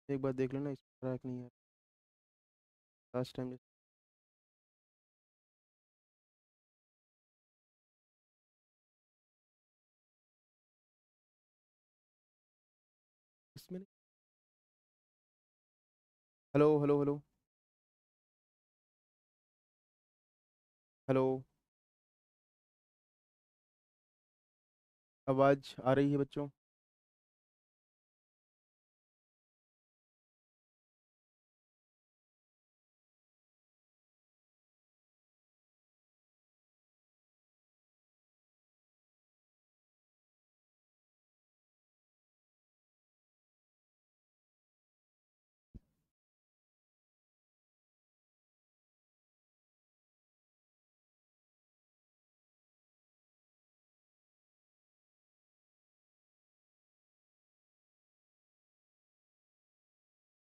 एक बार देख लेना, इस ट्रैक नहीं है लास्ट टाइम। इसमें नहीं। Hello hello hello hello. आवाज़ आ रही है बच्चों?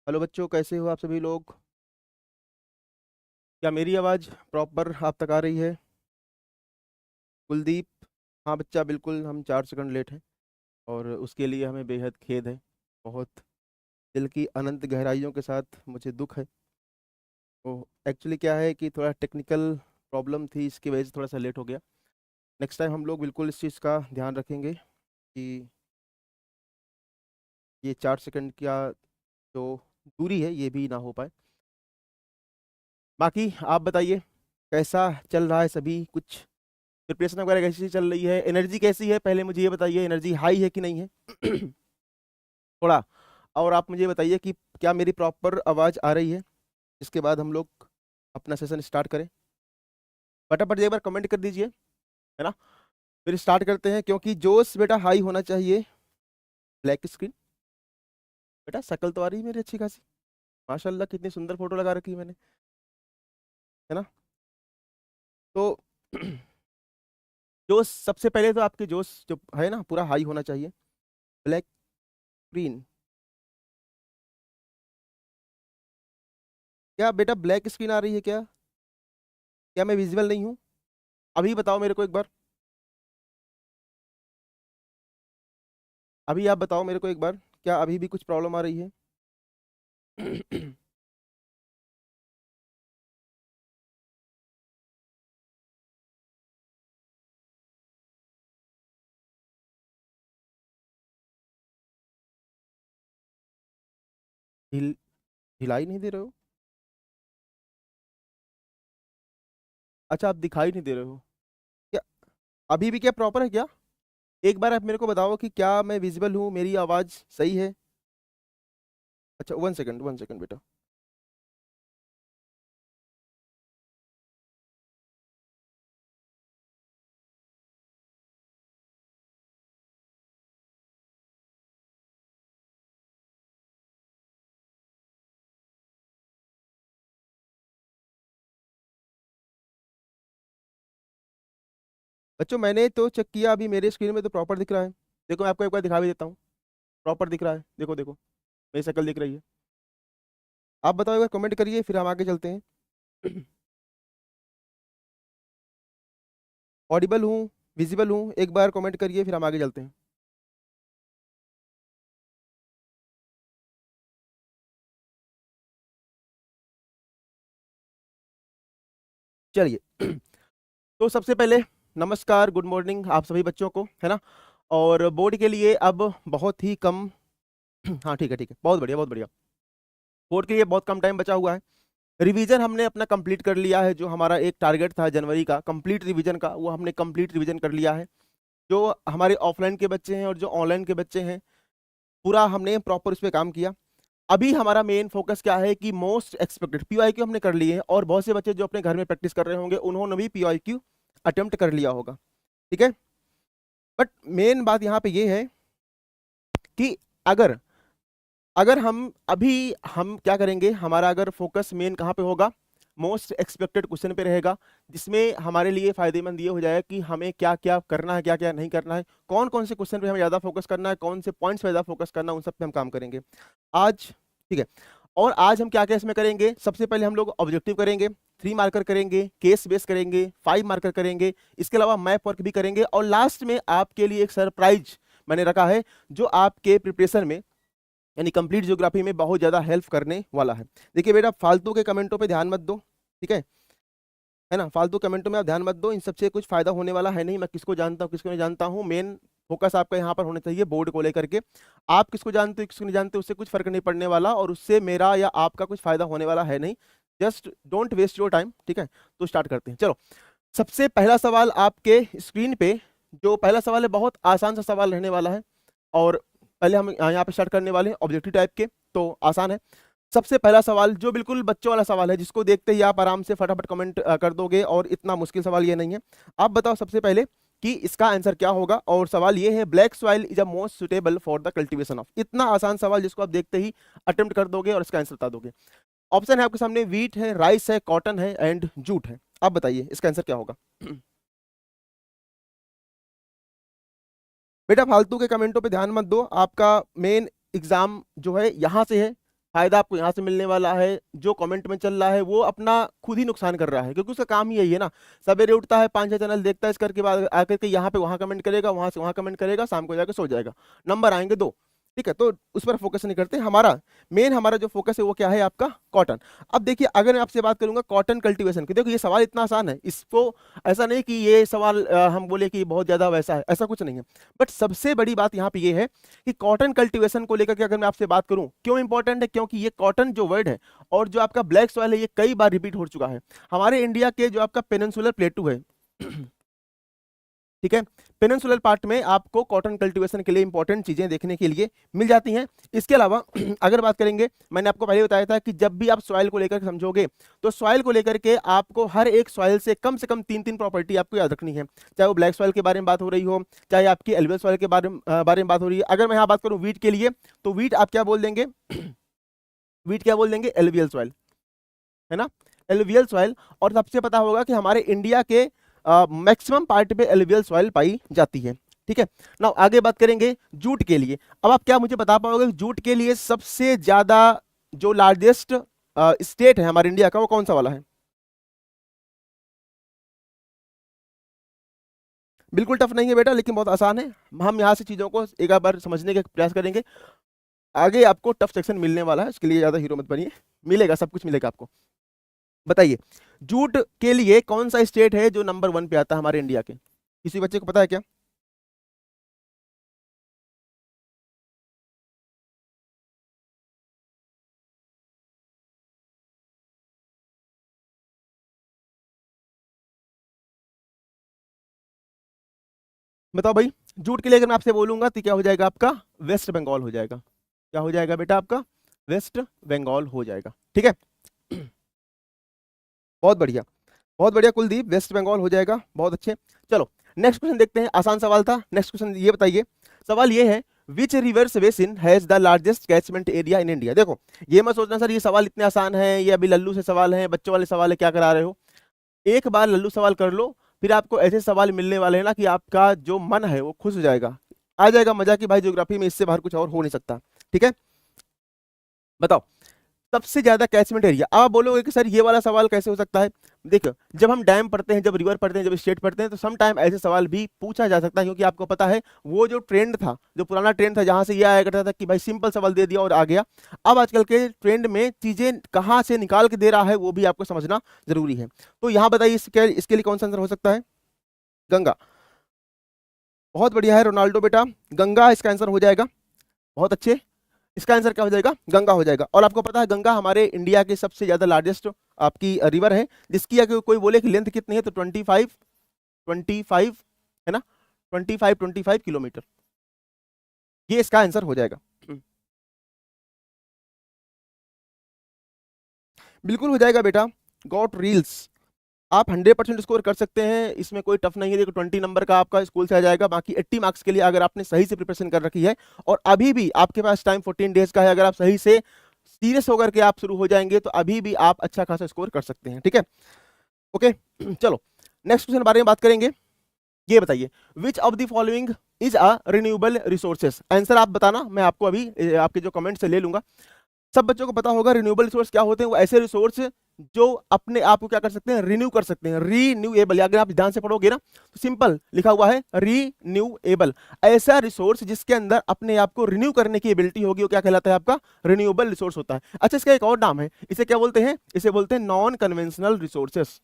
हेलो बच्चों, कैसे हो आप सभी लोग? क्या मेरी आवाज़ प्रॉपर आप तक आ रही है? कुलदीप? हाँ बच्चा, बिल्कुल हम 4 सेकंड लेट हैं और उसके लिए हमें बेहद खेद है। बहुत दिल की अनंत गहराइयों के साथ मुझे दुख है। तो एक्चुअली क्या है कि थोड़ा टेक्निकल प्रॉब्लम थी, इसकी वजह से थोड़ा सा लेट हो गया। नेक्स्ट टाइम हम लोग बिल्कुल इस चीज़ का ध्यान रखेंगे कि ये 4 सेकंड का जो दूरी है ये भी ना हो पाए। बाकी आप बताइए, कैसा चल रहा है सभी कुछ? प्रिपरेशन वगैरह कैसी चल रही है? एनर्जी कैसी है, पहले मुझे ये बताइए, एनर्जी हाई है कि नहीं है? थोड़ा और आप मुझे बताइए कि क्या मेरी प्रॉपर आवाज़ आ रही है? इसके बाद हम लोग अपना सेशन स्टार्ट करें। फटाफट एक बार कमेंट कर दीजिए, है ना? फिर स्टार्ट करते हैं, क्योंकि जोश बेटा हाई होना चाहिए। Black screen? बेटा शक्ल तो आ रही है मेरी अच्छी खासी, माशाल्लाह कितनी सुंदर फोटो लगा रखी है मैंने, है ना? तो जोश सबसे पहले तो आपके जोश जो है ना पूरा हाई होना चाहिए। Black screen? क्या बेटा ब्लैक स्क्रीन आ रही है क्या? क्या मैं विजिबल नहीं हूँ? अभी बताओ मेरे को एक बार, अभी आप बताओ मेरे को एक बार, क्या अभी भी कुछ प्रॉब्लम आ रही है? हिल हिलाई नहीं दे रहे हो? अच्छा, आप दिखाई नहीं दे रहे हो क्या? अभी भी क्या प्रॉपर है क्या? एक बार आप मेरे को बताओ कि क्या मैं विजिबल हूँ, मेरी आवाज़ सही है? अच्छा, 1 सेकंड 1 सेकंड बेटा। बच्चों मैंने तो चेक किया, अभी मेरे स्क्रीन में तो प्रॉपर दिख रहा है। देखो मैं आपको एक बार दिखा भी देता हूँ, प्रॉपर दिख रहा है, देखो देखो, मेरी शक्ल दिख रही है। आप बताओ एक बार, कमेंट करिए, फिर हम आगे चलते हैं। ऑडिबल हूँ, विजिबल हूँ, एक बार कमेंट करिए, फिर हम आगे चलते हैं। चलिए। तो सबसे पहले नमस्कार, गुड मॉर्निंग आप सभी बच्चों को, है ना? और बोर्ड के लिए अब बहुत ही कम हाँ ठीक है ठीक है, बहुत बढ़िया बहुत बढ़िया। बोर्ड के लिए बहुत कम टाइम बचा हुआ है। रिवीजन हमने अपना कंप्लीट कर लिया है, जो हमारा एक टारगेट था जनवरी का कंप्लीट रिवीजन का, वो हमने कंप्लीट रिवीजन कर लिया है। जो हमारे ऑफलाइन के बच्चे हैं और जो ऑनलाइन के बच्चे हैं, पूरा हमने प्रॉपर उस पर काम किया। अभी हमारा मेन फोकस क्या है कि मोस्ट एक्सपेक्टेड पीवाईक्यू हमने कर लिए हैं, और बहुत से बच्चे जो अपने घर में प्रैक्टिस कर रहे होंगे उन्होंने भी पीवाईक्यू अटेम्प्ट कर लिया होगा, ठीक है? बट मेन बात यहाँ पे ये है कि अगर अगर हम क्या करेंगे, हमारा अगर फोकस मेन कहाँ पे होगा, मोस्ट एक्सपेक्टेड क्वेश्चन पे रहेगा, जिसमें हमारे लिए फायदेमंद ये हो जाएगा कि हमें क्या क्या करना है, क्या क्या नहीं करना है, कौन कौन से क्वेश्चन पे हमें ज़्यादा फोकस करना है, कौन से पॉइंट्स पे ज़्यादा फोकस करना है, उन सब पे हम काम करेंगे आज, ठीक है? और आज हम क्या क्या इसमें करेंगे, सबसे पहले हम लोग ऑब्जेक्टिव करेंगे, 3 मार्कर करेंगे, केस बेस करेंगे, 5 मार्कर करेंगे, इसके अलावा मैप वर्क भी करेंगे, और लास्ट में आपके लिए एक सरप्राइज मैंने रखा है, जो आपके प्रिपरेशन में यानी कंप्लीट ज्योग्राफी में बहुत ज़्यादा हेल्प करने वाला है। देखिए बेटा, फालतू के कमेंटों पे ध्यान मत दो, ठीक है ना। फालतू कमेंटों में आप ध्यान मत दो, इन सबसे कुछ फायदा होने वाला है नहीं। मैं किसको जानता हूँ किसको नहीं जानता हूँ, मेन फोकस आपका यहाँ पर होना चाहिए बोर्ड को लेकर के। आप किसको जानते हो किसको नहीं जानते, उससे कुछ फर्क नहीं पड़ने वाला, और उससे मेरा या आपका कुछ फायदा होने वाला है नहीं। Just don't waste your time, ठीक है। तो स्टार्ट करते हैं, चलो। सबसे पहला सवाल आपके स्क्रीन पे, जो पहला सवाल है बहुत आसान सा सवाल रहने वाला है, और पहले हम यहाँ पे स्टार्ट करने वाले हैं ऑब्जेक्टिव टाइप के, तो आसान है। सबसे पहला सवाल जो बिल्कुल बच्चों वाला सवाल है, जिसको देखते ही आप आराम से फटाफट कमेंट कर दोगे, और इतना मुश्किल सवाल ये नहीं है। आप बताओ सबसे पहले कि इसका आंसर क्या होगा, और सवाल ये है black soil is a most suitable for the cultivation of. इतना आसान सवाल जिसको आप देखते ही अटेम्प्ट कर दोगे और इसका आंसर बता दोगे। ऑप्शन है आपके सामने, वीट है, राइस है, कॉटन है एंड जूट है। आप बताइए इसका आंसर क्या होगा। बेटा फालतू के कमेंटों पे ध्यान मत दो, आपका मेन एग्जाम जो है यहाँ से है, फायदा आपको यहाँ से मिलने वाला है। जो कमेंट में चल रहा है वो अपना खुद ही नुकसान कर रहा है, क्योंकि उसका काम ही यही है ना। सवेरे उठता है 5-6 चैनल देखता है, इस करके बाद आकर के यहाँ पे वहाँ कमेंट करेगा, वहाँ से वहाँ कमेंट करेगा, शाम को जाकर सो जाएगा, नंबर आएंगे 2, ठीक है। तो उस पर फोकस नहीं करते। हमारा जो फोकस है वो क्या है, आपका कॉटन। अब देखिए, अगर मैं आपसे बात करूंगा कॉटन कल्टीवेशन की, देखो ये सवाल इतना आसान है, इसको ऐसा नहीं कि ये सवाल हम बोले कि बहुत ज्यादा वैसा है, ऐसा कुछ नहीं है। बट सबसे बड़ी बात यहाँ पे ये है कि कॉटन कल्टीवेशन को लेकर के अगर मैं आपसे बात करूं, क्यों इंपॉर्टेंट है, क्योंकि ये कॉटन जो वर्ड है और जो आपका ब्लैक सॉइल है, ये कई बार रिपीट हो चुका है। हमारे इंडिया के जो आपका पेनिनसुलर प्लेटू है, ठीक है, पेनिनसुलर पार्ट में आपको कॉटन कल्टीवेशन के लिए इंपॉर्टेंट चीजें देखने के लिए मिल जाती हैं। इसके अलावा अगर बात करेंगे, मैंने आपको पहले बताया था कि जब भी आप सॉइल को लेकर समझोगे, तो सॉइल को लेकर के आपको हर एक सॉइल से कम 3 प्रॉपर्टी आपको याद रखनी है। चाहे वो ब्लैक सॉइल के बारे में बात हो रही हो, चाहे आपकी एलुवियल सॉइल के बारे में बात हो रही है। अगर मैं यहाँ बात करूँ वीट के लिए, तो वीट आप क्या बोल देंगे, वीट क्या बोल देंगे, एलुवियल सॉइल, है ना, एलुवियल सॉइल। और सबसे पता होगा कि हमारे इंडिया के मैक्सिमम पार्ट पे एलुवियल सॉइल पाई जाती है, ठीक है ना। आगे बात करेंगे जूट के लिए। अब आप क्या मुझे बता पाओगे जूट के लिए सबसे ज्यादा जो लार्जेस्ट स्टेट है हमारे इंडिया का, वो कौन सा वाला है। बिल्कुल टफ नहीं है बेटा, लेकिन बहुत आसान है। हम यहाँ से चीजों को एक बार समझने का प्रयास करेंगे। आगे आपको टफ सेक्शन मिलने वाला है, इसके लिए ज्यादा हीरो मत बनिए, मिलेगा, सब कुछ मिलेगा आपको। बताइए जूट के लिए कौन सा स्टेट है जो नंबर 1 पे आता है हमारे इंडिया के, किसी बच्चे को पता है क्या। बताओ भाई, जूट के लिए अगर मैं आपसे बोलूंगा तो क्या हो जाएगा आपका, वेस्ट बंगाल हो जाएगा। क्या हो जाएगा बेटा आपका, वेस्ट बंगाल हो जाएगा, ठीक है। बहुत बढ़िया, बहुत बढ़िया कुलदीप, वेस्ट बंगाल हो जाएगा, बहुत अच्छे। चलो नेक्स्ट क्वेश्चन देखते हैं, आसान सवाल था। नेक्स्ट क्वेश्चन ये बताइए, सवाल ये है which rivers basin has the largest catchment area in India. देखो ये मत सोचना सर ये सवाल इतने आसान है, ये अभी लल्लू से सवाल है, बच्चों वाले सवाल है, क्या करा रहे हो। एक बार लल्लू सवाल कर लो, फिर आपको ऐसे सवाल मिलने वाले हैं ना कि आपका जो मन है वो खुश हो जाएगा, आ जाएगा मजा कि भाई ज्योग्राफी में इससे बाहर कुछ और हो नहीं सकता, ठीक है। बताओ सबसे ज्यादा कैचमेंट एरिया। अब आप बोलोगे कि सर ये वाला सवाल कैसे हो सकता है। देखो जब हम डैम पढ़ते हैं, जब रिवर पढ़ते हैं, जब स्टेट पढ़ते हैं, तो सम टाइम ऐसे सवाल भी पूछा जा सकता है, क्योंकि आपको पता है वो जो ट्रेंड था, जो पुराना ट्रेंड था, जहां से ये आया करता था कि भाई सिंपल सवाल दे दिया और आ गया। अब आजकल के ट्रेंड में चीजें कहाँ से निकाल के दे रहा है वो भी आपको समझना जरूरी है। तो यहाँ बताइए इसके लिए कौन सा आंसर हो सकता है, गंगा। बहुत बढ़िया है रोनाल्डो बेटा, गंगा इसका आंसर हो जाएगा, बहुत अच्छे। इसका आंसर क्या हो जाएगा, गंगा हो जाएगा। और आपको पता है गंगा हमारे इंडिया के सबसे ज्यादा लार्जेस्ट आपकी रिवर है, जिसकी अगर कोई बोले कि लेंथ कितनी है तो 25 है ना, 25 किलोमीटर, ये इसका आंसर हो जाएगा। बिल्कुल हो जाएगा बेटा, गॉट रील्स। आप 100% स्कोर कर सकते हैं, इसमें कोई टफ नहीं है। देखो 20 नंबर का आपका स्कूल से आ जाएगा, बाकी 80 मार्क्स के लिए अगर आपने सही से प्रिपरेशन कर रखी है, और अभी भी आपके पास टाइम 14 डेज का है, अगर आप सही से सीरियस होकर के आप शुरू हो जाएंगे तो अभी भी आप अच्छा खासा स्कोर कर सकते हैं, ठीक है। ओके चलो नेक्स्ट क्वेश्चन बारे में बात करेंगे। ये बताइए which of the following is a renewable resources. Answer आप बताना, मैं आपको अभी आपके जो कमेंट से ले लूंगा। सब बच्चों को पता होगा रिन्यूएबल रिसोर्स क्या होते हैं, वो ऐसे रिसोर्स जो अपने आप को क्या कर सकते हैं, रिन्यू कर सकते हैं, रीन्यूएबल। अगर आप ध्यान से पढ़ोगे ना तो सिंपल लिखा हुआ है रीन्यूएबल, ऐसा रिसोर्स जिसके अंदर अपने आप को रिन्यू करने की एबिलिटी होगी, वो क्या कहलाता है, आपका रिन्यूएबल रिसोर्स होता है। अच्छा, इसका एक और नाम है, इसे क्या बोलते हैं, इसे बोलते हैं नॉन कन्वेंशनल रिसोर्सेस,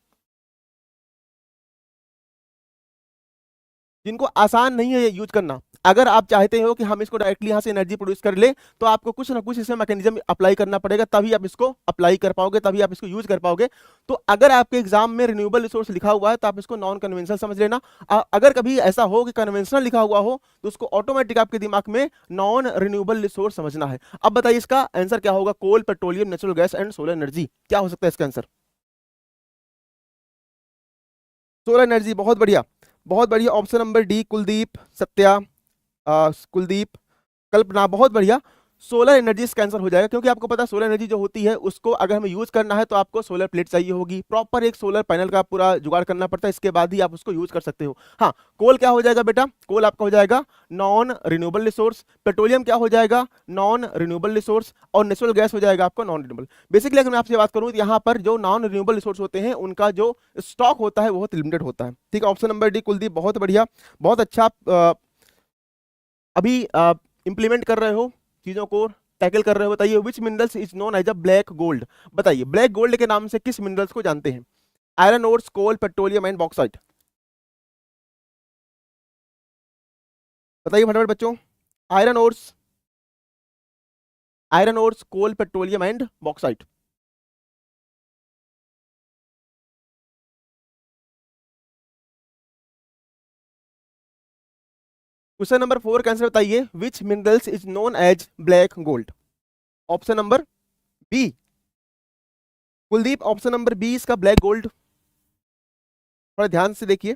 जिनको आसान नहीं है ये यूज करना। अगर आप चाहते हो कि हम इसको डायरेक्टली यहां से एनर्जी प्रोड्यूस कर ले, तो आपको कुछ ना कुछ इसमें मैकेनिज्म अप्लाई करना पड़ेगा, तभी आप इसको अप्लाई कर पाओगे, तभी आप इसको यूज कर पाओगे। तो अगर आपके एग्जाम में रिन्यूएबल रिसोर्स लिखा हुआ है तो आप इसको नॉन कन्वेंशनल समझ लेना। अगर कभी ऐसा हो कि कन्वेंशनल लिखा हुआ हो तो उसको ऑटोमेटिक आपके दिमाग में नॉन रिन्यूएबल रिसोर्स समझना है। अब बताइए इसका आंसर क्या होगा, coal, petroleum, natural gas and solar energy, क्या हो सकता है इसका आंसर? सोलर एनर्जी, बहुत बढ़िया, बहुत बढ़िया। Option number D, Kuldeep, Satya, Kuldeep, Kalpana, बहुत बढ़िया। सोलर एनर्जी इसका आंसर हो जाएगा, क्योंकि आपको पता है सोलर एनर्जी जो होती है उसको अगर हमें यूज करना है तो आपको सोलर प्लेट चाहिए होगी, प्रॉपर एक सोलर पैनल का पूरा जुगाड़ करना पड़ता है, इसके बाद ही आप उसको यूज कर सकते हो। हाँ, कोल क्या हो जाएगा बेटा, कोल आपका हो जाएगा नॉन रिन्यूएबल रिसोर्स, पेट्रोलियम क्या हो जाएगा, नॉन रिन्यूएबल रिसोर्स, और नेचुरल गैस हो जाएगा आपका नॉन रिन्यूएबल। बेसिकली अगर मैं आपसे बात करूं तो यहाँ पर जो नॉन रिन्यूएबल रिसोर्स होते हैं उनका जो स्टॉक होता है बहुत लिमिटेड होता है। ठीक है, ऑप्शन नंबर डी कुलदीप, बहुत बढ़िया, बहुत अच्छा। अभी इंप्लीमेंट कर रहे हो चीजों को, टैकल कर रहे हो। बताइए which minerals is known as a black gold, बताइए ब्लैक गोल्ड के नाम से किस मिनरल्स को जानते हैं? Iron ores, coal, petroleum and bauxite, बताइए फटाफट बच्चों। Iron ores, iron ores, coal, petroleum and bauxite. Question number 4 का आंसर बताइए, which minerals is known as black gold? Option number B, Kuldeep, option number B इसका black gold, थोड़ा ध्यान से देखिए।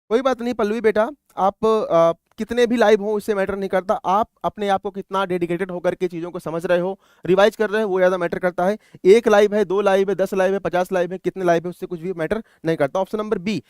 कोई बात नहीं पल्लवी बेटा, आप कितने भी लाइव हो इससे मैटर नहीं करता, आप अपने आप को कितना डेडिकेटेड होकर के चीजों को समझ रहे हो, रिवाइज कर रहे हो, वो ज्यादा मैटर करता है। एक लाइव है, 2 लाइव है, 10 लाइव है, 50 लाइव है, कितने लाइव है उससे कुछ भी मैटर नहीं करता। Option number B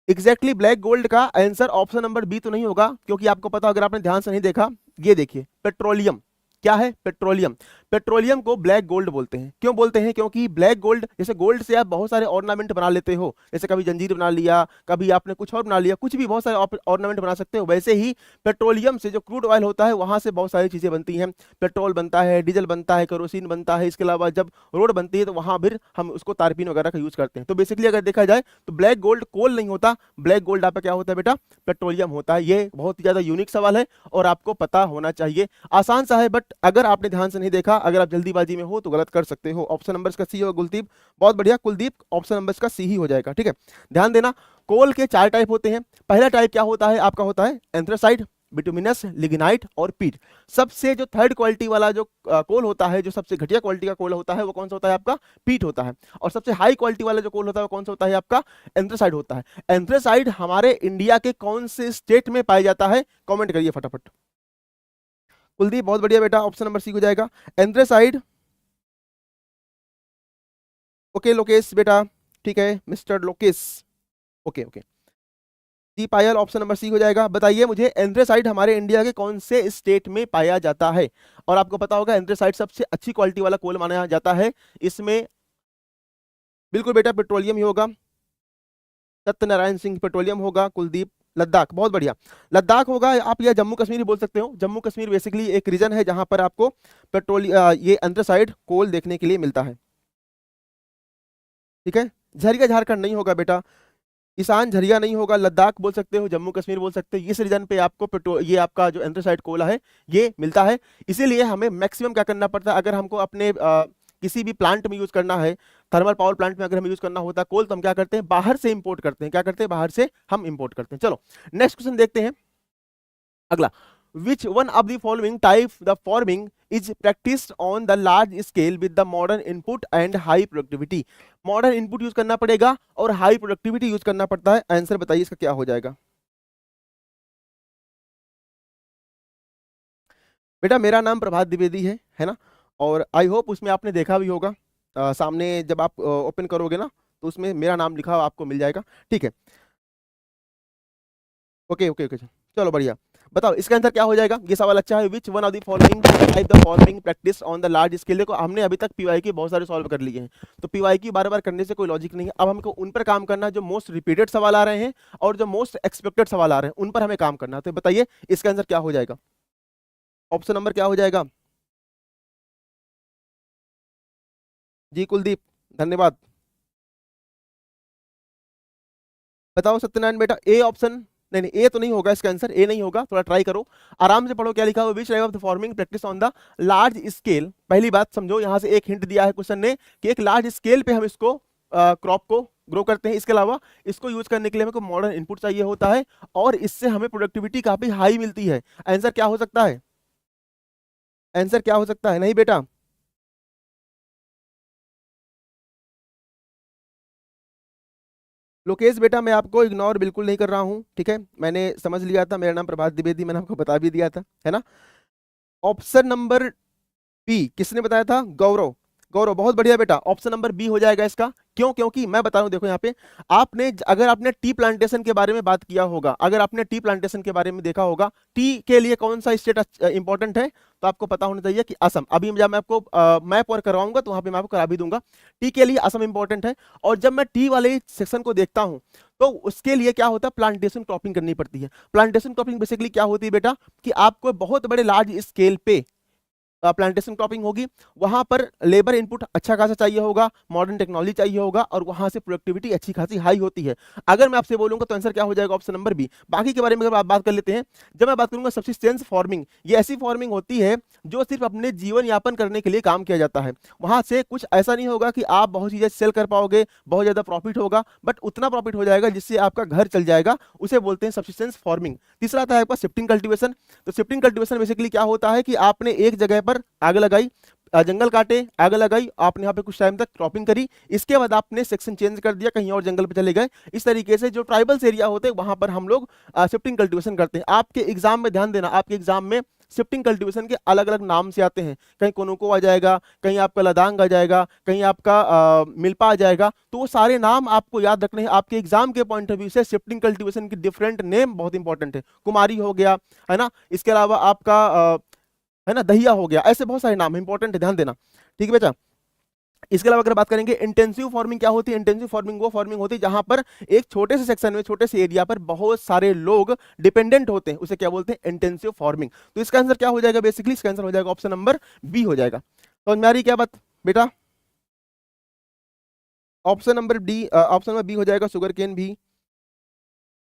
exactly black gold का आंसर ऑप्शन नंबर बी तो नहीं होगा, क्योंकि आपको पता, अगर आपने ध्यान से नहीं देखा, ये देखिए पेट्रोलियम, क्या है, पेट्रोलियम। पेट्रोलियम को ब्लैक गोल्ड बोलते हैं, क्यों बोलते हैं, क्योंकि ब्लैक गोल्ड, जैसे गोल्ड से आप बहुत सारे ऑर्नामेंट बना लेते हो, जैसे कभी जंजीर बना लिया, कभी आपने कुछ और बना लिया, कुछ भी बहुत सारे ऑर्नामेंट बना सकते हो, वैसे ही पेट्रोलियम से जो क्रूड ऑयल होता है वहां से बहुत सारी चीजें बनती हैं, पेट्रोल बनता है, डीजल बनता है, केरोसिन बनता है, इसके अलावा जब रोड बनती है तो वहां फिर हम उसको तारपीन वगैरह का यूज करते हैं। तो बेसिकली अगर देखा जाए तो ब्लैक गोल्ड कोल नहीं होता, ब्लैक गोल्ड आपका क्या होता है बेटा, पेट्रोलियम होता है। ये बहुत ही ज्यादा यूनिक सवाल है और आपको पता होना चाहिए, आसान सा है, बट अगर आपने ध्यान से नहीं देखा, अगर आप जल्दीबाजी में हो तो गलत कर सकते हो। ऑप्शन नंबर इसका सी होगा कुलदीप, बहुत बढ़िया कुलदीप, ऑप्शन नंबर इसका सी ही हो जाएगा। ठीक है, ध्यान देना, कोल के 4 टाइप होते हैं। पहला टाइप क्या होता है आपका, होता है एंथ्रासाइट, बिटुमिनस, लिग्नाइट और पीट। सबसे जो थर्ड क्वालिटी वाला जो कोल होता है, जो सबसे घटिया क्वालिटी का कोल होता है, वो कौन सा होता है आपका, पीट होता है। और सबसे हाई क्वालिटी वाला जो कोल होता है वो कौन सा होता है आपका, एंथ्रासाइड होता है। एंथ्रासाइड हमारे इंडिया के कौन से स्टेट में पाया जाता है, कमेंट करिए फटाफट। कुलदीप, बहुत बढ़िया बेटा, ऑप्शन नंबर सी हो जाएगा एंथ्रासाइड। ओके लोकेश बेटा, ठीक है mister Lokesh, okay okay. D Payal, option number C हो जाएगा। बताइए मुझे एंथ्रासाइड हमारे इंडिया के कौन से स्टेट में पाया जाता है? और आपको पता होगा एंथ्रासाइड सबसे अच्छी क्वालिटी वाला कोल माना जाता है। इसमें बिल्कुल बेटा पेट्रोलियम ही होगा, सत्यनारायण सिंह पेट्रोलियम होगा। कुलदीप लद्दाख, बहुत बढ़िया, लद्दाख होगा। आप यह जम्मू कश्मीर बोल सकते हो, जम्मू कश्मीर बेसिकली एक रीजन है जहां पर आपको पेट्रोल ये एंथ्रासाइड कोल देखने के लिए मिलता है। ठीक है, झरिया झारखंड नहीं होगा बेटा, ईशान झरिया नहीं होगा, लद्दाख बोल सकते हो, जम्मू कश्मीर बोल सकते हो। इस रीजन पे आपको पेट्रोल, ये आपका जो एंथ्रासाइड कोला है ये मिलता है। इसीलिए हमें मैक्सिमम क्या करना पड़ता है, अगर हमको अपने किसी भी प्लांट में यूज करना है, थर्मल पावर प्लांट में अगर हमें यूज करना होता है कोल, तो हम क्या करते हैं, बाहर से इंपोर्ट करते हैं। क्या करते हैं, बाहर से हम इंपोर्ट करते हैं। चलो नेक्स्ट क्वेश्चन देखते हैं अगला। Which one of the following type the farming is practiced on the large scale with the modern input and high productivity? Modern input use करना पड़ेगा और हाई प्रोडक्टिविटी यूज करना पड़ता है। आंसर बताइए इसका क्या हो जाएगा? बेटा मेरा नाम प्रभात द्विवेदी है ना, और आई होप उसमें आपने देखा भी होगा, सामने जब आप ओपन करोगे ना तो उसमें मेरा नाम लिखा हुआ आपको मिल जाएगा। ठीक है, ओके ओके ओके, चलो बढ़िया। बताओ इसका आंसर क्या हो जाएगा। ये सवाल अच्छा है। Which one of the following type the following practice on the large scale. देखो हमने अभी तक पीवाईक्यू बहुत सारे सॉल्व कर लिए हैं, तो पीवाईक्यू बार बार करने से कोई लॉजिक नहीं है। अब हमको उन पर काम करना है जो मोस्ट रिपीटेड सवाल आ रहे हैं और जो मोस्ट एक्सपेक्टेड सवाल आ रहे हैं, उन पर हमें काम करना है। तो बताइए इसका आंसर क्या हो जाएगा, ऑप्शन नंबर क्या हो जाएगा। जी कुलदीप धन्यवाद। बताओ सत्यनारायण बेटा, ए ऑप्शन। नहीं नहीं, ए तो नहीं होगा इसका आंसर, ए नहीं होगा, थोड़ा ट्राई करो, आराम से पढ़ो क्या लिखा हुआ। Which type of forming practice on the large scale. पहली बात समझो, यहां से एक हिंट दिया है क्वेश्चन ने कि एक लार्ज स्केल पे हम इसको क्रॉप को ग्रो करते हैं। इसके अलावा इसको यूज करने के लिए हमें कोई मॉडर्न इनपुट चाहिए होता है और इससे हमें प्रोडक्टिविटी काफी हाई मिलती है। आंसर क्या हो सकता है, आंसर क्या हो सकता है। नहीं बेटा, लोकेश बेटा मैं आपको इग्नोर बिल्कुल नहीं कर रहा हूं, ठीक है, मैंने समझ लिया था, मेरा नाम प्रभात द्विवेदी, मैंने आपको बता भी दिया था, है ना। ऑप्शन नंबर बी किसने बताया था, गौरव। गौरव बहुत बढ़िया बेटा, ऑप्शन नंबर बी हो जाएगा इसका। क्यों, क्योंकि मैं बता रहा हूं, देखो यहाँ पे आपने अगर आपने टी प्लांटेशन के बारे में बात किया होगा, अगर आपने टी प्लांटेशन के बारे में देखा होगा, टी के लिए कौन सा स्टेट इंपॉर्टेंट है, तो आपको पता होना चाहिए कि असम। अभी जब मैं आपको मैप और करवाऊंगा तो वहां पे मैं आपको करा भी दूंगा। टी के लिए असम इंपॉर्टेंट है। और जब मैं टी वाले सेक्शन को देखता हूं तो उसके लिए क्या होता है, प्लांटेशन क्रॉपिंग करनी पड़ती है। प्लांटेशन क्रॉपिंग बेसिकली क्या होती है बेटा, कि आपको बहुत बड़े लार्ज स्केल पे प्लांटेशन क्रॉपिंग होगी, वहां पर लेबर इनपुट अच्छा खासा चाहिए होगा, मॉडर्न टेक्नोलॉजी चाहिए होगा और वहां से प्रोडक्टिविटी अच्छी खासी हाई होती है। अगर मैं आपसे बोलूंगा तो आंसर क्या हो जाएगा, ऑप्शन नंबर बी। बाकी के बारे में अगर आप बात कर लेते हैं, जब मैं बात करूंगा सब्सिस्टेंस फार्मिंग, ये ऐसी फार्मिंग होती है जो सिर्फ अपने जीवन यापन करने के लिए काम किया जाता है। वहां से कुछ ऐसा नहीं होगा कि आप बहुत चीजें सेल कर पाओगे, बहुत ज्यादा प्रॉफिट होगा, बट उतना प्रॉफिट हो जाएगा जिससे आपका घर चल जाएगा, उसे बोलते हैं सब्सिस्टेंस फार्मिंग। तीसरा आता है आपका शिफ्टिंग कल्टीवेशन। तो शिफ्टिंग कल्टीवेशन बेसिकली क्या होता है कि आपने एक जगह पर आग लगाई, जंगल काटे, आग लगाई, आपने यहाँ पे कुछ टाइम तक क्रॉपिंग करी, इसके बाद आपने सेक्शन चेंज कर दिया, कहीं और जंगल पे चले गए। इस तरीके से जो ट्राइबल्स एरिया होते हैं वहां पर हम लोग शिफ्टिंग कल्टीवेशन करते हैं। आपके एग्जाम में ध्यान देना, आपके एग्जाम में शिफ्टिंग कल्टीवेशन के अलग अलग नाम से आते हैं, कहीं कोनुको आ जाएगा, कहीं आपका लदांग आ जाएगा, कहीं आपका मिल्पा आ जाएगा। तो वो सारे नाम आपको याद रखने हैं। आपके एग्जाम के पॉइंट ऑफ व्यू से शिफ्टिंग कल्टीवेशन की डिफरेंट नेम बहुत इंपॉर्टेंट है। कुमारी हो गया, है ना, इसके अलावा आपका है ना दहिया हो गया, ऐसे बहुत सारे नाम इंपॉर्टेंट है, ध्यान देना, ठीक है बेटा। इसके अलावा अगर बात करेंगे इंटेंसिव फार्मिंग क्या होती है, इंटेंसिव फार्मिंग वो फार्मिंग होती है जहां पर एक छोटे से सेक्शन में, छोटे से एरिया पर बहुत सारे लोग डिपेंडेंट होते हैं, उसे क्या बोलते हैं, इंटेंसिव फार्मिंग। तो इसका आंसर क्या हो जाएगा, बेसिकली इसका आंसर हो जाएगा ऑप्शन नंबर बी हो जाएगा। तो हमारी क्या बात बेटा, option number D, option number B हो जाएगा, शुगर केन भी।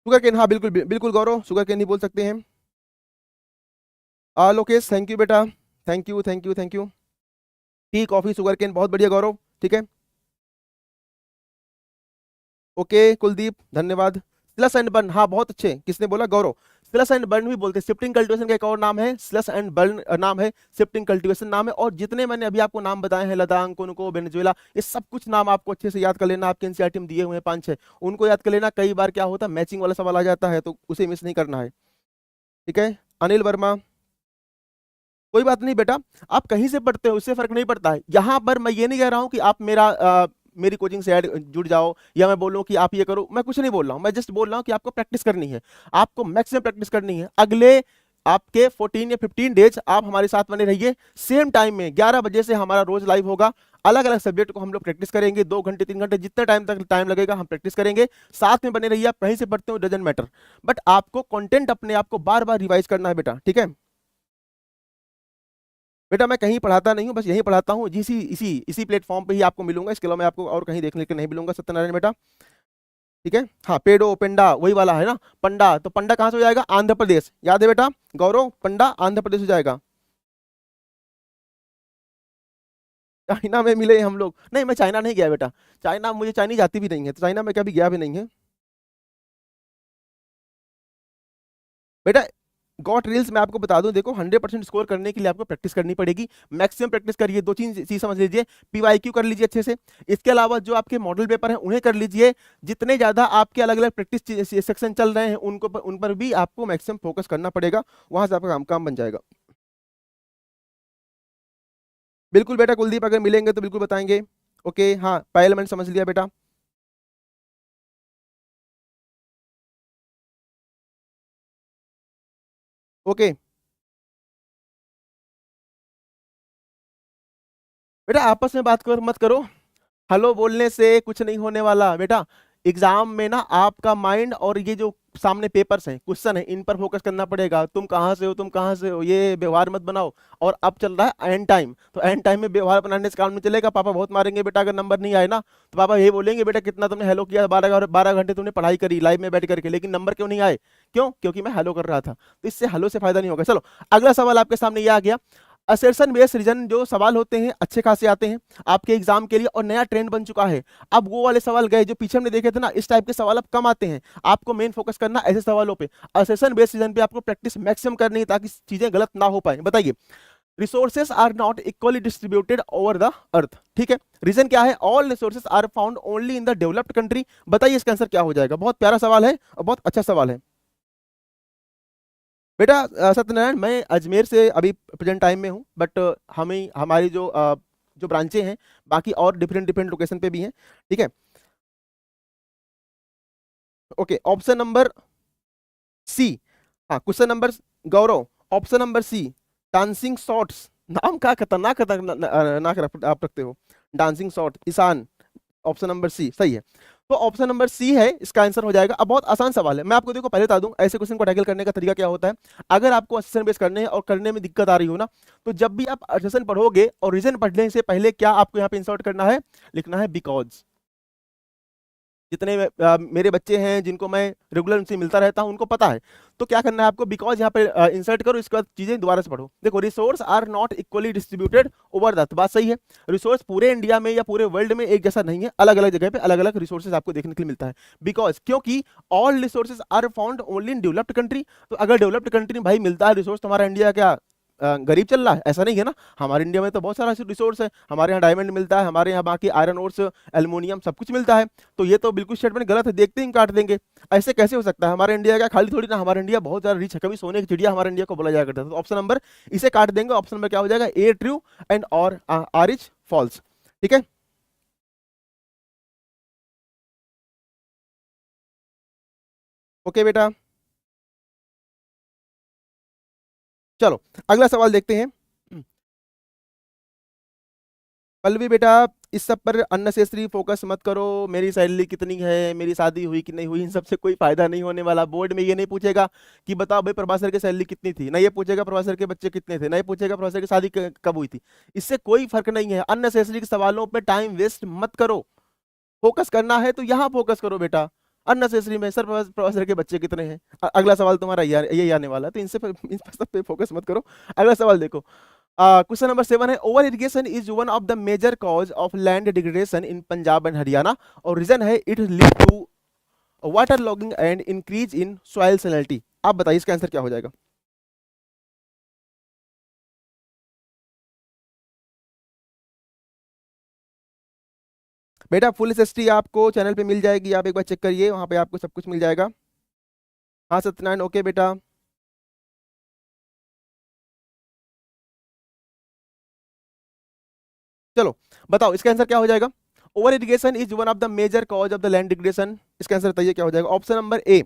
शुगर केन, हाँ बिल्कुल बिल्कुल गौरव, शुगर केन ही बोल सकते हैं। लोकेश थैंक यू बेटा, thank you thank you thank you. Tea coffee sugarcane, बहुत बढ़िया गौरव, ठीक है, ओके कुलदीप धन्यवाद। स्लस एंड बर्न, हाँ बहुत अच्छे, किसने बोला, गौरव। स्लस एंड बर्न भी बोलते हैं, शिफ्टिंग कल्टीवेशन का एक और नाम है स्लस एंड बर्न, नाम है, शिफ्टिंग कल्टीवेशन नाम है। और जितने मैंने अभी आपको नाम बताए हैं, लदांग, कोनुको, वेनेजुएला, ये सब कुछ नाम आपको अच्छे से याद कर लेना। आपके एनसीईआरटी में दिए हुए हैं 5-6, उनको याद कर लेना। कई बार क्या होता है, मैचिंग वाला सवाल आ जाता है, तो उसे मिस नहीं करना है, ठीक है। अनिल वर्मा, कोई बात नहीं बेटा, आप कहीं से पढ़ते हो उससे फर्क नहीं पड़ता है। यहाँ पर मैं ये नहीं कह रहा हूँ कि आप मेरी कोचिंग से जुड़ जाओ, या मैं बोलूँ कि आप ये करो, मैं कुछ नहीं बोल रहा हूँ, मैं जस्ट बोल रहा हूँ कि आपको प्रैक्टिस करनी है, आपको मैक्सिमम प्रैक्टिस करनी है। अगले आपके 14 या 15 डेज आप हमारे साथ बने रहिए, सेम टाइम में 11 बजे से हमारा रोज लाइव होगा। अलग अलग सब्जेक्ट को हम लोग प्रैक्टिस करेंगे, 2 घंटे 3 घंटे जितना टाइम तक टाइम लगेगा हम प्रैक्टिस करेंगे। साथ में बने रहिए, आप कहीं से पढ़ते हो डजेंट मैटर, बट आपको कंटेंट अपने आप को बार बार रिवाइज करना है बेटा, ठीक है। बेटा मैं कहीं पढ़ाता नहीं हूँ, बस यहीं पढ़ाता हूँ, इसी इसी इसी प्लेटफॉर्म पे ही आपको मिलूंगा, इसके अलावा मैं आपको और कहीं देखने के नहीं मिलूंगा सत्यनारायण बेटा, ठीक है। हाँ पेडो पेंडा वही वाला है ना, पंडा, तो पंडा कहाँ से हो जाएगा, आंध्र प्रदेश, याद है बेटा गौरव, पंडा आंध्र प्रदेश हो जाएगा। चाइना में मिले हम लोग, नहीं मैं चाइना नहीं गया बेटा, चाइना मुझे चाइनीज आती भी नहीं है, तो चाइना में कभी गया भी नहीं है बेटा। गॉट रील्स मैं आपको बता दूं, देखो 100% स्कोर करने के लिए आपको प्रैक्टिस करनी पड़ेगी, मैक्सिमम प्रैक्टिस करिए। दो तीन चीज समझ लीजिए, पीवाईक्यू कर लीजिए अच्छे से, इसके अलावा जो आपके मॉडल पेपर हैं उन्हें कर लीजिए। जितने ज्यादा आपके अलग अलग प्रैक्टिस सेक्शन चल रहे हैं उन पर भी आपको मैक्सिमम फोकस करना पड़ेगा, वहां से आपका काम काम बन जाएगा। बिल्कुल बेटा कुलदीप, अगर मिलेंगे तो बिल्कुल बताएंगे। ओके हाँ पायल मैंने समझ लिया बेटा। ओके बेटा, आपस में बात कर मत करो। हेलो बोलने से कुछ नहीं होने वाला बेटा। एग्जाम में ना आपका माइंड और ये जो सामने पेपर्स हैं, क्वेश्चन है, इन पर फोकस करना पड़ेगा। तुम कहाँ से हो, तुम कहाँ से हो, ये व्यवहार मत बनाओ। और अब चल रहा है एंड टाइम, तो एंड टाइम में व्यवहार बनाने से काम नहीं चलेगा। पापा बहुत मारेंगे बेटा अगर नंबर नहीं आए ना। तो पापा ये बोलेंगे बेटा कितना तुमने हेलो किया, 12 घंटे तुमने पढ़ाई करी लाइव में बैठ करके, लेकिन नंबर क्यों नहीं आए? क्यों? क्योंकि मैं हेलो कर रहा था। तो इससे हेलो से फायदा नहीं होगा। चलो अगला सवाल आपके सामने ये आ गया। असर्शन बेस्ड रीजन जो सवाल होते हैं अच्छे खासे आते हैं आपके एग्जाम के लिए, और नया ट्रेंड बन चुका है। अब वो वाले सवाल गए जो पीछे हमने देखे थे ना, इस टाइप के सवाल अब कम आते हैं। आपको मेन फोकस करना ऐसे सवालों पे, असर्शन बेस्ड रीजन पे आपको प्रैक्टिस मैक्सिमम करनी है ताकि चीजें गलत ना हो पाए। बताइए, resources are not equally distributed over the earth. ठीक है, रीजन क्या है? All resources are found only in the developed country. बताइए इसका आंसर क्या हो जाएगा? बहुत प्यारा सवाल है और बहुत अच्छा सवाल है बेटा। सत्यनारायण, मैं अजमेर से अभी प्रेजेंट टाइम में हूँ, बट हमें हमारी जो ब्रांचें हैं बाकी और डिफरेंट डिफरेंट लोकेशन पे भी हैं। ठीक है, ओके, ऑप्शन नंबर सी। हाँ, question number, Gaurav, option number C, dancing shorts. नाम का खतरनाक खतरनाक आप रखते हो, dancing short, Ishan. Option number C सही है। तो ऑप्शन नंबर सी है इसका आंसर हो जाएगा। अब बहुत आसान सवाल है, मैं आपको देखो पहले बता दूं ऐसे क्वेश्चन को टैकल करने का तरीका क्या होता है। अगर आपको असेसन बेस करने हैं और करने में दिक्कत आ रही हो ना, तो जब भी आप असेसन पढ़ोगे और रीजन पढ़ने से पहले क्या आपको यहाँ पे इंसर्ट करना है, लिखना है बिकॉज। जितने मेरे बच्चे हैं जिनको मैं रेगुलर उनसे मिलता रहता हूं उनको पता है। तो क्या करना है आपको, बिकॉज यहाँ पे इंसर्ट करो, इसके बाद चीजें दोबारा से पढ़ो। देखो, resource are not equally distributed over the, बात सही है। रिसोर्स पूरे इंडिया में या पूरे वर्ल्ड में एक जैसा नहीं है, अलग अलग जगह पे अलग अलग रिसोर्सेज आपको देखने के लिए मिलता है। बिकॉज, क्योंकि all resources are found only in developed country. तो अगर डेवलप्ड कंट्री में भाई मिलता है रिसोर्स, तो हमारा इंडिया क्या गरीब चल रहा है? ऐसा नहीं है ना। हमारे इंडिया में तो बहुत सारा रिसोर्स है, हमारे यहाँ डायमंड मिलता है, हमारे यहाँ बाकी आयरन ओर्स, एल्युमिनियम सब कुछ मिलता है। तो ये तो बिल्कुल स्टेटमेंट गलत है, देखते ही काट देंगे। ऐसे कैसे हो सकता है? हमारे इंडिया का खाली थोड़ी ना, हमारा इंडिया बहुत ज्यादा रिच है, कभी सोने की चिड़िया हमारे इंडिया को बोला जाया करता था। तो ऑप्शन नंबर इसे काट देंगे। ऑप्शन नंबर क्या हो जाएगा? ए ट्रू एंड और आर इज फॉल्स। ठीक है, ओके बेटा। चलो अगला सवाल देखते हैं। पल्लवी बेटा, इस सब पर अननेसेसरी फोकस मत करो। मेरी सैलरी कितनी है, मेरी शादी हुई कि नहीं हुई, इन सब से कोई फायदा नहीं होने वाला। बोर्ड में ये नहीं पूछेगा कि बताओ भाई प्रभासर की सैलरी कितनी थी, ना ये पूछेगा प्रभासर के बच्चे कितने थे, ना ये पूछेगा प्रभासर की शादी कब हुई थी। इससे कोई फर्क नहीं है। अननेसेसरी सवालों पे टाइम वेस्ट मत करो। फोकस करना है तो यहाँ फोकस करो बेटा। अननेसेसरी में सर प्रभासर के बच्चे कितने हैं, अगला सवाल तुम्हारा यही आने वाला है, तो इन सब पे फोकस मत करो। अगला सवाल देखो। क्वेश्चन नंबर 7 है, over irrigation is one of the major cause of land degradation in Punjab and Haryana, और रीजन है it lead to water logging and increase in soil salinity. आप बताइए इसका आंसर क्या हो जाएगा? बेटा फुल एसएसटी आपको चैनल पे मिल जाएगी, आप एक बार चेक करिए, वहां पे आपको सब कुछ मिल जाएगा। हाँ सत्यनारायण, ओके बेटा। चलो बताओ इसका आंसर क्या हो जाएगा? Over irrigation is one of the major cause of the land degradation. इसका आंसर बताइए क्या हो जाएगा? ऑप्शन नंबर ए,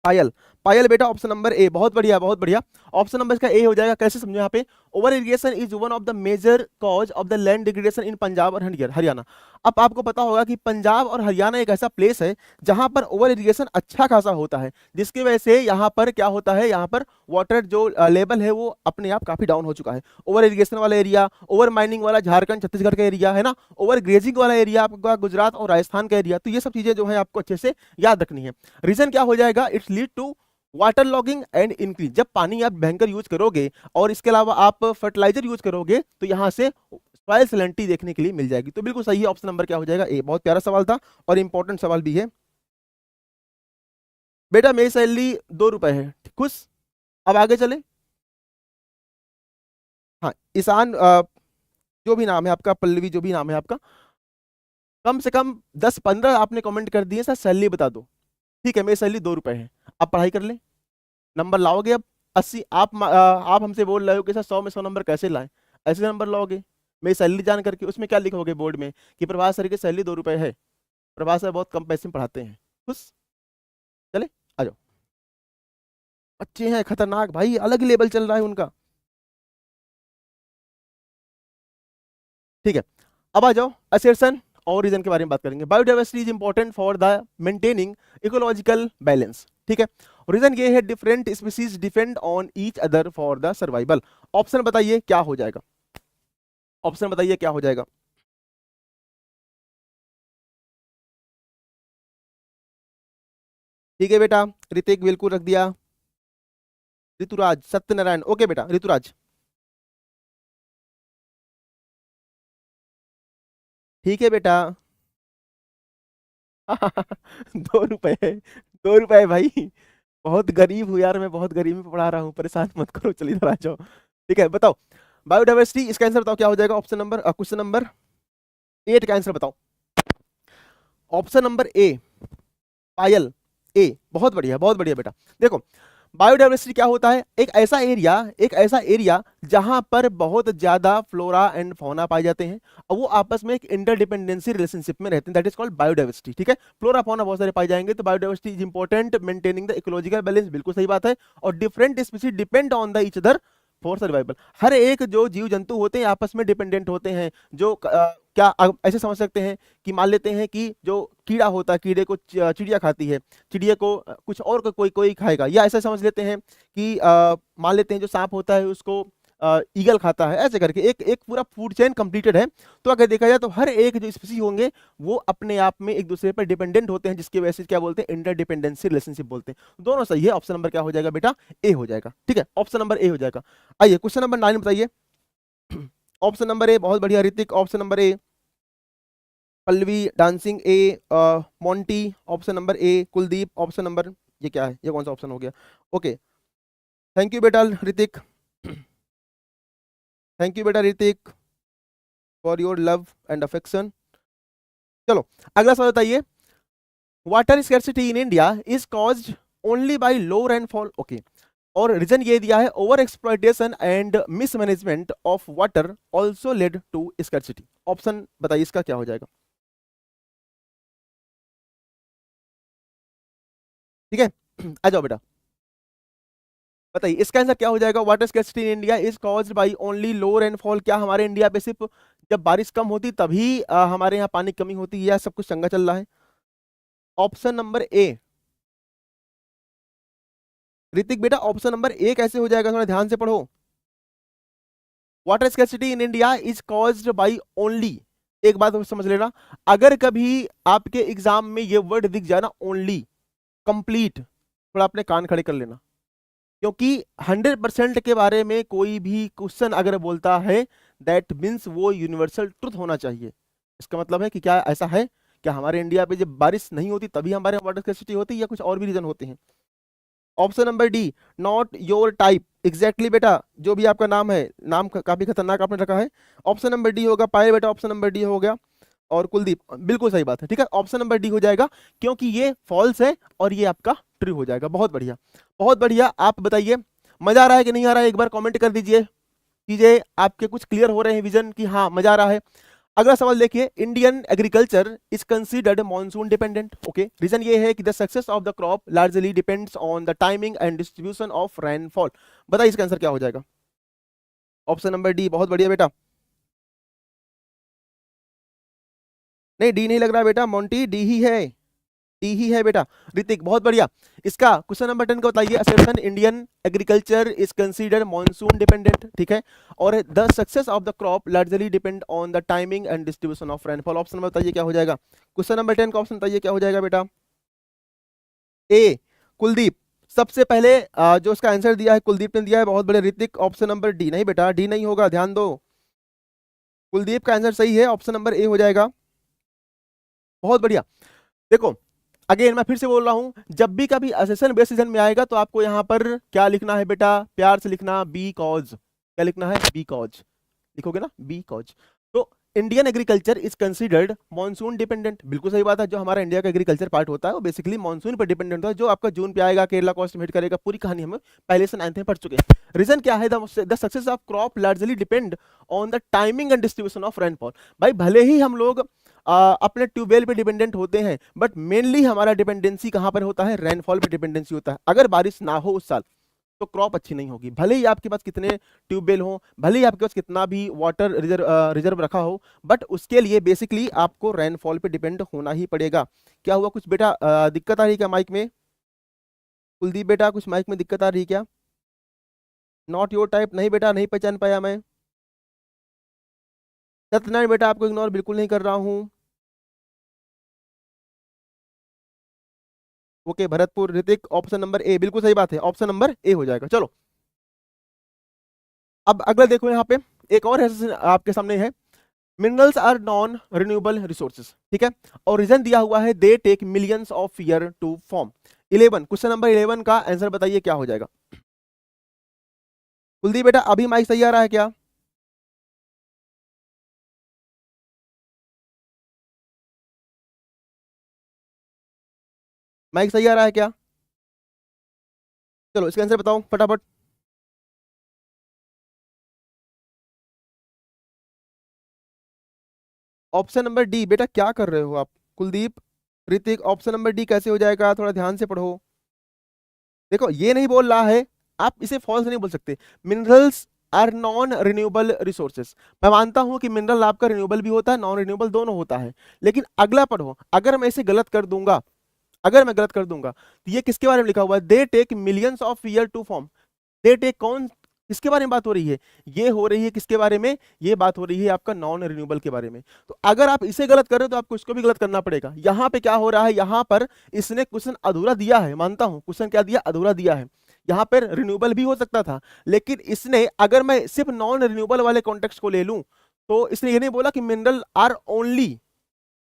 पायल। पायल बेटा, ऑप्शन नंबर ए, बहुत बढ़िया बहुत बढ़िया। ऑप्शन नंबर इसका ए हो जाएगा। कैसे समझो यहाँ पे? Over irrigation is one of the major cause of the land degradation in Punjab और हरियाणा। अब आपको पता होगा कि पंजाब और हरियाणा एक ऐसा प्लेस है जहां पर ओवर इरिगेशन अच्छा खासा होता है, जिसकी वजह से यहाँ पर क्या होता है, यहाँ पर वाटर जो लेवल है वो अपने आप काफी डाउन हो चुका है। ओवर इरिगेशन वाला एरिया, ओवर माइनिंग वाला झारखंड छत्तीसगढ़ का एरिया है ना, ओवर ग्रेजिंग वाला एरिया आपका गुजरात और राजस्थान का एरिया। तो ये सब चीजें जो है आपको अच्छे से याद रखनी है। रीजन क्या हो जाएगा? It's lead to water logging and increase. जब पानी आप भयंकर यूज करोगे और इसके अलावा आप फर्टिलाइजर यूज करोगे, तो यहां से सॉइल सैलिनिटी देखने के लिए मिल जाएगी। तो बिल्कुल सही है, ऑप्शन नंबर क्या हो जाएगा? ए। बहुत प्यारा सवाल था और इंपॉर्टेंट सवाल भी है बेटा। मेरी सैलरी 2 रुपए है, खुश। अब आगे चले। हाँ ईशान, जो भी नाम है आपका, पल्लवी जो भी नाम है आपका, कम से कम 10-15 आपने कमेंट कर दिए सर सैलरी बता दो। ठीक है, मेरी सैलरी 2 रुपए है। आप पढ़ाई कर ले, नंबर लाओगे अब 80। आप हमसे बोल रहे हो कि सर 100 में 100 नंबर कैसे लाएं? ऐसे नंबर लाओगे। मेरी सैलरी जान करके उसमें क्या लिखोगे बोर्ड में कि प्रभास सर की सैलरी 2 रुपए है, प्रभास सर बहुत कम पैसे में पढ़ाते हैं। खुश। चले आ जाओ। बच्चे हैं खतरनाक भाई, अलग लेवल चल रहा है उनका। ठीक है, अब आ जाओ असर्शन और रीजन के बारे में बात करेंगे। Biodiversity is important for the maintaining ecological balance. ठीक है, रीजन ये है different species depend on each other for the survival. Option बताइए क्या हो जाएगा, ऑप्शन बताइए क्या हो जाएगा। ठीक है बेटा, ऋतिक बिल्कुल रख दिया। ऋतुराज सत्यनारायण, ओके बेटा ऋतुराज। ठीक है बेटा। 2 रुपए, 2 रुपए भाई, बहुत गरीब हूँ यार मैं, बहुत गरीबी में पढ़ा रहा हूँ, परेशान मत करो, चलिए इधर आ जाओ। ठीक है बताओ, बायोडाइवर्सिटी इसका आंसर बताओ क्या हो जाएगा। ऑप्शन नंबर क्वेश्चन नंबर 8 का आंसर बताओ। ऑप्शन नंबर ए, पायल, ए, बहुत बढ़िया बहुत बढ़िया बेटा। देखो बायोडाइवर्सिटी क्या होता है, एक ऐसा एरिया जहां पर बहुत ज्यादा फ्लोरा एंड फौना पाए जाते हैं और वो आपस में एक इंटरडिपेंडेंसी रिलेशनशिप में रहते हैं, दैट इज कॉल्ड बायोडाइवर्सिटी। ठीक है, फ्लोरा फौना बहुत सारे पाए जाएंगे, तो biodiversity is important maintaining the ecological balance, बिल्कुल सही बात है। और different species depend on the each other for survival. हर एक जो जीव जंतु होते हैं आपस में डिपेंडेंट होते हैं। जो क्या ऐसे समझ सकते हैं कि मान लेते हैं कि जो कीड़ा होता है, कीड़े को चिड़िया खाती है, चिड़िया को कुछ और कोई कोई खाएगा, या ऐसा समझ लेते हैं कि मान लेते हैं जो सांप होता है उसको ईगल खाता है, ऐसे करके एक एक पूरा फूड चेन कंप्लीटेड है। तो अगर देखा जाए तो हर एक जो स्पीसी होंगे वो अपने आप में एक दूसरे पर डिपेंडेंट होते हैं, जिसकी वजह से क्या बोलते हैं, इंटरडिपेंडेंसी रिलेशनशिप बोलते हैं। दोनों सही है, ऑप्शन नंबर क्या हो जाएगा बेटा, ए हो जाएगा। ठीक है, ऑप्शन नंबर ए हो जाएगा। आइए क्वेश्चन नंबर 9 बताइए। ऑप्शन नंबर ए, बहुत बढ़िया Hrithik, option number A. Pallavi dancing A, Monty option number A. Kuldeep option number, ये क्या है, ये कौन सा ऑप्शन हो गया, ओके। थैंक यू बेटा ऋतिक, थैंक यू बेटा Ritik for your love and affection. चलो अगला सवाल बताइए। Water scarcity in India is caused only by low rainfall, okay. और रीजन ये दिया है over exploitation and mismanagement of water also led to scarcity. Option बताइए इसका क्या हो जाएगा। ठीक है, आ जाओ बेटा बताइए इसका आंसर क्या हो जाएगा। Water scarcity in India is caused by only low rainfall. क्या हमारे इंडिया पे सिर्फ जब बारिश कम होती तभी हमारे यहाँ पानी की कमी होती है, या सब कुछ चंगा चल रहा है। ऑप्शन नंबर ए, ऋतिक बेटा ऑप्शन नंबर ए कैसे हो जाएगा, थोड़ा ध्यान से पढ़ो। Water scarcity in India is caused by only, एक बात और समझ लेना, अगर कभी आपके एग्जाम में ये वर्ड दिख जाए ना ओनली, कंप्लीट, थोड़ा अपने कान खड़े कर लेना, क्योंकि 100% के बारे में कोई भी क्वेश्चन अगर बोलता है दैट मीन्स वो यूनिवर्सल ट्रुथ होना चाहिए। इसका मतलब है कि क्या ऐसा है, क्या हमारे इंडिया पे जब बारिश नहीं होती तभी हमारे वाटर स्कैर्सिटी होती है, या कुछ और भी रीजन होते हैं। Option number D, not your type, exactly बेटा, जो भी आपका नाम है, नाम काफी खतरनाक आपने रखा है। ऑप्शन नंबर डी होगा, पाए बेटा ऑप्शन नंबर डी हो गया। और कुलदीप बिल्कुल सही बात है, ठीक है, ऑप्शन नंबर डी हो जाएगा, क्योंकि ये फॉल्स है और ये आपका ट्रू हो जाएगा। बहुत बढ़िया बहुत बढ़िया। आप बताइए मजा आ रहा है कि नहीं आ रहा है, एक बार कमेंट कर दीजिए, चीजें आपके कुछ क्लियर हो रहे हैं, विजन की हाँ मजा आ रहा है। अगला सवाल देखिए, Indian agriculture is considered monsoon dependent, okay. Reason ये है कि the success of the crop largely depends on the timing and distribution of rainfall. बताइए इसका आंसर क्या हो जाएगा। ऑप्शन नंबर डी, बहुत बढ़िया बेटा। नहीं डी नहीं लग रहा बेटा, मोंटी डी ही है, डी ही है बेटा। ऋतिक बहुत बढ़िया। इसका क्वेश्चन नंबर 10 का बताइए, assertion Indian agriculture is considered monsoon dependent, ठीक है, और the success of the crop largely depend on the timing and distribution of rainfall. Option number बताइए क्या हो जाएगा। क्वेश्चन नंबर 10 का ऑप्शन बताइए क्या हो जाएगा बेटा। ए, कुलदीप सबसे पहले जो इसका आंसर दिया है कुलदीप ने दिया है, बहुत बड़े। ऋतिक ऑप्शन नंबर डी, नहीं बेटा डी नहीं होगा, ध्यान दो। कुलदीप का आंसर सही है, ऑप्शन नंबर ए हो जाएगा। बहुत बढ़िया। देखो अगेन मैं फिर से बोल रहा हूं, जब भी कभी असेशन बेस सीजन में आएगा तो आपको यहां पर क्या लिखना है बेटा, प्यार से लिखना बी कॉज। क्या लिखना है, बी कॉज लिखोगे ना, बी कॉज। तो Indian agriculture is considered monsoon dependent, बिल्कुल सही बात है। जो हमारा इंडिया का एग्रीकल्चर पार्ट होता है वो बेसिकली मॉनसून पर डिपेंडेंट होता है, जो आपका जून पे आएगा, केरला को एस्टिमेट करेगा, पूरी कहानी हम पहले से 9th में पढ़ चुके हैं। रीजन क्या है, the success of crop largely depend on the timing and distribution of rainfall. भाई भले ही हम लोग अपने ट्यूबवेल पे डिपेंडेंट होते हैं, बट मेनली हमारा डिपेंडेंसी कहां पर होता है, रेनफॉल पे डिपेंडेंसी होता है। अगर बारिश ना हो उस साल, तो क्रॉप अच्छी नहीं होगी। भले ही आपके पास कितने ट्यूबवेल हो, भले ही आपके पास कितना भी वाटर रिजर्व रखा हो, बट उसके लिए बेसिकली आपको रेनफॉल पे डिपेंड होना ही पड़ेगा। क्या हुआ, कुछ बेटा दिक्कत आ रही है क्या माइक में? कुलदीप बेटा कुछ माइक में दिक्कत आ रही है क्या? नॉट योर टाइप, नहीं बेटा नहीं पहचान पाया मैं। सत्यनारायण बेटा आपको इग्नोर बिल्कुल नहीं कर रहा हूँ। Okay Bharatpur Hrithik, option number A बिल्कुल सही बात है, ऑप्शन नंबर ए हो जाएगा। चलो अब अगला देखो, यहाँ पे एक और है आपके सामने है, minerals are non renewable resources, ठीक है, और रीजन दिया हुआ है they take millions of year to form. 11 question number 11 का आंसर बताइए क्या हो जाएगा। कुलदीप बेटा अभी माइक सही आ रहा है क्या? माइक सही आ रहा है क्या? चलो इसका आंसर बताओ फटाफट। ऑप्शन नंबर डी, बेटा क्या कर रहे हो आप? Kuldeep Hrithik option number D कैसे हो जाएगा, थोड़ा ध्यान से पढ़ो। देखो ये नहीं बोल रहा है, आप इसे फॉल्स नहीं बोल सकते। Minerals are non renewable resources, मैं मानता हूं कि मिनरल आपका रिन्यूएबल भी होता है, नॉन रिन्यूएबल दोनों होता है, लेकिन अगला पढ़ो, अगर मैं इसे गलत कर दूंगा, अगर मैं गलत कर दूंगा तो ये किसके बारे में लिखा हुआ है, they take millions of year to form. They take कौन, किसके बारे में बात हो रही है? ये हो रही है किसके बारे में, ये बात हो रही है आपका नॉन रिन्यूएबल के बारे में। तो अगर आप इसे गलत कर रहे हो तो आपको इसको भी गलत करना पड़ेगा। यहां पे क्या हो रहा है, यहां पर इसने क्वेश्चन अधूरा दिया है, मानता हूं क्वेश्चन क्या दिया, अधूरा दिया है। यहां पर रिन्यूएबल भी हो सकता था, लेकिन इसने, अगर मैं सिर्फ नॉन रिन्यूएबल वाले कॉन्टेक्स्ट को ले लूं, तो इसने ये नहीं बोला कि मिनरल आर ओनली,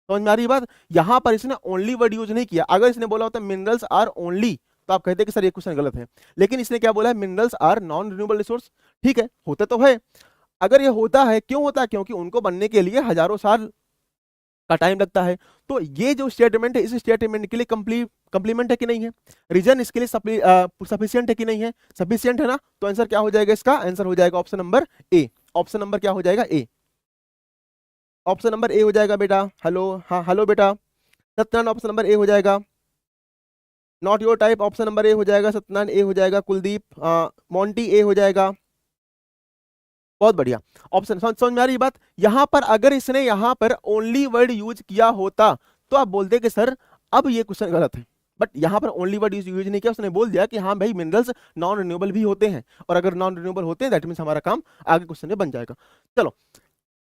समझ में आ रही बात? यहां पर इसने ओनली वर्ड यूज नहीं किया। अगर इसने बोला होता मिनरल्स आर ओनली, तो आप कहते कि सर ये क्वेश्चन गलत है, लेकिन इसने क्या बोला है, minerals are non renewable resource. ठीक है, होता तो है। अगर ये होता है, क्यों होता है, क्योंकि उनको बनने के लिए हजारों साल का टाइम लगता है। तो ये जो स्टेटमेंट है, इस स्टेटमेंट के लिए कंप्लीमेंट है कि नहीं है, रीजन इसके लिए सफिशियंट है कि नहीं है, सफिशियंट है ना, तो आंसर क्या हो जाएगा, इसका आंसर हो जाएगा option number A. Option number क्या हो जाएगा, ए। ऑप्शन नंबर ए हो जाएगा बेटा। हेलो, हाँ हेलो बेटा सत्यनारायण, ऑप्शन नंबर ए हो जाएगा। Not your type, option number A हो जाएगा, सत्यनारायण ए हो जाएगा, कुलदीप मोंटी ए हो जाएगा। बहुत बढ़िया, ऑप्शन समझ में आ रही बात? यहां पर अगर इसने यहां पर ओनली वर्ड यूज किया होता तो आप बोलते कि सर अब ये क्वेश्चन गलत है, बट यहां पर ओनली वर्ड यूज नहीं किया, उसने बोल दिया कि हाँ भाई मिनरल्स नॉन रिन्यूएबल भी होते हैं, और अगर नॉन रिन्यूएबल होते हैं दैट मीन्स हमारा काम आगे क्वेश्चन में बन जाएगा। चलो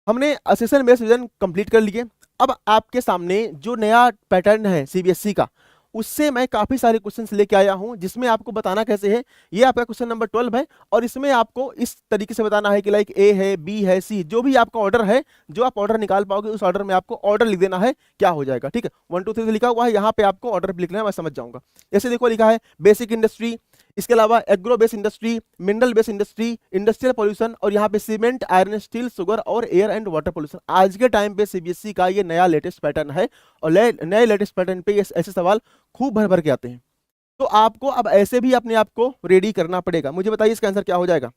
हमने सेशन बेस्ड रिवीजन कंप्लीट कर लिए। अब आपके सामने जो नया पैटर्न है सीबीएसई का, उससे मैं काफी सारे क्वेश्चंस लेके आया हूं, जिसमें आपको बताना कैसे है, ये आपका क्वेश्चन नंबर 12 है, और इसमें आपको इस तरीके से बताना है कि लाइक ए है, बी है, सी, जो भी आपका ऑर्डर है, जो आप ऑर्डर निकाल पाओगे उस ऑर्डर में आपको ऑर्डर लिख देना है, क्या हो जाएगा। ठीक है, 1 2 3 लिखा हुआ है, यहाँ पे आपको ऑर्डर लिखना है, मैं समझ जाऊंगा। जैसे देखो लिखा है बेसिक इंडस्ट्री, इसके अलावा agro based industry, mineral based industry, industrial pollution, और यहाँ पे सीमेंट, आयरन, स्टील, शुगर और एयर एंड वाटर पॉल्यूशन। आज के टाइम पे सीबीएसई का ये नया लेटेस्ट पैटर्न है, और नए लेटेस्ट पैटर्न पे ये ऐसे सवाल खूब भर भर के आते हैं। तो आपको अब ऐसे भी अपने आप को रेडी करना पड़ेगा। मुझे बताइए इसका आंसर क्या हो जाएगा।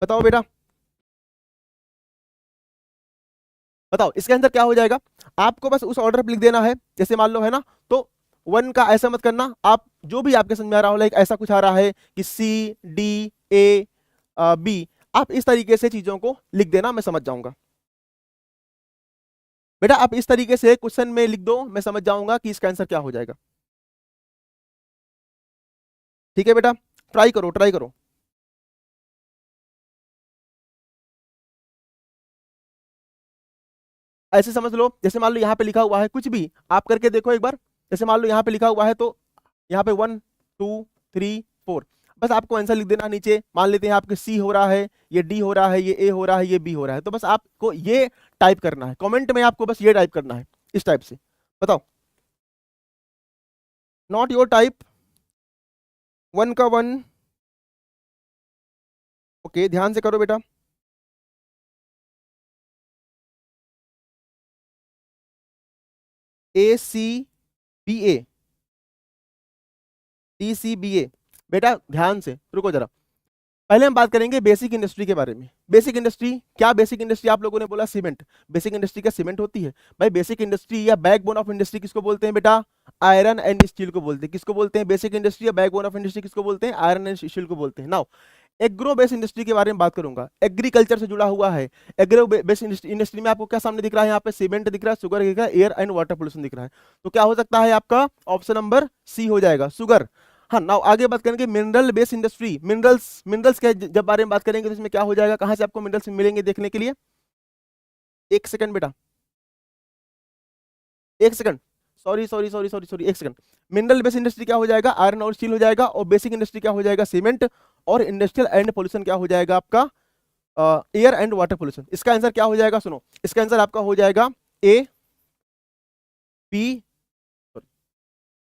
बताओ बेटा, बताओ इसका आंसर क्या हो जाएगा। आपको बस उस ऑर्डर पे लिख देना है, जैसे मान लो है ना, तो 1 का ऐसा मत करना, आप जो भी आपके समझ में आ रहा हो, लाइक ऐसा कुछ आ रहा है कि सी, डी, ए, बी, आप इस तरीके से चीजों को लिख देना, मैं समझ जाऊंगा। बेटा आप इस तरीके से क्वेश्चन में लिख दो, मैं समझ जाऊंगा कि इसका आंसर क्या हो जाएगा। ठीक है बेटा, ट्राई करो ट्राई करो। ऐसे समझ लो, जैसे मान लो यहाँ पे लिखा हुआ है, कुछ भी आप करके देखो एक बार। जैसे मान लो यहाँ पे लिखा हुआ है, तो यहाँ पे 1 2 3 4, बस आपको आंसर लिख देना नीचे। मान लेते हैं आपके सी हो रहा है, ये डी हो रहा है, ये ए हो रहा है, ये बी हो रहा है, तो बस आपको ये टाइप करना है कमेंट में, आपको बस ये टाइप करना है इस टाइप से। बताओ, नॉट योर टाइप, 1 का 1। ओके ध्यान से करो बेटा। ए सी बी ए, डी सी बी ए, बेटा ध्यान से रुको जरा। पहले हम बात करेंगे बेसिक इंडस्ट्री के बारे में। बेसिक इंडस्ट्री क्या? बेसिक इंडस्ट्री आप लोगों ने बोला सीमेंट। बेसिक इंडस्ट्री क्या सीमेंट होती है? भाई बेसिक इंडस्ट्री या बैकबोन ऑफ इंडस्ट्री किसको बोलते हैं बेटा? आयरन एंड स्टील को बोलते हैं। किसको बोलते हैं? बेसिक इंडस्ट्री या बैकबोन ऑफ इंडस्ट्री किसको बोलते हैं? आयरन एंड स्टील को बोलते हैं। नाउ एग्रो बेस इंडस्ट्री के बारे में बात करूंगा। एग्रीकल्चर से जुड़ा हुआ है। एग्रो बेस इंडस्ट्री में आपको क्या सामने दिख रहा है? यहाँ पे सीमेंट दिख रहा है, शुगर दिख रहा है, एयर एंड वाटर पोल्यूशन दिख रहा है। तो क्या हो सकता है आपका? ऑप्शन नंबर सी हो जाएगा, शुगर। हाँ, नाउ आगे बात करेंगे mineral base industry. Minerals minerals के जब बारे में बात करेंगे तो इसमें क्या हो जाएगा? कहाँ से आपको मिनरल्स मिलेंगे देखने के लिए? एक सेकंड बेटा, एक second, sorry sorry sorry sorry sorry, एक सेकंड। मिनरल बेस इंडस्ट्री क्या हो जाएगा? आयरन और स्टील हो जाएगा। और बेसिक इंडस्ट्री क्या हो जाएगा? सीमेंट। और इंडस्ट्रियल एंड पोल्यूशन क्या हो जाएगा आपका? Air and water pollution. इसका आंसर क्या हो जाएगा? सुनो, इसका आंसर आपका हो जाएगा ए, बी,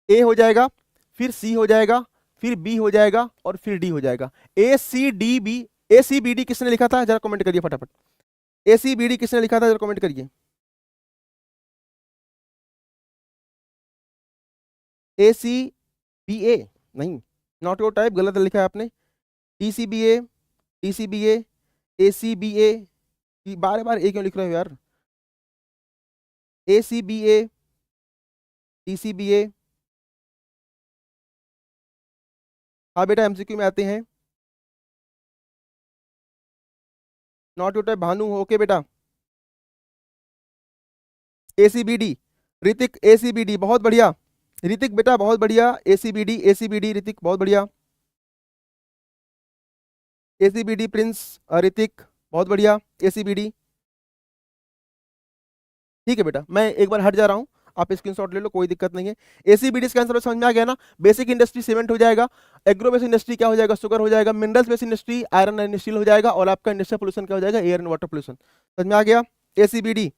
ए हो जाएगा, फिर सी हो जाएगा, फिर बी हो जाएगा और फिर डी हो जाएगा। ए सी डी बी। ए सी बी डी किसने लिखा था? जरा कमेंट करिए फटाफट। ए सी बी डी किसने लिखा था? जरा कमेंट करिए। ए सी बी ए नहीं, नॉट योर टाइप, गलत लिखा है आपने। टी सी बी ए, टी सी बी ए सी बी ए, बार बार ए क्यों लिख रहे हो यार? ए सी बी ए, टी सी बी ए। हाँ बेटा, एमसीक्यू में आते हैं। Not your type Bhanu, okay बेटा। एसीबीडी, ऋतिक एसीबीडी बहुत बढ़िया। ऋतिक बेटा बहुत बढ़िया। एसीबीडी एसीबीडी ऋतिक बहुत बढ़िया। एसीबीडी प्रिंस ऋतिक बहुत बढ़िया। एसीबीडी ठीक है बेटा, मैं एक बार हट जा रहा हूँ, आप स्क्रीनशॉट ले लो, कोई दिक्कत नहीं है। एसीबीडी का आंसर समझ में आ गया ना? बेसिक इंडस्ट्री सीमेंट हो जाएगा, एग्रो बेस इंडस्ट्री क्या हो जाएगा? शुगर हो जाएगा, minerals base industry iron and steel हो जाएगा, और आपका इंडस्ट्रियल पोल्यूशन क्या हो जाएगा? Air and water pollution. समझ में आ गया? एसीबीडी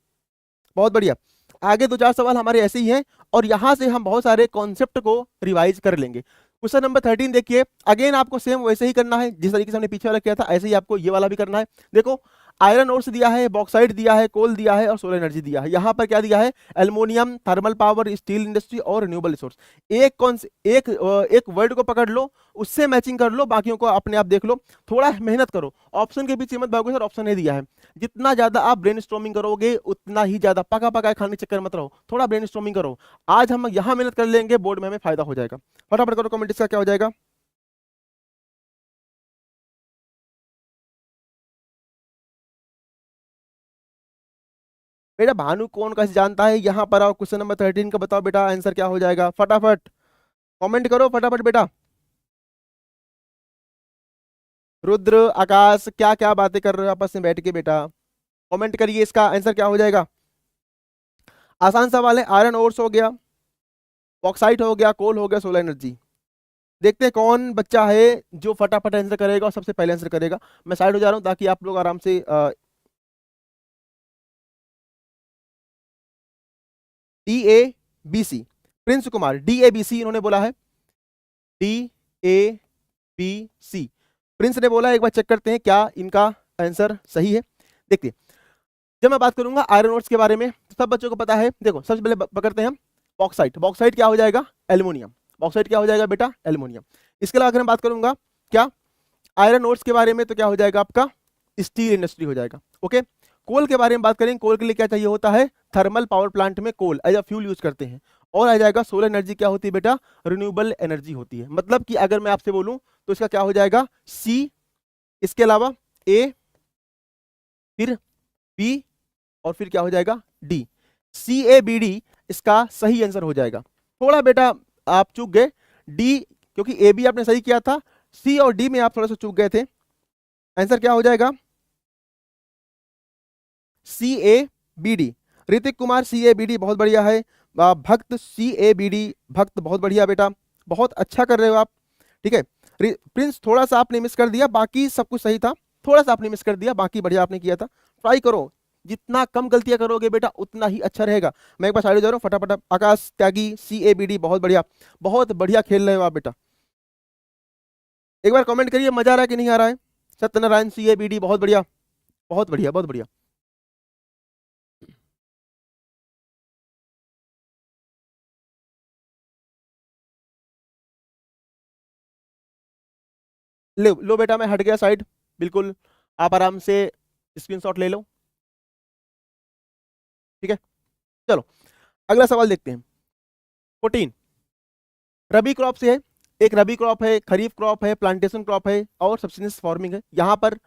बहुत बढ़िया। आगे दो चार सवाल हमारे ऐसे ही हैं, और यहां से हम बहुत सारे कॉन्सेप्ट को रिवाइज कर लेंगे। क्वेश्चन नंबर 13 देखिए, अगेन आपको सेम वैसे ही करना है जिस तरीके से हमने पीछे वाला किया था, ऐसे ही आपको ये वाला भी करना है। देखो, आयरन ओर्स दिया है, बॉक्साइट दिया है, कोल दिया है और सोलर एनर्जी दिया है। यहाँ पर क्या दिया है? Aluminium, thermal power, steel industry और रिन्यूएबल रिसोर्स। एक कौन से एक वर्ड को पकड़ लो, उससे मैचिंग कर लो, बाकियों को अपने आप देख लो। थोड़ा मेहनत करो, ऑप्शन के पीछे मत भागो सर, ऑप्शन नहीं दिया है। जितना ज्यादा आप ब्रेनस्टॉर्मिंग करोगे उतना ही ज्यादा, पका पका खाने के चक्कर मत रहो, थोड़ा ब्रेनस्टॉर्मिंग करो। आज हम यहाँ मेहनत कर लेंगे, बोर्ड में हमें फायदा हो जाएगा। फटाफट करो कमेंट, इसका क्या हो जाएगा? बेटा भानु कौन कैसे जानता है? यहाँ पर आओ, क्वेश्चन नंबर 13 का बताओ बेटा, आंसर क्या हो जाएगा? फटाफट कमेंट करो फटाफट बेटा। रुद्र, आकाश, क्या क्या बातें कर रहे हो आपस में बैठ के बेटा? कमेंट करिए, इसका आंसर क्या हो जाएगा? आसान सवाल है। आयरन ओर्स हो गया, बॉक्साइट हो गया, कोल हो गया, सोलर एनर्जी। देखते हैं कौन बच्चा है जो फटाफट आंसर करेगा और सबसे पहले आंसर करेगा। मैं साइड हो जा रहा हूँ ताकि आप लोग आराम से D A B C, Prince Kumar, D A B C इन्होंने बोला है। D A B C Prince ने बोला है। एक बार चेक करते हैं क्या इनका आंसर सही है। देखिए, जब मैं बात करूंगा आयरन ओर्स के बारे में तो सब बच्चों को पता है। देखो, सबसे पहले पकड़ते हैं हम बॉक्साइट। बॉक्साइट क्या हो जाएगा? एल्युमिनियम। बॉक्साइट क्या हो जाएगा बेटा? एल्युमिनियम। इसके अलावा अगर मैं बात करूंगा क्या आयरन ओर्स के बारे में, तो क्या हो जाएगा आपका? स्टील इंडस्ट्री हो जाएगा। ओके। कोल के बारे में बात करें, कोल के लिए क्या चाहिए होता है? थर्मल पावर प्लांट में coal as a fuel use करते हैं। और आ जाएगा सोलर एनर्जी, क्या होती है बेटा? रिन्यूएबल एनर्जी होती है। मतलब कि अगर मैं आपसे बोलूं तो इसका क्या हो जाएगा? सी, इसके अलावा ए, फिर बी, और फिर क्या हो जाएगा? D. C A B D इसका सही आंसर हो जाएगा। थोड़ा बेटा आप चूक गए, डी, क्योंकि ए बी आपने सही किया था, सी और डी में आप थोड़ा सा चूक गए थे। आंसर क्या हो जाएगा? C A B D. Hrithik Kumar, C A B D बहुत बढ़िया है। भक्त, सी ए बी डी, भक्त बहुत बढ़िया बेटा, बहुत अच्छा कर रहे हो आप। ठीक है। प्रिंस थोड़ा सा आपने मिस कर दिया, बाकी सब कुछ सही था। थोड़ा सा आपने मिस कर दिया, बाकी बढ़िया आपने किया था। ट्राई करो, जितना कम गलतियां करोगे बेटा उतना ही अच्छा रहेगा। मैं एक बार साइड हो जा रहा हूँ फटाफट। आकाश त्यागी, सी ए बी डी बहुत बढ़िया, बहुत बढ़िया खेल रहे हो आप बेटा। एक बार कमेंट करिए, मजा आ रहा है कि नहीं आ रहा है? सत्यनारायण, सी ए बी डी बहुत बढ़िया, बहुत बढ़िया, बहुत बढ़िया। लो बेटा, मैं हट गया साइड, बिल्कुल आप आराम से स्क्रीनशॉट ले लो। ठीक है, चलो अगला सवाल देखते हैं। 14 रबी क्रॉप से है, एक रबी क्रॉप है, खरीफ क्रॉप है, प्लांटेशन क्रॉप है और सब्सिस्टेंस फार्मिंग है। यहाँ पर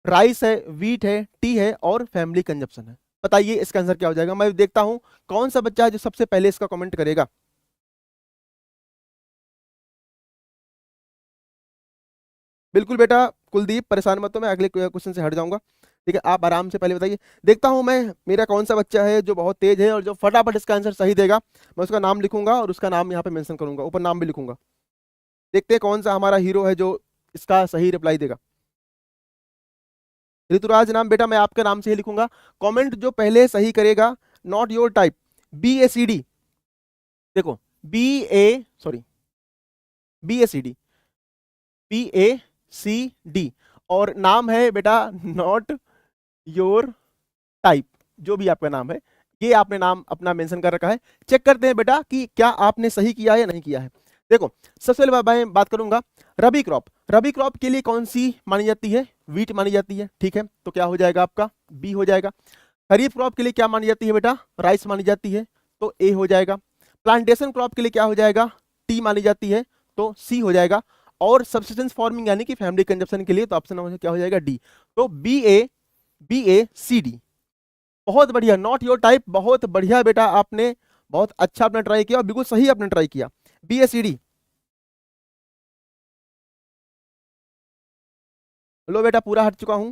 राइस है, वीट है, टी है और फैमिली कंजप्शन है। बताइए इसका आंसर क्या हो जाएगा। मैं देखता हूं कौन सा बच्चा है जो सबसे पहले इसका कमेंट करेगा। बिल्कुल बेटा कुलदीप, परेशान मत हो, मैं अगले क्वेश्चन से हट जाऊंगा। ठीक है, आप आराम से पहले बताइए। देखता हूं मैं मेरा कौन सा बच्चा है जो बहुत तेज है और जो फटाफट इसका आंसर सही देगा। मैं उसका नाम लिखूंगा और उसका नाम यहाँ पे मेंशन करूंगा, ऊपर नाम भी लिखूंगा। देखते हैं कौन सा हमारा हीरो है जो इसका सही रिप्लाई देगा। ऋतुराज नाम बेटा मैं आपके नाम से ही लिखूंगा। कमेंट जो पहले सही करेगा, नॉट योर टाइप, BACD, देखो सॉरी BACD, BACD और नाम है बेटा नॉट योर टाइप, जो भी आपका नाम है ये आपने नाम अपना मेंशन कर रखा है। चेक करते हैं बेटा कि क्या आपने सही किया है या नहीं किया है। देखो सबसे पहले मैं बात करूंगा रबी क्रॉप। रबी क्रॉप के लिए कौन सी मानी जाती है, वीट मानी जाती है। ठीक है, तो क्या हो जाएगा आपका बी हो जाएगा। खरीफ क्रॉप के लिए क्या मानी जाती है बेटा, राइस मानी जाती है, तो ए हो जाएगा। प्लांटेशन क्रॉप के लिए क्या हो जाएगा, टी मानी जाती है, तो सी हो जाएगा। और सब्सिस्टेंस फार्मिंग यानी कि फैमिली कंजप्शन के लिए तो ऑप्शन क्या हो जाएगा डी। तो BACD। बहुत बढ़िया, नॉट योर टाइप, बहुत बढ़िया बेटा, आपने बहुत अच्छा अपना ट्राई किया और बिल्कुल सही आपने ट्राई किया, BACD। लो बेटा पूरा हट चुका हूं।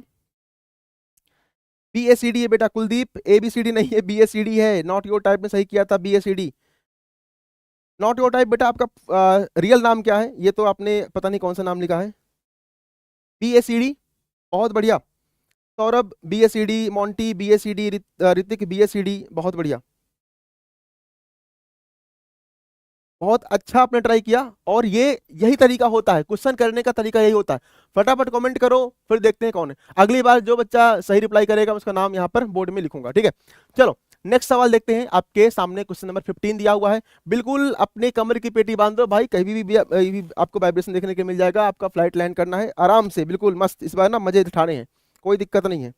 BACD है बेटा कुलदीप, ABCD नहीं है, BACD है। नॉट योर टाइप में सही किया था, BACD। नॉट योर टाइप बेटा आपका रियल नाम क्या है, ये तो आपने पता नहीं कौन सा नाम लिखा है, BACD। बहुत बढ़िया। Saurabh BACD, Monty BACD, Hrithik BACD, बहुत बढ़िया, बहुत अच्छा आपने ट्राई किया। और ये यही तरीका होता है, क्वेश्चन करने का तरीका यही होता है। फटाफट कमेंट करो, फिर देखते हैं कौन है। अगली बार जो बच्चा सही रिप्लाई करेगा उसका नाम यहाँ पर बोर्ड में लिखूंगा। ठीक है, चलो नेक्स्ट सवाल देखते हैं। आपके सामने क्वेश्चन नंबर 15 दिया हुआ है। बिल्कुल अपने कमर की पेटी बांध दो भाई, कहीं भी आपको वाइब्रेशन देखने को मिल जाएगा। आपका फ्लाइट लैंड करना है आराम से, बिल्कुल मस्त, इस बार ना मजे उठाने हैं, कोई दिक्कत नहीं है।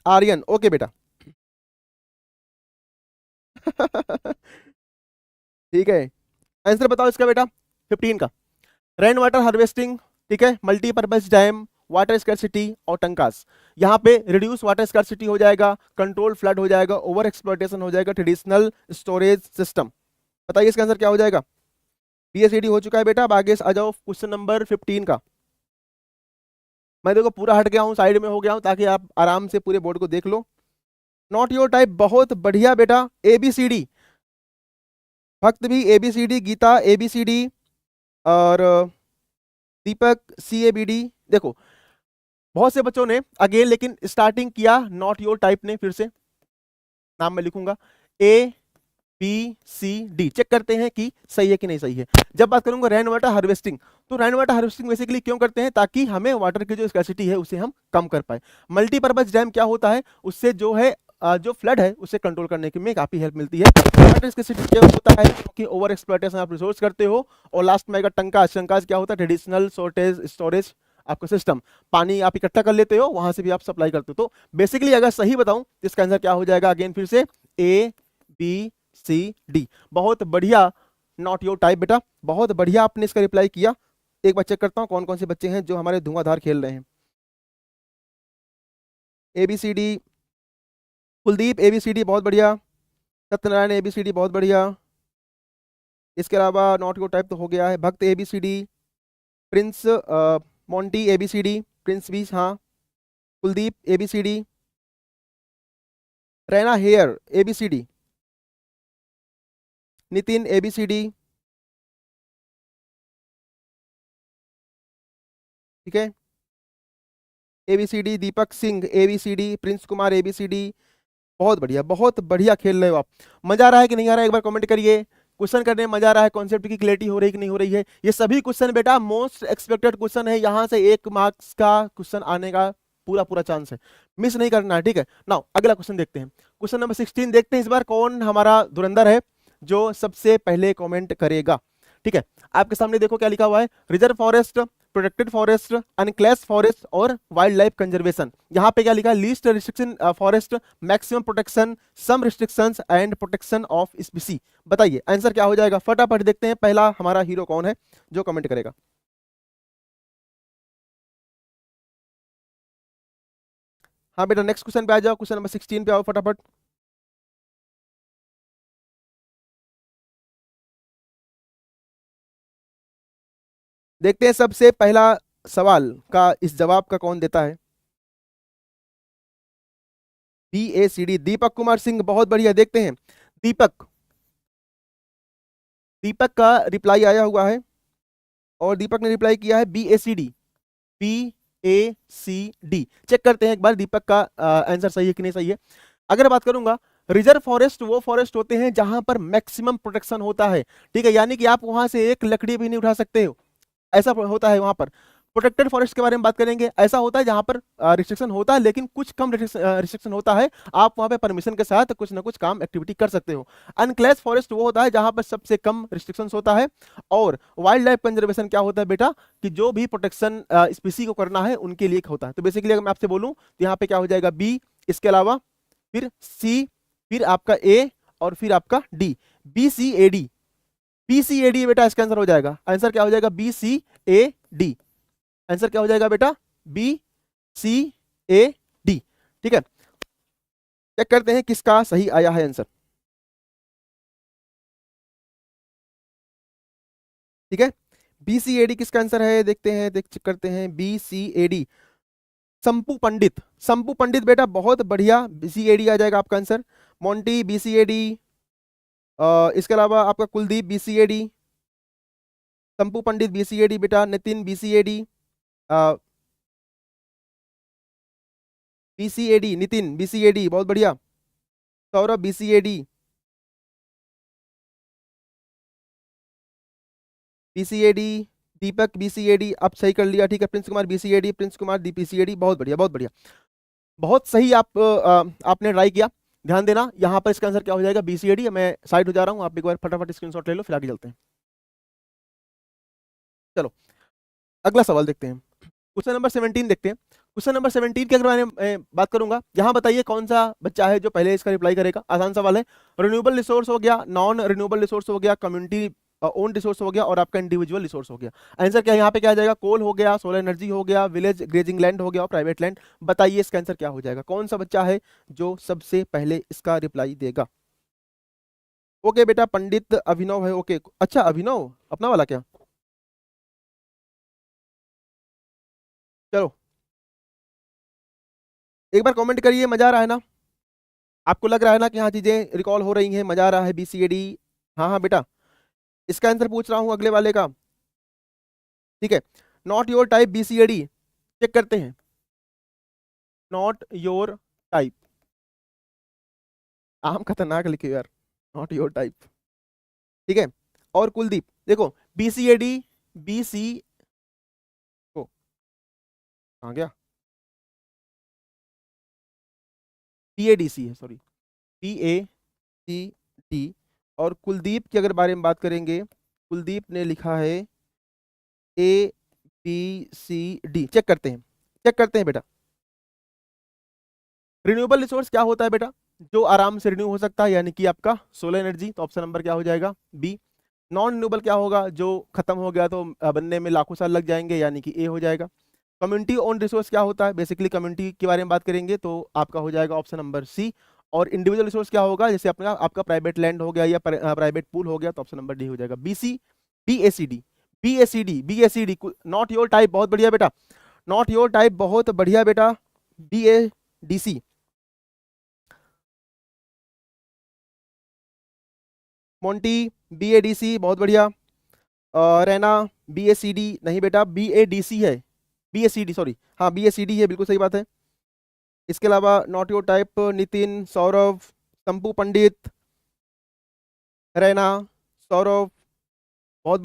आर्यन ओके बेटा। ठीक है, आंसर बताओ इसका बेटा 15 का। रेन वाटर हार्वेस्टिंग, ठीक है, मल्टीपर्पज डैम, वाटर स्कैर्सिटी और टंकास। यहाँ पे रिड्यूस वाटर स्कैर्सिटी हो जाएगा, कंट्रोल फ्लड हो जाएगा, ओवर एक्सप्लॉयटेशन हो जाएगा, ट्रेडिशनल स्टोरेज सिस्टम। बताइए इसका आंसर क्या हो जाएगा। BACD हो चुका है बेटा। अब आगे आ जाओ क्वेश्चन नंबर 15 का। मैं देखो पूरा हट गया हूँ, साइड में हो गया हूँ ताकि आप आराम से पूरे बोर्ड को देख लो। नॉट योर टाइप, बहुत बढ़िया बेटा, ABCD। भक्त भी ABCD, गीता ABCD और दीपक CABD। देखो बहुत से बच्चों ने अगेन लेकिन स्टार्टिंग किया नॉट योर टाइप ने, फिर से नाम मैं लिखूंगा ABCD। चेक करते हैं कि सही है कि नहीं सही है। जब बात करूंगा रेन वाटर हार्वेस्टिंग, तो रेन वाटर हार्वेस्टिंग बेसिकली क्यों करते हैं, ताकि हमें वाटर की जो स्कैर्सिटी है उसे हम कम कर पाए। मल्टीपर्पज डैम क्या होता है, उससे जो है जो फ्लड है उसे कंट्रोल करने के में काफी हेल्प मिलती है। वाटर स्कैर्सिटी क्या होता है, क्योंकि ओवर एक्सप्लॉयटेशन आप रिसोर्स करते हो। और लास्ट में अगर टंकास, टंकास क्या होता है, ट्रेडिशनल शॉर्टेज स्टोरेज आपका सिस्टम, पानी आप इकट्ठा कर लेते हो, वहां से भी आप सप्लाई करते हो। तो बेसिकली अगर सही बताऊं तो इसका आंसर क्या हो जाएगा, अगेन फिर से ABCD। बहुत बढ़िया, नॉट योर टाइप बेटा, बहुत बढ़िया आपने इसका रिप्लाई किया। एक बार चेक करता हूं कौन कौन से बच्चे हैं जो हमारे धुआंधार खेल रहे हैं। ABCD, कुलदीप ABCD बहुत बढ़िया, सत्यनारायण ABCD बहुत बढ़िया। इसके अलावा नॉट योर टाइप तो हो गया है, Bhakt ABCD, Prince Monty ABCD, Prince भी हाँ, कुलदीप ABCD, रैना हेयर ABCD, नितिन ABCD। ठीक है, ABCD, Deepak Singh ABCD, Prince Kumar ABCD। बहुत बढ़िया, बहुत बढ़िया खेल रहे हो आप। मजा आ रहा है कि नहीं आ रहा है, एक बार कमेंट करिए। क्वेश्चन करने में मजा आ रहा है, कॉन्सेप्ट की क्लैरिटी हो रही है कि नहीं हो रही है। ये सभी क्वेश्चन बेटा मोस्ट एक्सपेक्टेड क्वेश्चन है, यहाँ से 1 मार्क्स का क्वेश्चन आने का पूरा पूरा चांस है, मिस नहीं करना है। ठीक है, नाउ अगला क्वेश्चन देखते हैं। क्वेश्चन नंबर 16 देखते हैं इस बार कौन हमारा धुरंधर है जो सबसे पहले कमेंट करेगा। ठीक है, आपके सामने देखो क्या लिखा हुआ है, reserve forest protected forest, unclassed forest और वाइल्ड लाइफ कंजर्वेशन। यहाँ पे क्या लिखा है, least restriction forest, maximum protection, some restrictions and protection of species. बताइए आंसर क्या हो जाएगा, फटाफट देखते हैं पहला हमारा हीरो कौन है जो कमेंट करेगा। हाँ बेटा नेक्स्ट क्वेश्चन पे आ जाओ, क्वेश्चन नंबर 16 पे आओ फटाफट। देखते हैं सबसे पहला सवाल का इस जवाब का कौन देता है। BACD, दीपक कुमार सिंह, बहुत बढ़िया। देखते हैं दीपक, दीपक का रिप्लाई आया हुआ है और दीपक ने रिप्लाई किया है BACD। BACD चेक करते हैं एक बार दीपक का आंसर सही है कि नहीं सही है। अगर बात करूंगा, रिजर्व फॉरेस्ट वो फॉरेस्ट होते हैं जहां पर मैक्सिमम प्रोटेक्शन होता है, ठीक है, यानी कि आप वहां से एक लकड़ी भी नहीं उठा सकते हो, ऐसा होता है वहां पर। प्रोटेक्टेड फॉरेस्ट के बारे में बात करेंगे, ऐसा होता है जहां पर रिस्ट्रिक्शन होता है लेकिन कुछ कम रिस्ट्रिक्शन होता है, आप वहां पे परमिशन के साथ कुछ ना कुछ काम एक्टिविटी कर सकते हो। अनक्लेस्ड फॉरेस्ट वो होता है जहां पर सबसे कम रिस्ट्रिक्शंस होता है। और वाइल्ड लाइफ कंजर्वेशन क्या होता है बेटा, कि जो भी प्रोटेक्शन स्पीसी को करना है उनके लिए होता है। तो बेसिकली अगर मैं आपसे बोलूं तो यहाँ पे क्या हो जाएगा बी, इसके अलावा फिर सी, फिर आपका ए और फिर आपका डी, BCAD। BCAD बेटा इसका आंसर हो जाएगा। आंसर क्या हो जाएगा, BCAD। आंसर क्या हो जाएगा बेटा, BCAD। ठीक है, चेक करते हैं किसका सही आया है आंसर। ठीक है, BCAD किसका आंसर है, देखते हैं, चेक करते हैं। BCAD संपू पंडित, संपू पंडित बेटा बहुत बढ़िया, BCAD आ जाएगा आपका आंसर। मोंटी BCAD, इसके अलावा आपका कुलदीप BCAD, संपू पंडित BCAD बेटा, Nitin BCAD, BCAD, Nitin BCAD बहुत बढ़िया, सौरभ BCAD, BCAD, दीपक BCAD, अब सही कर लिया, ठीक है। Prince Kumar BCAD, Prince Kumar BCAD, बहुत बढ़िया बहुत बढ़िया, बहुत सही। आप आपने ट्राई किया। ध्यान देना यहाँ पर इसका आंसर क्या हो जाएगा, BCAD। मैं साइड हो जा रहा हूँ, आप एक बार फटाफट स्क्रीनशॉट ले लो, फिर आगे चलते हैं। चलो अगला सवाल देखते हैं, क्वेश्चन नंबर 17 देखते हैं। क्वेश्चन नंबर 17 के अगर मैं बात करूंगा, यहाँ बताइए कौन सा बच्चा है जो पहले इसका रिप्लाई करेगा। आसान सवाल है। रिन्यूएबल रिसोर्स हो गया, नॉन रिन्यूएबल रिसोर्स हो गया, कम्युनिटी ओन रिसोर्स हो गया और आपका इंडिविजुअल रिसोर्स हो गया। आंसर क्या यहाँ पे क्या आ जाएगा, कोल हो गया, सोलर एनर्जी हो गया, विलेज ग्रेजिंग लैंड हो गया और प्राइवेट लैंड। बताइए इसका आंसर क्या हो जाएगा, कौन सा बच्चा है जो सबसे पहले इसका रिप्लाई देगा। ओके बेटा, पंडित अभिनव है, ओके। अच्छा अभिनव अपना वाला क्या, चलो एक बार कमेंट करिए, मजा आ रहा है ना, आपको लग रहा है ना कि हाँ चीजें रिकॉल हो रही हैं, मजा आ रहा है। BCAD, हाँ हाँ बेटा, इसका आंसर पूछ रहा हूँ अगले वाले का, ठीक है। Not your type BCAD, check करते हैं। नॉट योर टाइप, आम खतरनाक लिखे यार, नॉट योर टाइप, ठीक है। और कुलदीप देखो, BCAD, BC को कहाँ गया, PADC है, सॉरी, PACD। और कुलदीप की अगर बारे में बात करेंगे, कुलदीप ने लिखा है ABCD। चेक करते हैं, चेक करते हैं बेटा। रिन्यूएबल रिसोर्स क्या होता है बेटा, जो आराम से रिन्यू हो सकता है, यानी कि आपका सोलर एनर्जी, तो ऑप्शन नंबर क्या हो जाएगा, बी। नॉन रिन्यूएबल क्या होगा, जो खत्म हो गया तो बनने में लाखों साल लग जाएंगे, यानी कि ए हो जाएगा। कम्युनिटी ओन रिसोर्स क्या होता है, बेसिकली कम्युनिटी के बारे में बात करेंगे तो आपका हो जाएगा ऑप्शन नंबर सी। और इंडिविजुअल रिसोर्स क्या होगा, जैसे अपना आपका प्राइवेट लैंड हो गया या प्राइवेट पूल हो गया, तो ऑप्शन नंबर डी हो जाएगा, BC। BACD, BACD not your type, बहुत बढ़िया बेटा, नॉट योर टाइप, बहुत बढ़िया बेटा, BADC। मोंटी BADC, बहुत बढ़िया। रैना BACD, नहीं बेटा BADC है, BACD सॉरी, हाँ BACD है, बिल्कुल सही बात है। इसके अलावा not your type Nitin, Saurabh, संपू पंडित, रैना, सौरभ, बहुत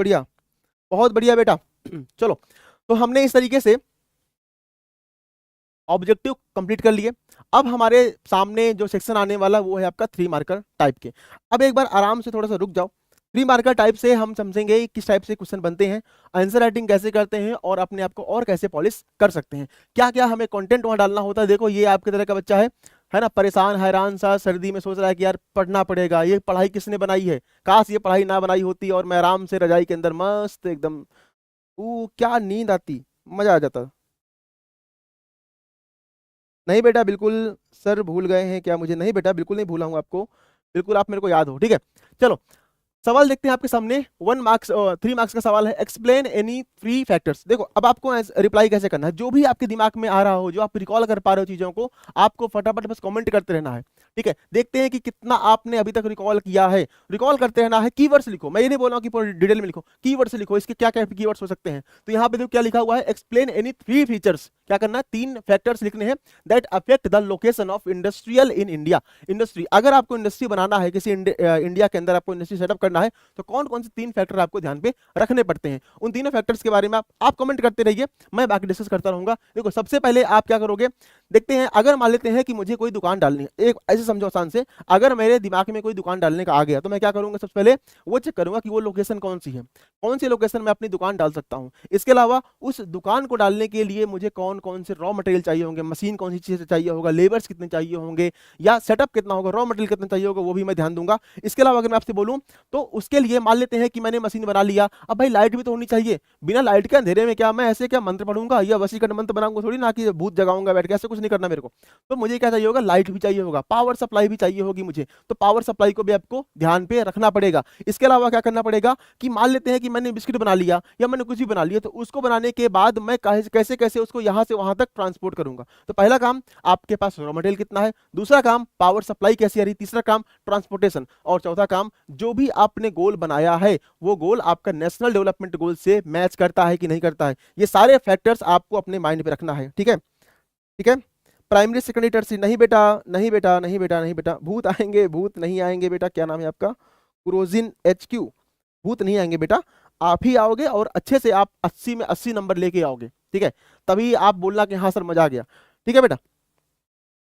बढ़िया बेटा। चलो, तो हमने इस तरीके से ऑब्जेक्टिव कंप्लीट कर लिए। अब हमारे सामने जो सेक्शन आने वाला वो है आपका 3 मार्कर टाइप के। अब एक बार आराम से थोड़ा सा रुक जाओ, 3 मार्कर टाइप से हम समझेंगे किस टाइप से क्वेश्चन बनते हैं, आंसर राइटिंग कैसे करते हैं और अपने आप को और कैसे पॉलिश कर सकते हैं, क्या क्या हमें कंटेंट वहां डालना होता है। देखो ये आपके तरह का बच्चा है ना, परेशान हैरान सा सर्दी में सोच रहा है कि यार पढ़ना पड़ेगा, ये पढ़ाई किसने बनाई है, काश ये पढ़ाई ना बनाई होती और मैं आराम से रजाई के अंदर मस्त एकदम, क्या नींद आती, मजा आ जाता। नहीं बेटा बिल्कुल, सर भूल गए हैं क्या मुझे, नहीं बेटा बिल्कुल नहीं भूला हूं आपको, बिल्कुल आप मेरे को याद हो, ठीक है। चलो सवाल देखते हैं आपके सामने, 1 मार्क्स 3 मार्क्स का सवाल है, एक्सप्लेन एनी 3 फैक्टर्स। देखो अब आपको रिप्लाई कैसे करना है, जो भी आपके दिमाग में आ रहा हो, जो आप रिकॉल कर पा रहे हो चीजों को, आपको फटाफट बस कमेंट करते रहना है, ठीक है। देखते हैं कि कितना आपने अभी तक रिकॉल किया है। रिकॉल करते रहना है, कीवर्ड्स लिखो, मैं ये नहीं बोल रहा हूं कि पूरी डिटेल में लिखो, कीवर्ड्स लिखो, इसके क्या क्या कीवर्ड्स हो सकते हैं। तो यहाँ पे देखो क्या लिखा हुआ है, एक्सप्लेन एनी 3 फीचर्स, क्या करना है, 3 फैक्टर्स लिखने हैं that affect the location of industrial in India. Industry, अगर आपको इंडस्ट्री बनाना है किसी इंडिया के अंदर, आपको इंडस्ट्री सेटअप करना है, तो कौन कौन से 3 फैक्टर आपको ध्यान पे रखने पड़ते हैं। उन तीनों फैक्टर्स के बारे में आप कमेंट करते रहिए, मैं बाकी डिस्कस करता रहूंगा। देखो सबसे पहले आप क्या करोगे, देखते हैं, अगर मान लेते हैं कि मुझे कोई दुकान डालनी है, एक ऐसे समझो आसान से, अगर मेरे दिमाग में कोई दुकान डालने का आ गया, तो मैं क्या करूंगा, सबसे पहले वो चेक करूंगा कि वो लोकेशन कौन सी है, कौन सी लोकेशन में अपनी दुकान डाल सकता हूं। इसके अलावा उस दुकान को डालने के लिए मुझे कौन कौन से रॉ मटेरियल चाहिए होंगे, मशीन कौन सी चीज चाहिए होगा, लेबर्स कितने चाहिए होंगे, या सेटअप कितना होगा, रॉ मटेरियल कितना चाहिए होगा, वो भी मैं ध्यान दूंगा। इसके अलावा अगर मैं आपसे बोलूं, तो उसके लिए मान लेते हैं कि मैंने मशीन बना लिया, अब भाई लाइट भी तो होनी चाहिए, बिना लाइट के अंधेरे में क्या मैं ऐसे क्या मंत्र पढ़ूंगा या वशीकरण मंत्र बनाऊंगा थोड़ी ना, कि भूत जगाऊंगा बैठ के, ऐसे कुछ नहीं करना मेरे को। तो मुझे क्या चाहिए होगा, लाइट भी चाहिए होगा, पावर सप्लाई भी चाहिए होगी मुझे, तो पावर सप्लाई को भी आपको ध्यान पे रखना पड़ेगा। इसके अलावा क्या करना पड़ेगा कि मान लेते हैं कि मैंने बिस्किट बना लिया या मैंने कुछ भी बना लिया, तो उसको बनाने के बाद मैं कैसे कैसे उसको यहां से वहां तक ट्रांसपोर्ट करूंगा। तो पहला काम, आपके पास रॉ मटेरियल कितना है, दूसरा काम पावर सप्लाई कैसी आ रही, तीसरा काम ट्रांसपोर्टेशन, और चौथा काम जो भी आपने गोल बनाया है वो गोल आपका नेशनल डेवलपमेंट गोल से मैच करता है कि नहीं करता है। ये सारे फैक्टर्स आपको अपने माइंड पे रखना है, ठीक है, ठीक है। प्राइमरी सेकेंडरी टर्सरी, नहीं बेटा नहीं बेटा नहीं बेटा नहीं बेटा, भूत आएंगे, भूत नहीं आएंगे बेटा, क्या नाम है आपका, क्रोजिन HQ, भूत नहीं आएंगे बेटा, आप ही आओगे और अच्छे से आप 80 में 80 नंबर लेके आओगे, ठीक है, तभी आप बोलना कि हाँ सर मजा आ गया, ठीक है बेटा।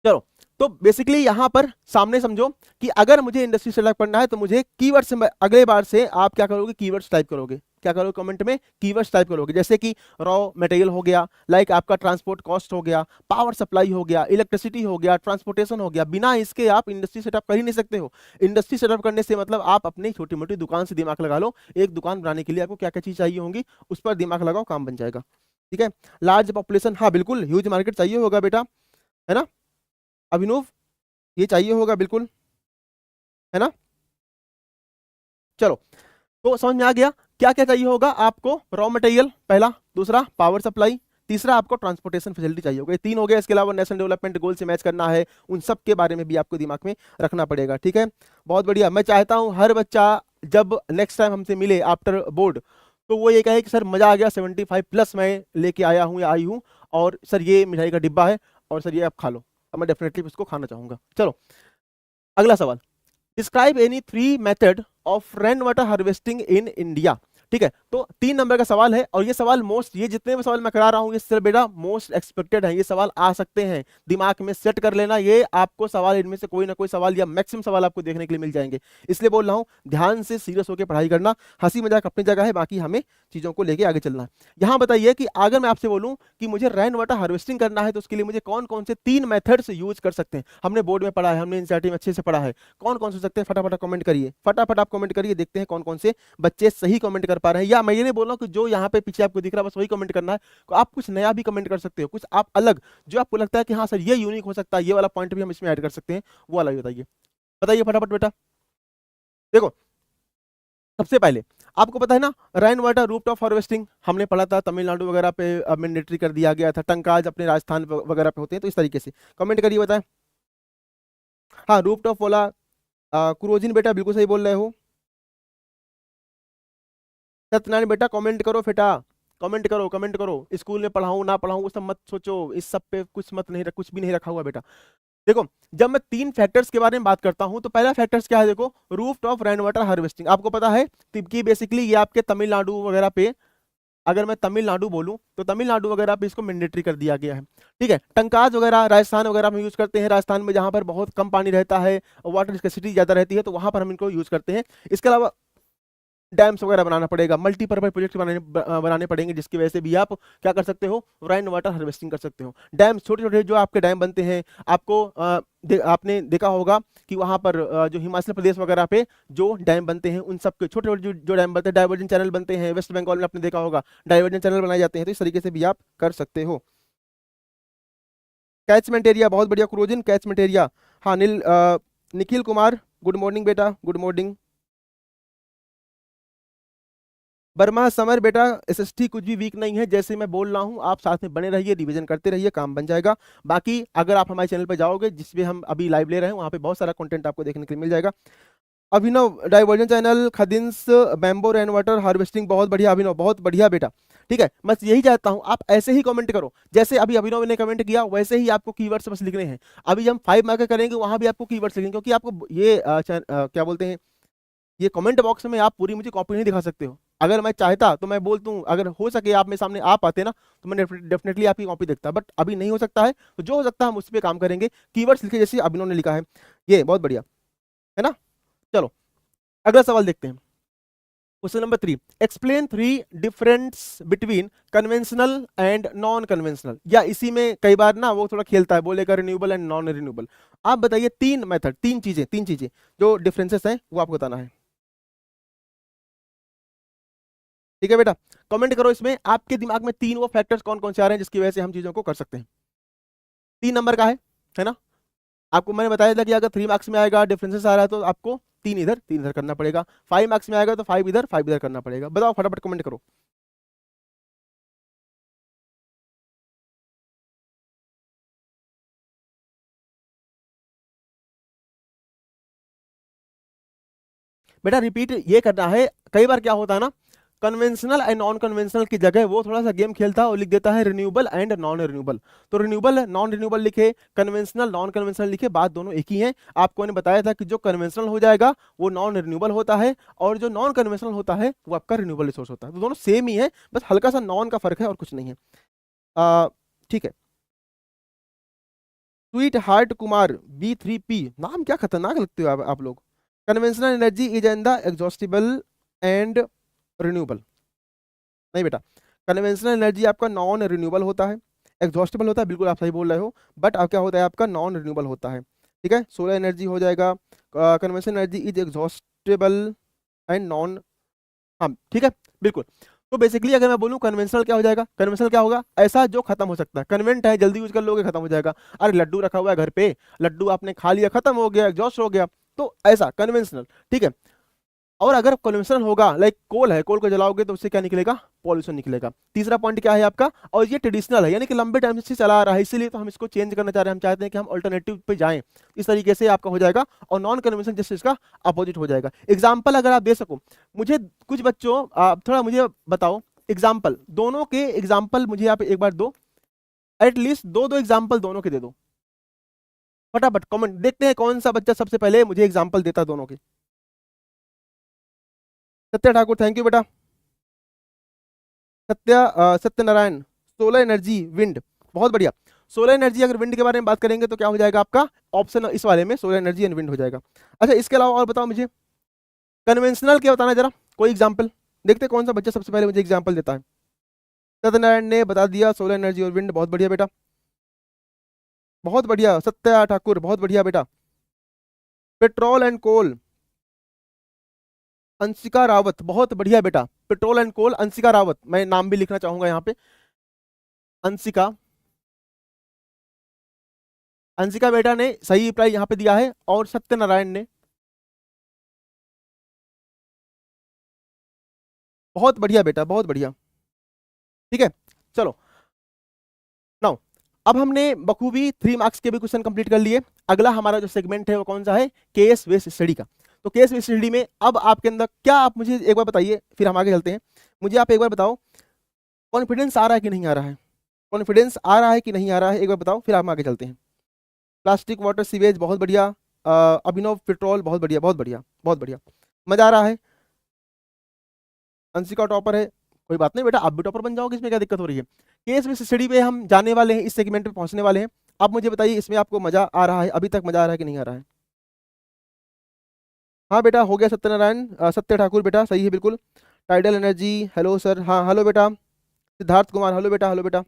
चलो तो बेसिकली यहां पर सामने समझो कि अगर मुझे इंडस्ट्री सेटअप करना है, तो मुझे कीवर्ड से, अगले बार से आप क्या करोगे, कीवर्ड्स टाइप करोगे, क्या करोगे कमेंट में, कीवर्ड्स टाइप करोगे, जैसे कि रॉ मटेरियल हो गया, लाइक आपका ट्रांसपोर्ट कॉस्ट हो गया, पावर सप्लाई हो गया, इलेक्ट्रिसिटी हो गया, ट्रांसपोर्टेशन हो गया। बिना इसके आप इंडस्ट्री सेटअप कर ही नहीं सकते हो। इंडस्ट्री सेटअप करने से मतलब आप अपनी छोटी मोटी दुकान से दिमाग लगा लो, एक दुकान बनाने के लिए आपको क्या क्या चीज चाहिए होंगी, उस पर दिमाग लगाओ, काम बन जाएगा, ठीक है। लार्ज पॉपुलेशन, हाँ बिल्कुल, ह्यूज मार्केट चाहिए होगा बेटा, है ना अभिनव, ये चाहिए होगा बिल्कुल, है ना। चलो तो समझ में आ गया क्या क्या चाहिए होगा आपको, रॉ मटेरियल पहला, दूसरा पावर सप्लाई, तीसरा आपको ट्रांसपोर्टेशन फैसिलिटी चाहिए होगा, ये 3 हो गया। इसके अलावा नेशनल डेवलपमेंट गोल से मैच करना है, उन सब के बारे में भी आपको दिमाग में रखना पड़ेगा, ठीक है। बहुत बढ़िया, मैं चाहता हूं हर बच्चा जब नेक्स्ट टाइम हमसे मिले आफ्टर बोर्ड, तो वो ये कहे कि सर मजा आ गया, 75 प्लस मैं लेके आया हूँ या आई हूँ, और सर ये मिठाई का डिब्बा है और सर ये आप खा लो, अब मैं डेफिनेटली उसको खाना चाहूंगा। चलो अगला सवाल, describe any 3 method of rain water harvesting in India, ठीक है। तो 3 नंबर का सवाल है, और ये सवाल मोस्ट, ये जितने भी सवाल मैं करा रहा हूं ये सिर्फ बेटा मोस्ट एक्सपेक्टेड है, ये सवाल आ सकते हैं, दिमाग में सेट कर लेना, ये आपको सवाल इनमें से कोई ना कोई सवाल या मैक्सिमम सवाल आपको देखने के लिए मिल जाएंगे, इसलिए बोल रहा हूं ध्यान से सीरियस होकर पढ़ाई करना, हंसी मजाक अपनी जगह है, बाकी हमें चीजों को लेके आगे चलना है। यहां बताइए कि अगर मैं आपसे बोलूं कि मुझे रेन वाटर हार्वेस्टिंग करना है, तो उसके लिए मुझे कौन कौन से 3 मेथड्स यूज कर सकते हैं। हमने बोर्ड में पढ़ा है, हमने एनसीईआरटी में अच्छे से पढ़ा है, कौन कौन से सकते हैं, फटाफट कमेंट करिए, फटाफट आप कमेंट करिए, देखते हैं कौन कौन से बच्चे सही कमेंट कर पा रहे हैं। या मैं ये नहीं बोल रहा हूं कि जो यहाँ पे पीछे आपको दिख रहा है बस वही कमेंट करना है, तो आप कुछ नया भी कमेंट कर सकते हो, कुछ आप अलग जो आपको लगता है कि हाँ सर ये यूनिक हो सकता है, ये वाला पॉइंट भी हम इसमें ऐड कर सकते हैं, वो वाला भी बताइए, बताइए फटाफट बेटा। देखो सबसे पहले आपको पता है ना, रेन वाटर रूफटॉप हार्वेस्टिंग हमने पढ़ा था, तमिलनाडु वगैरह पे मैंडेटरी कर दिया गया था, टंकाज अपने राजस्थान वगैरह पे होते हैं, तो इस तरीके से कमेंट करिए, बताएं। हाँ रूफटॉप बोला, क्रोजिन बेटा बिल्कुल सही बोल रहे हो, सत्यनारायण बेटा कमेंट करो बेटा, कमेंट करो कमेंट करो, स्कूल में पढ़ाऊं ना पढ़ाऊं वो सब मत सोचो, इस सब पे कुछ मत नहीं, कुछ भी नहीं रखा हुआ बेटा। देखो जब मैं 3 फैक्टर्स के बारे में बात करता हूं, तो पहला फैक्टर्स क्या है, देखो roof top rain water harvesting, आपको पता है कि बेसिकली ये आपके तमिलनाडु वगैरह पे, अगर मैं तमिलनाडु बोलूं तो तमिलनाडु वगैरह पे इसको मैंडेटरी कर दिया गया है, ठीक है। टंकाज वगैरह राजस्थान वगैरह में यूज करते हैं, राजस्थान में जहां पर बहुत कम पानी रहता है, वाटर स्कैसिटी ज्यादा रहती है, तो वहां पर हम इनको यूज करते हैं। इसके अलावा डैम्स वगैरह बनाना पड़ेगा, मल्टीपर्पज प्रोजेक्ट बनाने पड़ेंगे, जिसकी वजह से भी आप क्या कर सकते हो, रेन वाटर हार्वेस्टिंग कर सकते हो। डैम, छोटे छोटे जो आपके डैम बनते हैं, आपको आपने देखा होगा कि वहां पर जो हिमाचल प्रदेश वगैरह पे जो डैम बनते हैं, उन सब के छोटे छोटे जो डैम बनते हैं, डाइवर्जन चैनल बनते हैं, वेस्ट बंगाल में आपने देखा होगा डाइवर्जन चैनल बनाए जाते हैं, तो इस तरीके से भी आप कर सकते हो। कैचमेंट एरिया, बहुत बढ़िया क्रोजन, कैचमेंट एरिया। हाँ निखिल कुमार, गुड मॉर्निंग बेटा, गुड मॉर्निंग। वर्मा समर बेटा, एसएसटी कुछ भी वीक नहीं है, जैसे मैं बोल रहा हूँ आप साथ में बने रहिए, रिवीजन करते रहिए, काम बन जाएगा। बाकी अगर आप हमारे चैनल पर जाओगे, जिसपे हम अभी लाइव ले रहे हैं, वहाँ पे बहुत सारा कंटेंट आपको देखने के लिए मिल जाएगा। अभिनव, डाइवर्जन चैनल, खदिंस, बैम्बो रेन वाटर हार्वेस्टिंग, बहुत बढ़िया अभिनव, बहुत बढ़िया बेटा। ठीक है, बस यही चाहता हूँ आप ऐसे ही कमेंट करो, जैसे अभी अभिनव ने कमेंट किया वैसे ही आपको कीवर्ड्स बस लिखने हैं। अभी हम 5 मार्क करेंगे, वहां भी आपको कीवर्ड्स लिखेंगे, क्योंकि आपको ये क्या बोलते हैं, ये कमेंट बॉक्स में आप पूरी मुझे कॉपी नहीं दिखा सकते हो। अगर मैं चाहता तो मैं बोलता हूँ, अगर हो सके आप मेरे सामने आ पाते ना, तो मैं डेफिनेटली आपकी कॉपी देखता, बट अभी नहीं हो सकता है, तो जो हो सकता है हम उस पर काम करेंगे। कीवर्ड्स लिखे जैसे अभिनव ने लिखा है, ये बहुत बढ़िया है ना। चलो अगला सवाल देखते हैं। Question number 3, explain 3 difference between conventional and non conventional. या इसी में कई बार ना वो थोड़ा खेलता है, बोलेगा रिन्यूएबल एंड नॉन रिन्यूएबल। आप बताइए 3 मेथड, 3 चीजें जो डिफरेंसेस हैं वो आपको बताना है। ठीक है बेटा, कमेंट करो इसमें आपके दिमाग में 3 वो फैक्टर्स कौन कौन से आ रहे हैं जिसकी वजह से हम चीजों को कर सकते हैं। 3 नंबर का है ना। आपको मैंने बताया था कि अगर 3 मार्क्स में आएगा डिफरेंसेस आ रहा है तो आपको 3 इधर करना पड़ेगा, 5 मार्क्स में आएगा तो 5 इधर करना पड़ेगा। बताओ फटाफट कमेंट करो। बेटा रिपीट ये करना है। कई बार क्या होता है ना, कन्वेंशनल एंड नॉन कन्वेंशनल की जगह वो थोड़ा सा गेम खेलता है और लिख देता है रिन्यूएबल एंड नॉन रिन्यूएबल। तो रिन्यूएबल नॉन रिन्यूएबल लिखे, कन्वेंशनल नॉन कन्वेंशनल लिखे, बात दोनों एक ही है। आपको मैंने बताया था कि जो कन्वेंशनल हो जाएगा वो नॉन रिन्यूएबल होता है, और जो नॉन कन्वेंशनल होता है वो आपका रिन्यूएबल रिसोर्स होता है। तो दोनों सेम ही है, बस हल्का सा नॉन का फर्क है और कुछ नहीं है। ठीक है। स्वीट हार्ट कुमार, B3P, नाम क्या खतरनाक लगते हो आप लोग। Conventional energy is in the exhaustible and renewable. नहीं बेटा, कन्वेंशनल एनर्जी आपका नॉन रिन्यूएबल होता है, एग्जॉस्टेबल होता है, बिल्कुल आप सही बोल रहे हो, बट अब क्या होता है आपका नॉन रिन्यूएबल होता है। ठीक है, सोलर एनर्जी हो जाएगा, conventional energy is exhaustible and non, हाँ ठीक है बिल्कुल। तो बेसिकली अगर मैं बोलूं कन्वेंशनल क्या हो जाएगा, कन्वेंशनल क्या होगा, ऐसा जो खत्म हो सकता है। कन्वेंट है, जल्दी यूज कर लोगे खत्म हो जाएगा। अरे लड्डू रखा हुआ है घर पे, लड्डू आपने खा लिया खत्म हो गया, एग्जॉस्ट हो गया, तो ऐसा कन्वेंशनल। ठीक है, और अगर कन्वेंशनल होगा, लाइक कोल है, कोल को जलाओगे तो उससे क्या निकलेगा, पॉल्यूशन निकलेगा। तीसरा पॉइंट क्या है आपका, और ये ट्रेडिशनल है, यानी कि लंबे टाइम से चला आ रहा है, इसीलिए तो हम इसको चेंज करना चाह रहे हैं, हम चाहते हैं कि हम अल्टरनेटिव पे जाएं। इस तरीके से आपका हो जाएगा, और नॉन कन्वेंशनल जैसे इसका अपोजिट हो जाएगा। एग्जाम्पल अगर आप दे सको मुझे, कुछ बच्चों थोड़ा मुझे बताओ एग्जाम्पल, दोनों के एग्जाम्पल मुझे आप एक बार दो, एटलीस्ट दो दो एग्जाम्पल दोनों के दे दो फटाफट। कमेंट देखते हैं कौन सा बच्चा सबसे पहले मुझे एग्जाम्पल देता दोनों के। सत्या ठाकुर, थैंक यू बेटा। सत्यनारायण, सोलर एनर्जी, विंड, बहुत बढ़िया। सोलर एनर्जी, अगर विंड के बारे में बात करेंगे तो क्या हो जाएगा आपका ऑप्शन इस वाले में, सोलर एनर्जी एंड विंड हो जाएगा। अच्छा इसके अलावा और बताओ मुझे, कन्वेंशनल क्या बताना जरा, कोई एग्जाम्पल देखते हैं कौन सा बच्चा सबसे पहले मुझे एग्जाम्पल देता है। सत्यनारायण ने बता दिया सोलर एनर्जी और विंड, बहुत बढ़िया बेटा, बहुत बढ़िया। सत्या ठाकुर, बहुत बढ़िया बेटा। Petrol and coal, Anshika Rawat, बहुत बढ़िया बेटा। Petrol and coal, Anshika Rawat, मैं नाम भी लिखना चाहूंगा यहाँ पे, अंशिका। अंशिका बेटा ने सही रिप्लाई यहाँ पे दिया है, और सत्यनारायण ने, बहुत बढ़िया बेटा, बहुत बढ़िया। ठीक है, चलो नाउ, अब हमने बखूबी 3 मार्क्स के भी क्वेश्चन कंप्लीट कर लिए। अगला हमारा जो सेगमेंट है वो कौन सा है, केस बेस्ड स्टडी का। तो केस बेस्ड स्टडी में अब आपके अंदर क्या, आप मुझे एक बार बताइए, फिर हम आगे चलते हैं। मुझे आप एक बार बताओ, कॉन्फिडेंस आ रहा है कि नहीं आ रहा है, कॉन्फिडेंस आ रहा है कि नहीं आ रहा है, एक बार बताओ, फिर हम आगे चलते हैं। प्लास्टिक वाटर सीवेज, बहुत बढ़िया। अभिनव, पेट्रोल, बहुत बढ़िया, बहुत बढ़िया, बहुत बढ़िया, मजा आ रहा है। अंशिका टॉपर है, कोई बात नहीं बेटा, आप भी टॉपर बन जाओगे, इसमें क्या दिक्कत हो रही है। केस बेस्ड स्टडी पे हम जाने वाले हैं, इस सेगमेंट पे पहुंचने वाले हैं। आप मुझे बताइए इसमें आपको मजा आ रहा है, अभी तक मजा आ रहा है कि नहीं आ रहा है। हाँ बेटा हो गया सत्यनारायण, सत्य ठाकुर बेटा सही है बिल्कुल। टाइडल एनर्जी, हेलो सर, हाँ हेलो बेटा। सिद्धार्थ कुमार, हेलो बेटा, हेलो बेटा।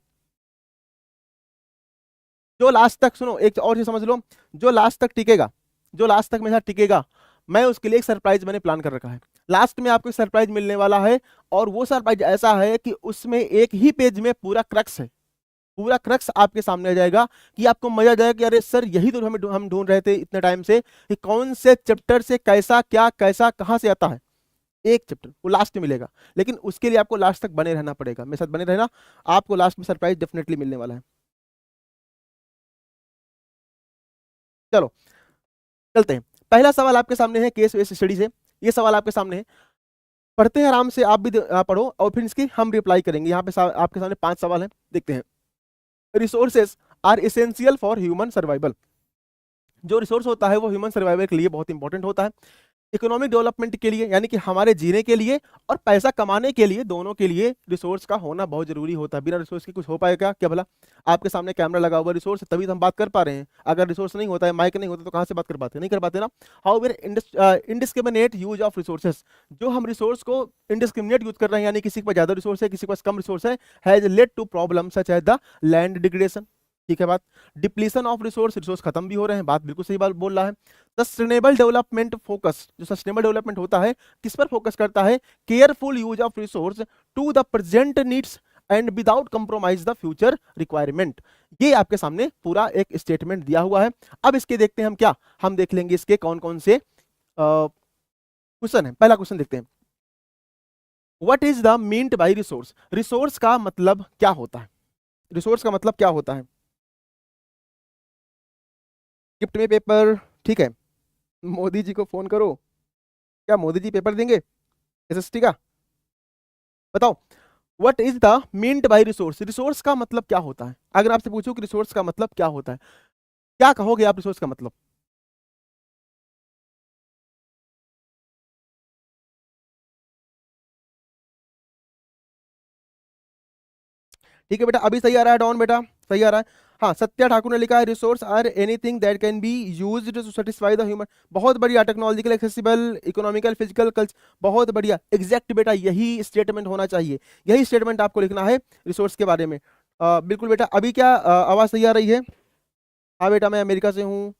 जो लास्ट तक, सुनो एक और चीज समझ लो, जो लास्ट तक टिकेगा, जो लास्ट तक मेरे साथ टिकेगा, मैं उसके लिए एक सरप्राइज मैंने प्लान कर रखा है। लास्ट में आपको एक सरप्राइज मिलने वाला है, और वो सरप्राइज ऐसा है कि उसमें एक ही पेज में पूरा क्रक्स है, पूरा क्रक्स आपके सामने आ जाएगा, कि आपको मजा आ जाएगा कि अरे सर यही तो हम ढूंढ रहे थे इतने टाइम से, कि कौन से चैप्टर से कैसा क्या कैसा कहां से आता है। एक चैप्टर वो लास्ट में मिलेगा, लेकिन उसके लिए आपको लास्ट तक बने रहना पड़ेगा, मेरे साथ बने रहना, आपको लास्ट में सरप्राइज डेफिनेटली मिलने वाला है। चलो चलते हैं। पहला सवाल आपके सामने है केस बेस्ड स्टडी से, ये सवाल आपके सामने है, पढ़ते हैं आराम से, आप भी पढ़ो, और फिर इसकी हम रिप्लाई करेंगे। यहाँ पे आपके सामने 5 सवाल हैं, देखते हैं। Resources are essential for human survival. जो रिसोर्स होता है वो ह्यूमन सर्वाइवल के लिए बहुत इंपॉर्टेंट होता है, इकोनॉमिक डेवलपमेंट के लिए यानी कि हमारे जीने के लिए, और पैसा कमाने के लिए, दोनों के लिए रिसोर्स का होना बहुत जरूरी होता है। बिना रिसोर्स के कुछ हो पाएगा क्या भला? आपके सामने कैमरा लगा हुआ रिसोर्स है, तभी तो हम बात कर पा रहे हैं। अगर रिसोर्स नहीं होता है, माइक नहीं होता, तो कहाँ से बात कर पाते? नहीं कर पाते ना। How indiscriminate use of resources, जो हम रिसोर्स को इनडिस्क्रिमिनेट यूज कर रहे हैं, यानी किसी के पास ज्यादा रिसोर्स है, किसी के पास कम रिसोर्स है, has led to problem such as the land degradation. ठीक है बात। डिप्लीशन ऑफ रिसोर्स, रिसोर्स खत्म भी हो रहे हैं, बात बिल्कुल सही बात बोल रहा है। सस्टेनेबल डेवलपमेंट फोकस, जो सस्टेनेबल डेवलपमेंट होता है किस पर फोकस करता है? Careful use of resource to the present needs and without compromise the future requirement. ये आपके सामने पूरा एक स्टेटमेंट दिया हुआ है। अब इसके देखते हैं हम क्या, हम देख लेंगे इसके कौन कौन से क्वेश्चन है। पहला क्वेश्चन देखते हैं, what is the meant by resource. Resource का मतलब क्या होता है? रिसोर्स का मतलब क्या होता है? गिफ्ट में पेपर, ठीक है। मोदी जी को फोन करो, क्या मोदी जी पेपर देंगे एसएसटी का? बताओ, what is the meant by resource. Resource का मतलब क्या होता है? अगर आपसे पूछो कि रिसोर्स का मतलब क्या होता है, क्या कहोगे आप रिसोर्स का मतलब? ठीक है बेटा, अभी सही आ रहा है डॉन बेटा, सही आ रहा है। हाँ, सत्या ठाकुर ने लिखा है resource are anything that can be used to satisfy the human. बहुत बढ़िया, technological, accessible, economical, physical, culture, बहुत बढ़िया, एग्जैक्ट बेटा, यही स्टेटमेंट होना चाहिए, यही स्टेटमेंट आपको लिखना है रिसोर्स के बारे में। बिल्कुल बेटा, अभी क्या आवाज सही आ रही है? हाँ बेटा, मैं अमेरिका से हूँ,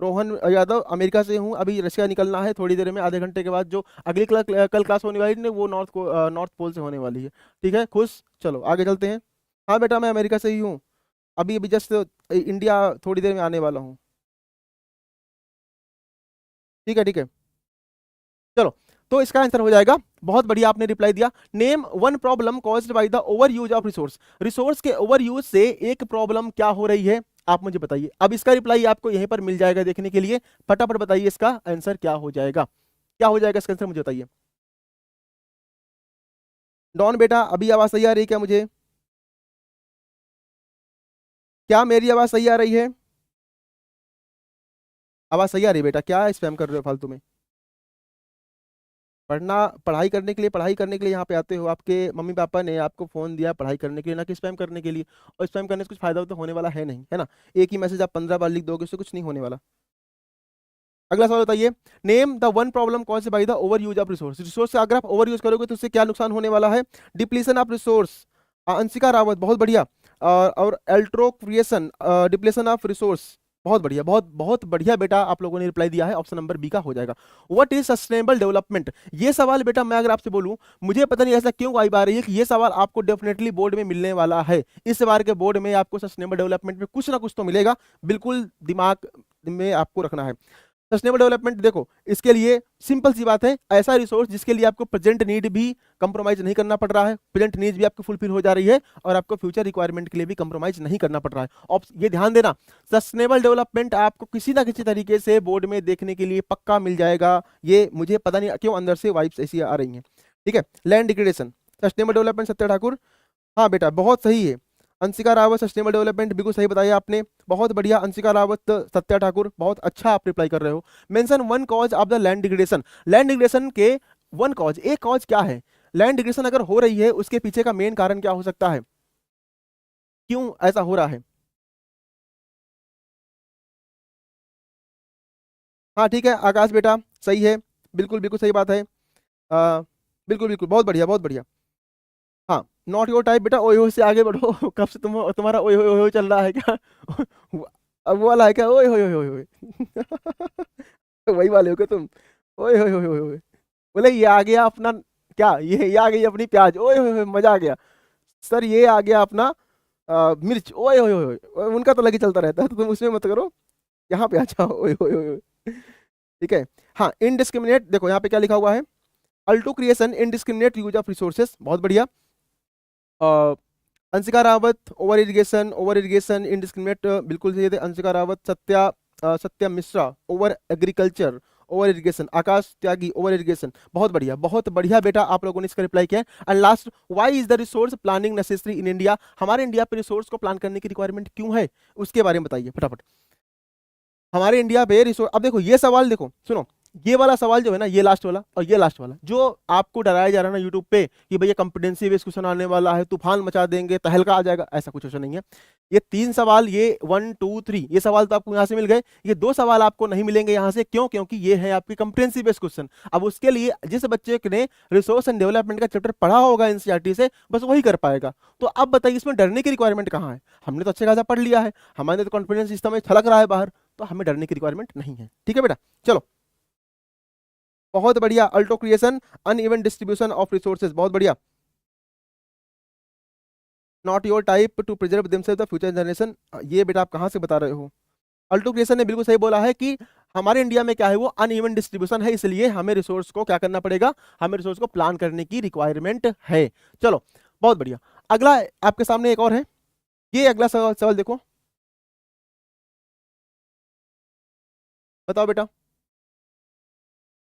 रोहन यादव अमेरिका से हूँ, अभी रशिया निकलना है थोड़ी देर में, आधे घंटे के बाद। जो अगली कल क्लास होने वाली है वो नॉर्थ पोल से होने वाली है। ठीक है, खुश, चलो आगे चलते हैं। हाँ बेटा, मैं अमेरिका से ही हूँ, अभी अभी जस्ट इंडिया थोड़ी देर में आने वाला हूँ। ठीक है, ठीक है, चलो। तो इसका आंसर हो जाएगा, बहुत बढ़िया आपने रिप्लाई दिया। Name one problem caused by the over use of resource. Resource के ओवर यूज से एक प्रॉब्लम क्या हो रही है, आप मुझे बताइए। अब इसका रिप्लाई आपको यहीं पर मिल जाएगा देखने के लिए, फटाफट बताइए इसका आंसर क्या हो जाएगा, क्या हो जाएगा इसका आंसर, मुझे बताइए। डॉन बेटा, अभी आवाज सही आ रही है क्या मुझे? क्या मेरी आवाज सही आ रही है? आवाज सही आ रही है बेटा? क्या स्पैम कर रहे हो फालतू में? पढ़ना, पढ़ाई करने के लिए यहाँ पे आते हो, आपके मम्मी पापा ने आपको फोन दिया पढ़ाई करने के लिए, ना कि स्पैम करने के लिए। और स्पैम करने से कुछ फायदा तो होने वाला है नहीं, है ना। एक ही मैसेज आप 15 बार लिख दोगे, उससे कुछ नहीं होने वाला। अगला सवाल बताइए, name the one problem caused by the over use of resource. Resource से अगर आप ओवर यूज करोगे तो उससे क्या नुकसान होने वाला है? Depletion of resource, Anshika Rawat, बहुत बढ़िया। और एल्ट्रोक्रिएशन, डिप्लीशन ऑफ रिसोर्स, बहुत बढ़िया, बहुत बहुत बढ़िया बेटा, आप लोगों ने रिप्लाई दिया है, ऑप्शन नंबर बी का हो जाएगा। What is sustainable development. ये सवाल बेटा मैं अगर आपसे बोलूं, मुझे पता नहीं ऐसा क्यों आई बात रही है कि ये सवाल आपको डेफिनेटली बोर्ड में मिलने वाला है। इस बार के बोर्ड में आपको सस्टेनेबल डेवलपमेंट में कुछ ना कुछ तो मिलेगा, बिल्कुल दिमाग में आपको रखना है। सस्टेनेबल डेवलपमेंट देखो, इसके लिए सिंपल सी बात है, ऐसा रिसोर्स जिसके लिए आपको प्रेजेंट नीड भी कंप्रोमाइज नहीं करना पड़ रहा है, प्रेजेंट नीड भी आपको फुलफिल हो जा रही है, और आपको फ्यूचर रिक्वायरमेंट के लिए भी कंप्रोमाइज नहीं करना पड़ रहा है। और ये ध्यान देना, सस्टेनेबल डेवलपमेंट आपको किसी ना किसी तरीके से बोर्ड में देखने के लिए पक्का मिल जाएगा, ये मुझे पता नहीं क्यों अंदर से वाइब्स ऐसी आ रही हैं। ठीक है, लैंड डिग्रेडेशन, सस्टेनेबल डेवलपमेंट, सत्य ठाकुर, हाँ बेटा बहुत सही है। अंशिका रावत, सस्टेनेबल डेवलपमेंट, बिल्कुल सही बताया आपने, बहुत बढ़िया अंशिका रावत, सत्या ठाकुर, बहुत अच्छा आप रिप्लाई कर रहे हो। Mention one cause of the land degradation. Land degradation के वन कॉज, एक कॉज क्या है? लैंड डिग्रेडेशन अगर हो रही है, उसके पीछे का मेन कारण क्या हो सकता है, क्यों ऐसा हो रहा है? हाँ ठीक है, आकाश बेटा सही है, बिल्कुल बिल्कुल सही बात है। बिल्कुल बिल्कुल, बहुत बढ़िया बहुत बढ़िया। हाँ, नॉट योर टाइप बेटा, ओए होए से आगे बढ़ो। कब से तुम्हारा ओए होए ओए होए चल रहा है क्या? अब वो वाला है क्या, ओए होए ओए होए होए? वही वाले हो क्या तुम? ओए होए होए होए होए। बोले ये आ गया अपना, क्या ये आ गई अपनी प्याज, ओए होए होए, मजा आ गया। सर ये आ गया अपना मिर्च, ओए होए होए होए। उनका तो लगे चलता रहता है, तो तुम उसमें मत करो, यहाँ पे आ जाओ, ओए होए होए होए। ठीक है। हाँ, इनडिस्क्रिमिनेट, देखो यहाँ पे क्या लिखा हुआ है, alto creation indiscriminate use of resources, बहुत बढ़िया। Anshika Rawat, over irrigation indiscriminate, बिल्कुल सही थे Anshika Rawat. Satya Mishra, over agriculture over irrigation. Akash Tyagi, over irrigation. बहुत बढ़िया बेटा, आप लोगों ने इसका रिप्लाई किया। And last, why is the resource planning necessary in India, हमारे इंडिया पे रिसोर्स को प्लान करने की रिक्वायरमेंट क्यों है, उसके बारे में बताइए फटाफट। हमारे इंडिया पे रिसोर्स, अब देखो ये सवाल, देखो सुनो, ये वाला सवाल जो है ना, ये लास्ट वाला और ये लास्ट वाला, जो आपको डराया जा रहा है ना यूट्यूब पे कि भैया कॉम्पिटेंसी बेस्ड क्वेश्चन आने वाला है, तूफान मचा देंगे, तहलका आ जाएगा, ऐसा कुछ क्वेश्चन नहीं है। ये 3 सवाल, ये 1 2 3, ये सवाल तो आपको यहाँ से मिल गए। ये 2 सवाल आपको नहीं मिलेंगे यहाँ से, क्यों? क्योंकि ये है आपकी कॉम्पिटेंसी बेस्ड क्वेश्चन। अब उसके लिए जिस बच्चे ने रिसोर्स एंड डेवलपमेंट का चैप्टर पढ़ा होगा एनसीईआरटी से, बस वही कर पाएगा। तो अब बताइए इसमें डरने की रिक्वायरमेंट कहाँ है? हमने तो अच्छे खासा पढ़ लिया है, हमारे तो कॉन्फिडेंस इस समय छलक रहा है बाहर, तो हमें डरने की रिक्वायरमेंट नहीं है। ठीक है बेटा, चलो बहुत बढ़िया। Alto creation, uneven distribution of resources, बहुत बढ़िया। Not your type to preserve themselves the future generation, ये बेटा आप कहाँ से बता रहे हो? अल्टो क्रिएशन ने बिल्कुल सही बोला है कि हमारे इंडिया में क्या है, वो अनइवन डिस्ट्रीब्यूशन है, इसलिए हमें रिसोर्स को क्या करना पड़ेगा, हमें रिसोर्स को प्लान करने की रिक्वायरमेंट है। चलो बहुत बढ़िया। अगला आपके सामने एक और है, ये अगला सवाल सवाल देखो, बताओ बेटा।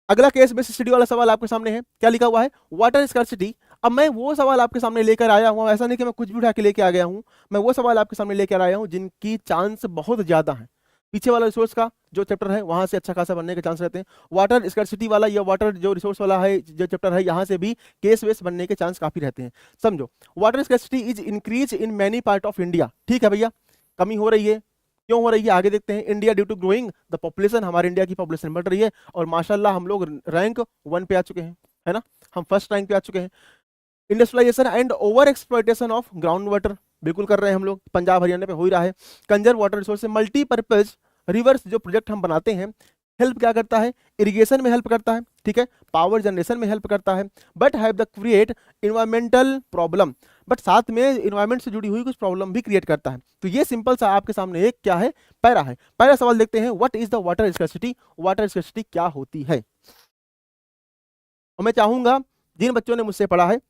अगला केस बेस्ड स्टडी वाला सवाल आपके सामने है, क्या लिखा हुआ है, वाटर स्कार्सिटी। अब मैं वो सवाल आपके सामने लेकर आया हूँ, ऐसा नहीं कि मैं कुछ भी उठा के लेके आ गया हूँ, मैं वो सवाल आपके सामने लेकर आया हूँ जिनकी चांस बहुत ज्यादा है। पीछे वाला रिसोर्स का जो चैप्टर है वहां से अच्छा खासा बनने के चांस रहते हैं। वाटर स्कार्सिटी वाला या वाटर जो रिसोर्स वाला है जो चैप्टर है, यहाँ से भी केस बेस बनने के चांस काफी रहते हैं। समझो, water scarcity is increase in many part of India, ठीक है भैया, कमी हो रही है, क्यों हो रही है आगे देखते हैं। India due to growing the population, हमारे इंडिया की पॉपुलेशन बढ़ रही है, और माशाल्लाह हम लोग रैंक 1 पे आ चुके हैं, है ना, हम फर्स्ट रैंक पे आ चुके हैं। Industrialisation and over exploitation of ground water, बिल्कुल कर रहे हैं हम लोग, पंजाब हरियाणा पे हो ही रहा है। Conserve water resource, multipurpose reverse जो प्रोजेक्ट हम बनाते हैं, हेल्प क्या करता है, इरिगेशन में हेल्प करता है, ठीक है, पावर जनरेशन में हेल्प करता है, but have the create environmental problem, but साथ में इन्वायरमेंट से जुड़ी हुई कुछ प्रॉब्लम भी क्रिएट करता है। तो ये सिंपल सा आपके सामने एक क्या है, पैरा है। पहला सवाल देखते हैं, what is the water scarcity, water scarcity क्या होती है। और मैं चाहूंगा जिन बच्चों ने मुझसे पढ़ा है,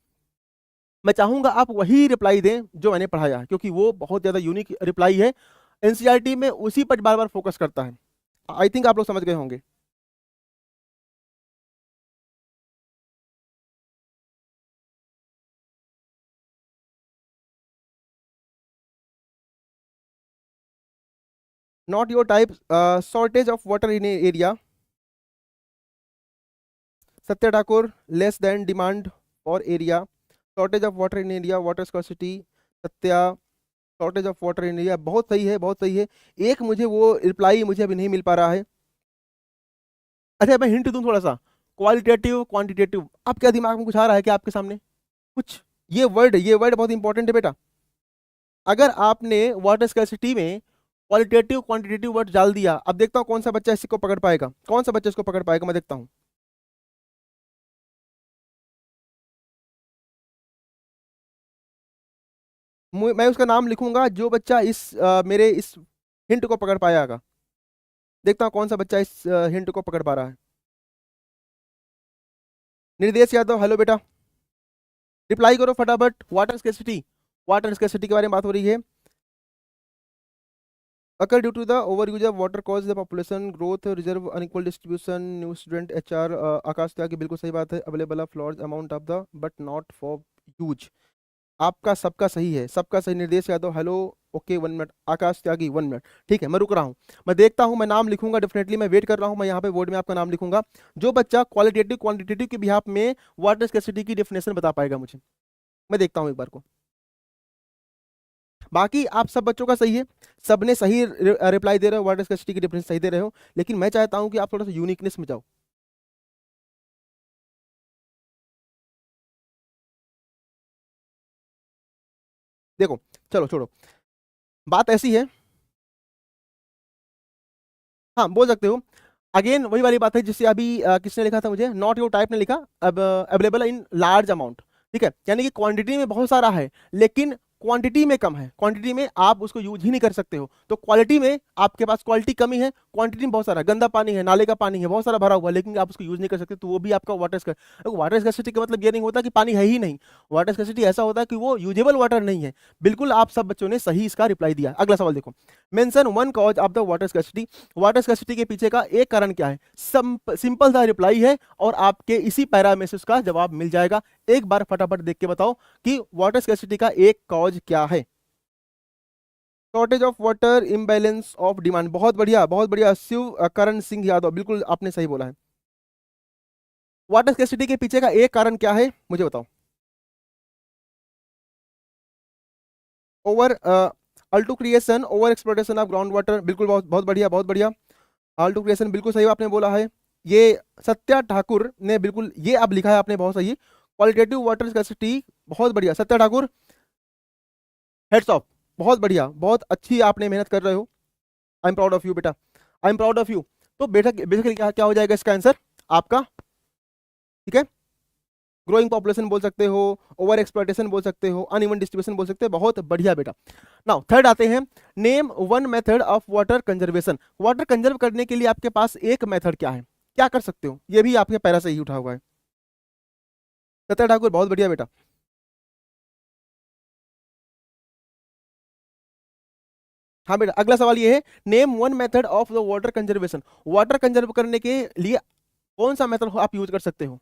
मैं चाहूंगा आप वही रिप्लाई दें जो मैंने पढ़ाया है, क्योंकि वो बहुत ज्यादा यूनिक रिप्लाई है, एनसीईआरटी में उसी पर बार बार फोकस करता है। आई थिंक आप लोग समझ गए होंगे। Not your type, shortage of water in area, Satya Thakur, less than demand for area, shortage of water in area, water scarcity, Satya, shortage of water in area, बहुत सही है बहुत सही है। एक मुझे वो रिप्लाई मुझे अभी नहीं मिल पा रहा है। अच्छा मैं हिंट दूं थोड़ा सा, क्वालिटेटिव क्वांटिटेटिव, आप क्या दिमाग में कुछ आ रहा है क्या आपके सामने कुछ? ये वर्ड बहुत इंपॉर्टेंट है बेटा। अगर आपने वाटर स्कैर्सिटी में क्वालिटेटिव क्वांटिटेटिव वर्ड डाल दिया, अब देखता हूँ कौन सा बच्चा इसको पकड़ पाएगा, कौन सा बच्चा इसको पकड़ पाएगा, मैं देखता हूँ। मैं उसका नाम लिखूंगा जो बच्चा मेरे इस हिंट को पकड़ पाएगा। देखता हूँ कौन सा बच्चा इस हिंट को पकड़ पा रहा है। निर्देश यादव, हेलो बेटा, रिप्लाई करो फटाफट। वाटर स्कैर्सिटी, वाटर स्कैर्सिटी के बारे में बात हो रही है। occur due to the overuse of water cause the population growth, reserve unequal distribution, new student HR, आकाश त्यागी, बिल्कुल सही बात है, available of large amount of the but not for use, आपका सबका सही है, सबका सही। निर्देश यादव, हेलो, ओके 1 मिनट, आकाश त्यागी 1 मिनट, ठीक है मैं रुक रहा हूँ, मैं देखता हूँ, मैं नाम लिखूंगा डेफिनेटली, मैं वेट कर रहा हूँ, मैं यहाँ पे बोर्ड में आपका नाम लिखूंगा, जो बच्चा क्वालिटेटिव क्वांटिटेटिव के बिहाफ में वाटर स्कैर्सिटी की डेफिनेशन बता पाएगा मुझे, मैं देखता हूँ एक बार को। बाकी आप सब बच्चों का सही है, सबने सही रिप्लाई दे रहे हो, वाटर स्कैर्सिटी की डेफिनेशन सही दे रहे हो, लेकिन मैं चाहता हूं कि आप थोड़ा सा यूनिकनेस में जाओ। देखो, चलो छोड़ो, बात ऐसी है, हाँ बोल सकते हो। अगेन वही वाली बात है जिससे अभी किसने लिखा था मुझे, नॉट योर टाइप ने लिखा, अब अवेलेबल इन लार्ज अमाउंट, ठीक है, यानी कि क्वांटिटी में बहुत सारा है लेकिन क्वांटिटी में कम है, क्वांटिटी में आप उसको यूज ही नहीं कर सकते हो, तो क्वालिटी में आपके पास क्वालिटी कमी है, क्वांटिटी में बहुत सारा गंदा पानी है, नाले का पानी है बहुत सारा भरा हुआ, लेकिन आप उसको यूज नहीं कर सकते, तो वो भी आपका वाटर स्कैर्सिटी का मतलब ये नहीं होता कि पानी है ही नहीं, वाटर स्कैर्सिटी ऐसा होता है कि वो यूजेबल वाटर नहीं है। बिल्कुल आप सब बच्चों ने सही इसका रिप्लाई दिया। अगला सवाल देखो, mention one cause of the water scarcity, water scarcity के पीछे का एक कारण क्या है, सिंपल सा रिप्लाई है और आपके इसी पैरा में से उसका जवाब मिल जाएगा। एक बार फटाफट देख के बताओ कि वाटर स्कैर्सिटी का एक कॉज क्या है। Shortage of water, imbalance of demand, बहुत बढ़िया बहुत बढ़िया शिव करण सिंह यादव, बिल्कुल आपने सही बोला है। वाटर स्कैर्सिटी के पीछे का एक कारण क्या है मुझे बताओ। Over alto creation, over exploitation of ground water, बिल्कुल बहुत बहुत बढ़िया बहुत बढ़िया। अल्टू क्रिएशन बिल्कुल सही आपने बोला है। ये सत्या ठाकुर ने बिल्कुल ये अब लिखा है आपने, बहुत सही। क्वालिटेटिव वाटर स्कैर्सिटी, बहुत बढ़िया सत्या ठाकुर, हेड्स ऑफ, बहुत बढ़िया, बहुत अच्छी आपने मेहनत कर रहे हो। I am proud of you बेटा, I am proud of you. तो बेटा बेसिकली क्या क्या हो जाएगा इसका आंसर आपका, ठीक है, ग्रोइंग पॉपुलेशन बोल सकते हो, ओवर एक्सप्लॉयटेशन बोल सकते हो, अनइवन डिस्ट्रीब्यूशन बोल सकते हो, बहुत बढ़िया बेटा। नाउ थर्ड आते हैं, name one method of water conservation, water conserve करने के लिए आपके पास एक मेथड क्या है, क्या कर सकते हो, ये भी आपके पैरा से ही उठा हुआ है। सत्या ठाकुर बहुत बढ़िया बेटा। हाँ बेटा, अगला सवाल ये है, name one method of the water conservation, water conserve करने के लिए कौन सा मेथड आप यूज कर सकते हो,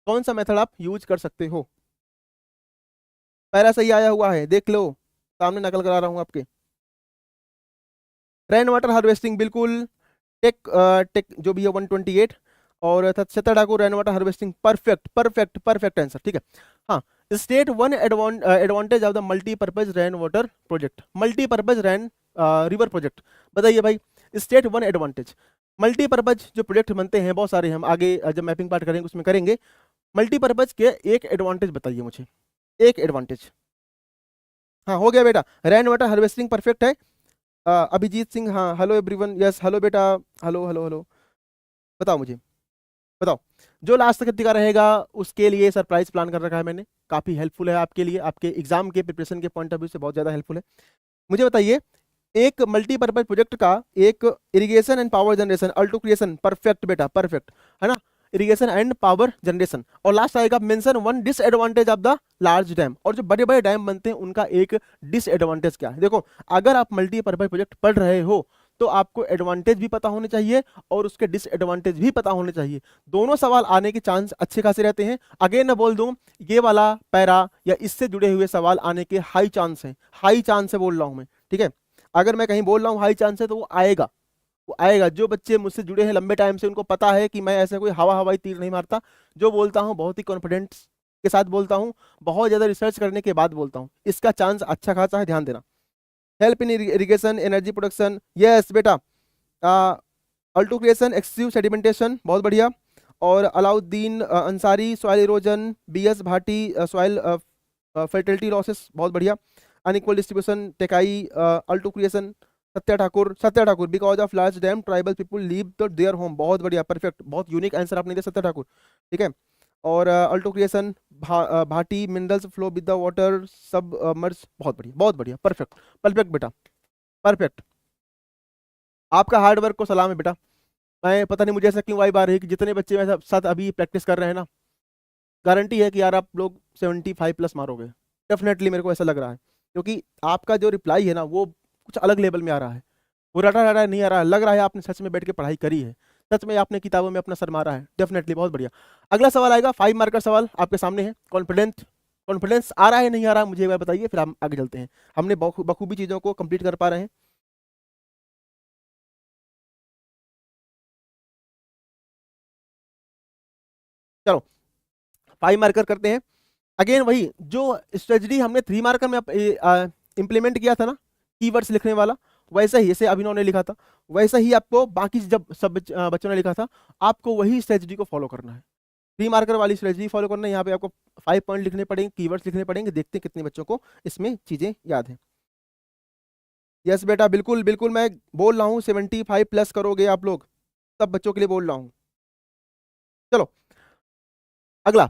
कौन सा मेथड आप यूज कर सकते हो। पैरा सही आया हुआ है, देख लो, सामने नकल करा रहा हूं आपके। रेन वाटर हार्वेस्टिंग बिल्कुल, टेक टेक जो भी है 128, और Satya Thakur rain water harvesting, perfect perfect perfect answer, ठीक है। हाँ, state one advantage of the multipurpose rain water project, multipurpose rain river project, बताइए भाई, स्टेट वन एडवांटेज, मल्टीपर्पज जो प्रोजेक्ट बनते हैं बहुत सारे, हम आगे जब मैपिंग पार्ट करेंगे उसमें करेंगे, मल्टीपर्पज के एक एडवांटेज बताइए मुझे, एक एडवांटेज। हाँ हो गया बेटा, रेन वाटर हार्वेस्टिंग परफेक्ट है। अभिजीत सिंह, हाँ हेलो एवरीवन, यस हेलो बेटा, हेलो हेलो हेलो, बताओ मुझे, बताओ। जो लास्ट तक टिका रहेगा उसके लिए सरप्राइज प्लान कर रखा है मैंने, काफी हेल्पफुल है आपके लिए, आपके एग्जाम के प्रिपरेशन के पॉइंट ऑफ व्यू से बहुत ज्यादा हेल्पफुल है। मुझे बताइए, एक मल्टीपर्पज प्रोजेक्ट का एक irrigation and power generation, Alto creation, perfect बेटा परफेक्ट, है ना, इरिगेशन एंड पावर जनरेशन, और लास्ट आएगा mention one disadvantage of the large dam, और जो बड़े बड़े डैम बनते हैं उनका एक डिसएडवांटेज क्या है। देखो, अगर आप मल्टीपर्पज प्रोजेक्ट पढ़ रहे हो तो आपको एडवांटेज भी पता होने चाहिए और उसके डिसएडवांटेज भी पता होने चाहिए, दोनों सवाल आने के चांस अच्छे खासे रहते हैं। अगेन मैं बोल दूं, ये वाला पैरा या इससे जुड़े हुए सवाल आने के हाई चांस हैं, हाई चांस से बोल रहा हूं मैं, ठीक है। अगर मैं कहीं बोल रहा हूँ हाई चांस है तो वो आएगा, वो आएगा। जो बच्चे मुझसे जुड़े हैं लंबे टाइम से उनको पता है कि मैं ऐसे कोई हवा हवाई तीर नहीं मारता, जो बोलता हूँ बहुत ही कॉन्फिडेंस के साथ बोलता हूँ, बहुत ज्यादा रिसर्च करने के बाद बोलता हूँ, इसका चांस अच्छा खासा है, ध्यान देना। Help in irrigation, energy production, yes बेटा, अल्टो क्रिएशन, एक्सेसिव सेडिमेंटेशन, बहुत बढ़िया, और Alauddin Ansari, soil erosion, BS Bhati, soil fertility losses, बहुत बढ़िया, अनइक्वल डिस्ट्रीब्यूशन, टेकाई, alto creation, Satya Thakur, Satya Thakur, because of large dam tribal people leave the their home, बहुत बढ़िया परफेक्ट, बहुत यूनिक आंसर आपने दिया सत्या ठाकुर, ठीक है। और Alto creation, Bhati, minerals flow with the water, सब मर्ज, बहुत बढ़िया परफेक्ट परफेक्ट बेटा परफेक्ट। आपका हार्ड वर्क को सलाम है बेटा। मैं पता नहीं मुझे ऐसा क्यों वाइब आ रही है कि जितने बच्चे मेरे साथ अभी प्रैक्टिस कर रहे हैं ना, गारंटी है कि यार आप लोग 75 प्लस मारोगे, डेफिनेटली मेरे को ऐसा लग रहा है, क्योंकि आपका जो रिप्लाई है ना वो कुछ अलग लेवल में आ रहा है, वो रटा रटा नहीं आ रहा है, लग रहा है आपने सच में बैठ के पढ़ाई करी है, सच में आपने किताबों में अपना सर मारा है, डेफिनेटली बहुत बढ़िया। अगला सवाल आएगा 5 मार्कर सवाल आपके सामने है, कॉन्फिडेंट, कॉन्फिडेंस आ रहा है नहीं आ रहा है मुझे एक बार बताइए, फिर हम आगे चलते हैं, हमने बखूबी चीजों को कंप्लीट कर पा रहे हैं। चलो 5 मार्कर करते हैं। अगेन वही जो स्ट्रेटजी हमने 3 मार्कर में इंप्लीमेंट किया था ना, कीवर्ड्स लिखने वाला, वैसा ही, जैसे अभिनव ने लिखा था वैसा ही आपको बाकी जब सब बच्चों ने लिखा था, आपको वही स्ट्रेटजी को फॉलो करना है। 3 मार्कर वाली स्ट्रेटजी फॉलो करना है। यहाँ पे आपको 5 पॉइंट लिखने पड़ेंगे, कीवर्ड्स लिखने पड़ेंगे, देखते हैं कितने बच्चों को इसमें चीजें याद है। यस बेटा, बिल्कुल बिल्कुल, मैं बोल रहा हूँ 75 प्लस करोगे आप लोग, सब बच्चों के लिए बोल रहा हूँ। चलो अगला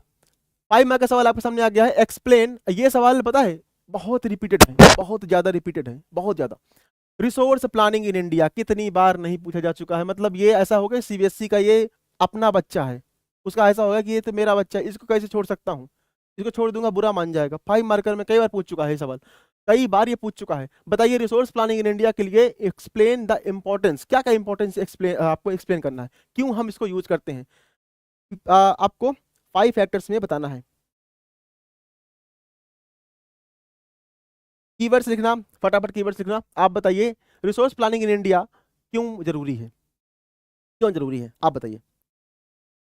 5 मार्क का सवाल आपके सामने आ गया है, एक्सप्लेन। ये सवाल पता है बहुत रिपीटेड है, बहुत ज्यादा रिपीटेड है, बहुत ज्यादा। रिसोर्स प्लानिंग इन इंडिया कितनी बार नहीं पूछा जा चुका है, मतलब ये ऐसा होगा सीबीएसई का ये अपना बच्चा है, उसका ऐसा होगा कि ये तो मेरा बच्चा है, इसको कैसे छोड़ सकता हूँ, इसको छोड़ दूंगा बुरा मान जाएगा। 5 मार्कर में कई बार पूछ चुका है सवाल, कई बार ये पूछ चुका है। बताइए रिसोर्स प्लानिंग इन इंडिया के लिए एक्सप्लेन द इंपॉर्टेंस, क्या क्या इंपॉर्टेंस एक्सप्लेन आपको एक्सप्लेन करना है, क्यों हम इसको यूज करते हैं। आपको 5 फैक्टर्स में बताना है। कीवर्ड्स लिखना, फटाफट कीवर्ड्स लिखना। आप बताइए रिसोर्स प्लानिंग इन इंडिया क्यों जरूरी है, क्यों जरूरी है, आप बताइए।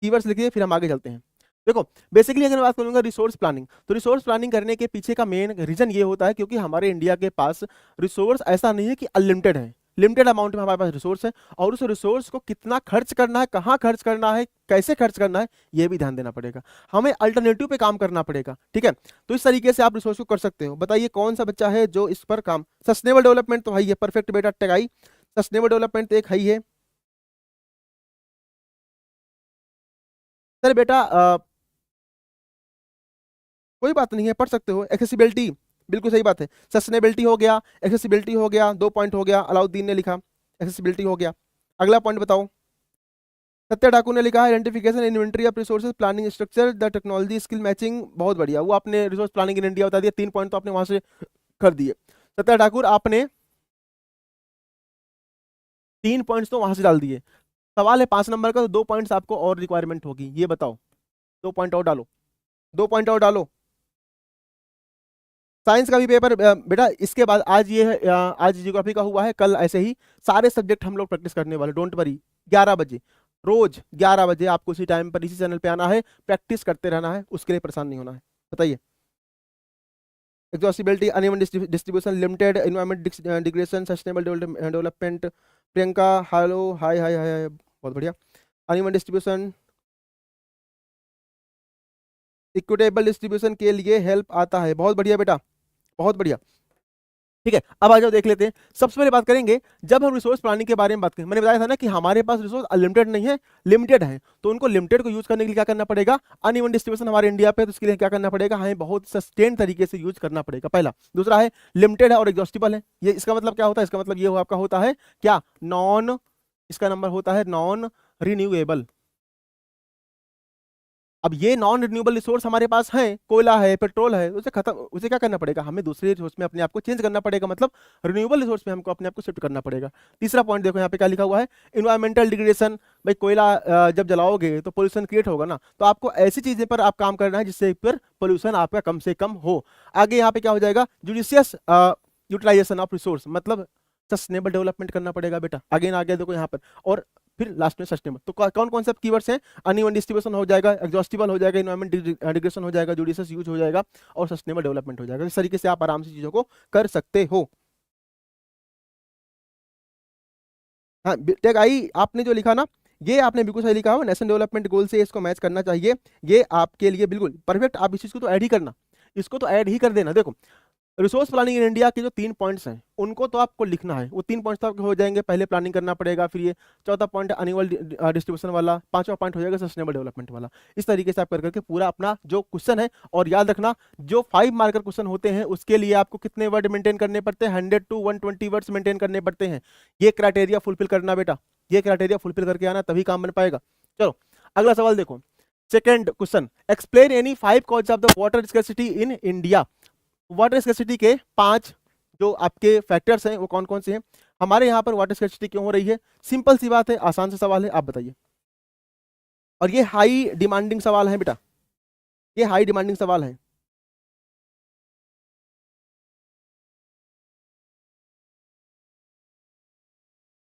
कीवर्ड्स लिखिए, फिर हम आगे चलते हैं। देखो बेसिकली अगर मैं बात करूंगा रिसोर्स प्लानिंग, तो रिसोर्स प्लानिंग करने के पीछे का मेन रीजन ये होता है क्योंकि हमारे इंडिया के पास रिसोर्स ऐसा नहीं है कि अनलिमिटेड है, लिमिटेड अमाउंट में हमारे पास रिसोर्स है, और उस रिसोर्स को कितना खर्च करना है, कहाँ खर्च करना है, कैसे खर्च करना है, ये भी ध्यान देना पड़ेगा, हमें अल्टरनेटिव पे काम करना पड़ेगा। ठीक है, तो इस तरीके से आप रिसोर्स को कर सकते हो। बताइए कौन सा बच्चा है जो इस पर काम, सस्टेनेबल डेवलपमेंट तो है ही है, परफेक्ट बेटा टगाई, सस्टेनेबल डेवलपमेंट तो एक है ही है। सर बेटा कोई बात नहीं है, पढ़ सकते हो। एक्सेसिबिलिटी, बिल्कुल सही बात है, सस्टेनेबिलिटी हो गया, एक्सेसिबिलिटी हो गया, 2 पॉइंट हो गया, अलाउद्दीन ने लिखा एक्सेसिबिलिटी हो गया। अगला पॉइंट बताओ, सत्या ठाकुर ने लिखा है identification inventory of resources planning structure the technology skill matching, बहुत बढ़िया, वो आपने रिसोर्स प्लानिंग इन इंडिया बता दिया, 3 पॉइंट तो आपने वहां से कर दिए। सत्या ठाकुर आपने 3 पॉइंट्स तो वहां से डाल दिए। सवाल है 5 नंबर का, तो 2 पॉइंट्स आपको और रिक्वायरमेंट होगी, ये बताओ, 2 पॉइंट और डालो, 2 पॉइंट और डालो। साइंस का भी पेपर बेटा इसके बाद आज ये है, आज जियोग्राफी का हुआ है, कल ऐसे ही सारे सब्जेक्ट हम लोग प्रैक्टिस करने वाले, डोंट वरी। 11 बजे रोज 11 बजे आपको इसी टाइम पर इसी चैनल पे आना है, प्रैक्टिस करते रहना है, उसके लिए परेशान नहीं होना है। बताइए exhaustibility, uneven distribution, limited environment degradation, sustainable development. Priyanka hello, hi hi hi hi, बहुत बढ़िया। अनइवन डिस्ट्रीब्यूशन, इक्विटेबल डिस्ट्रीब्यूशन के लिए हेल्प आता है, बहुत बढ़िया बेटा, बहुत बढ़िया। ठीक है, अब आ जाओ देख लेते हैं। सबसे पहले बात करेंगे, जब हम रिसोर्स प्लानिंग के बारे में बात करें, मैंने बताया था ना कि हमारे पास रिसोर्स अनलिमिटेड नहीं है, लिमिटेड है, तो उनको लिमिटेड को यूज करने के लिए क्या करना पड़ेगा, अनइवन डिस्ट्रीब्यूशन हमारे इंडिया पे, तो उसके लिए क्या करना पड़ेगा, हमें बहुत सस्टेन तरीके से यूज करना पड़ेगा, पहला। दूसरा है लिमिटेड है और एग्जॉस्टिबल है, ये इसका मतलब क्या होता है, इसका मतलब ये आपका होता है क्या, नॉन, इसका नंबर होता है नॉन रिन्यूएबल। अब ये नॉन रिन्यूएबल रिसोर्स हमारे पास है, कोयला है, पेट्रोल है, उसे खत्म, उसे क्या करना पड़ेगा, हमें दूसरे रिसोर्स में अपने आप को चेंज करना पड़ेगा, मतलब रिन्यूएबल रिसोर्स में हमको अपने आप को शिफ्ट करना पड़ेगा। तीसरा पॉइंट देखो यहाँ पे क्या लिखा हुआ है, इन्वायरमेंटल डिग्रेडेशन। भाई कोयला जब जलाओगे तो पोल्यूशन क्रिएट होगा ना, तो आपको ऐसी चीजें पर आप काम करना है जिससे पर पोल्यूशन आपका कम से कम हो। आगे यहाँ पे क्या हो जाएगा, जुडिशियस यूटिलाइजेशन ऑफ रिसोर्स, मतलब सस्टेनेबल डेवलपमेंट करना पड़ेगा बेटा। अगेन आ गया देखो यहाँ पर, और फिर लास्ट में सस्टेनेबल। तो कौन कौन से कीवर्ड्स हैं, अनइवन डिस्ट्रीब्यूशन हो जाएगा, एग्जॉस्टिबल हो जाएगा, इन्वायरमेंट डिग्रेडेशन हो जाएगा, जुडिशियस यूज हो जाएगा, और सस्टेनेबल डेवलपमेंट हो जाएगा। इस तरीके से आप आराम से चीजों को कर सकते हो। हाँ टेक आई आपने जो लिखा ना, ये आपने बिल्कुल सही लिखा हो, नेशनल डेवलपमेंट गोल से इसको मैच करना चाहिए, ये आपके लिए बिल्कुल परफेक्ट। आप इस चीज को तो ऐड ही करना, इसको तो ऐड ही कर देना। देखो रिसोर्स प्लानिंग इन इंडिया के जो 3 पॉइंट्स हैं उनको तो आपको लिखना है, वो 3 पॉइंट्स तो आपके हो जाएंगे, पहले प्लानिंग करना पड़ेगा, फिर ये चौथा पॉइंट अनिवल डिस्ट्रीब्यूशन वाला, पांचवा पॉइंट हो जाएगा सस्टेनेबल डेवलपमेंट वाला। इस तरीके से आप कर करके पूरा अपना जो क्वेश्चन है, और याद रखना जो 5 मार्कर क्वेश्चन होते हैं उसके लिए आपको कितने वर्ड मेंटेन करने पड़ते हैं, 100 to 120 वर्ड्स मेंटेन करने पड़ते हैं। ये क्राइटेरिया फुलफिल करना बेटा, ये क्राइटेरिया फुलफिल करके आना, तभी काम बन पाएगा। चलो अगला सवाल देखो, second question, explain any 5 cause of the water scarcity in India. Water scarcity के 5 जो आपके फैक्टर्स हैं वो कौन कौन से हैं, हमारे यहाँ पर वाटर स्कैर्सिटी क्यों हो रही है। सिंपल सी बात है, आसान सा सवाल है, आप बताइए। और ये हाई डिमांडिंग सवाल है बेटा, ये हाई डिमांडिंग सवाल है।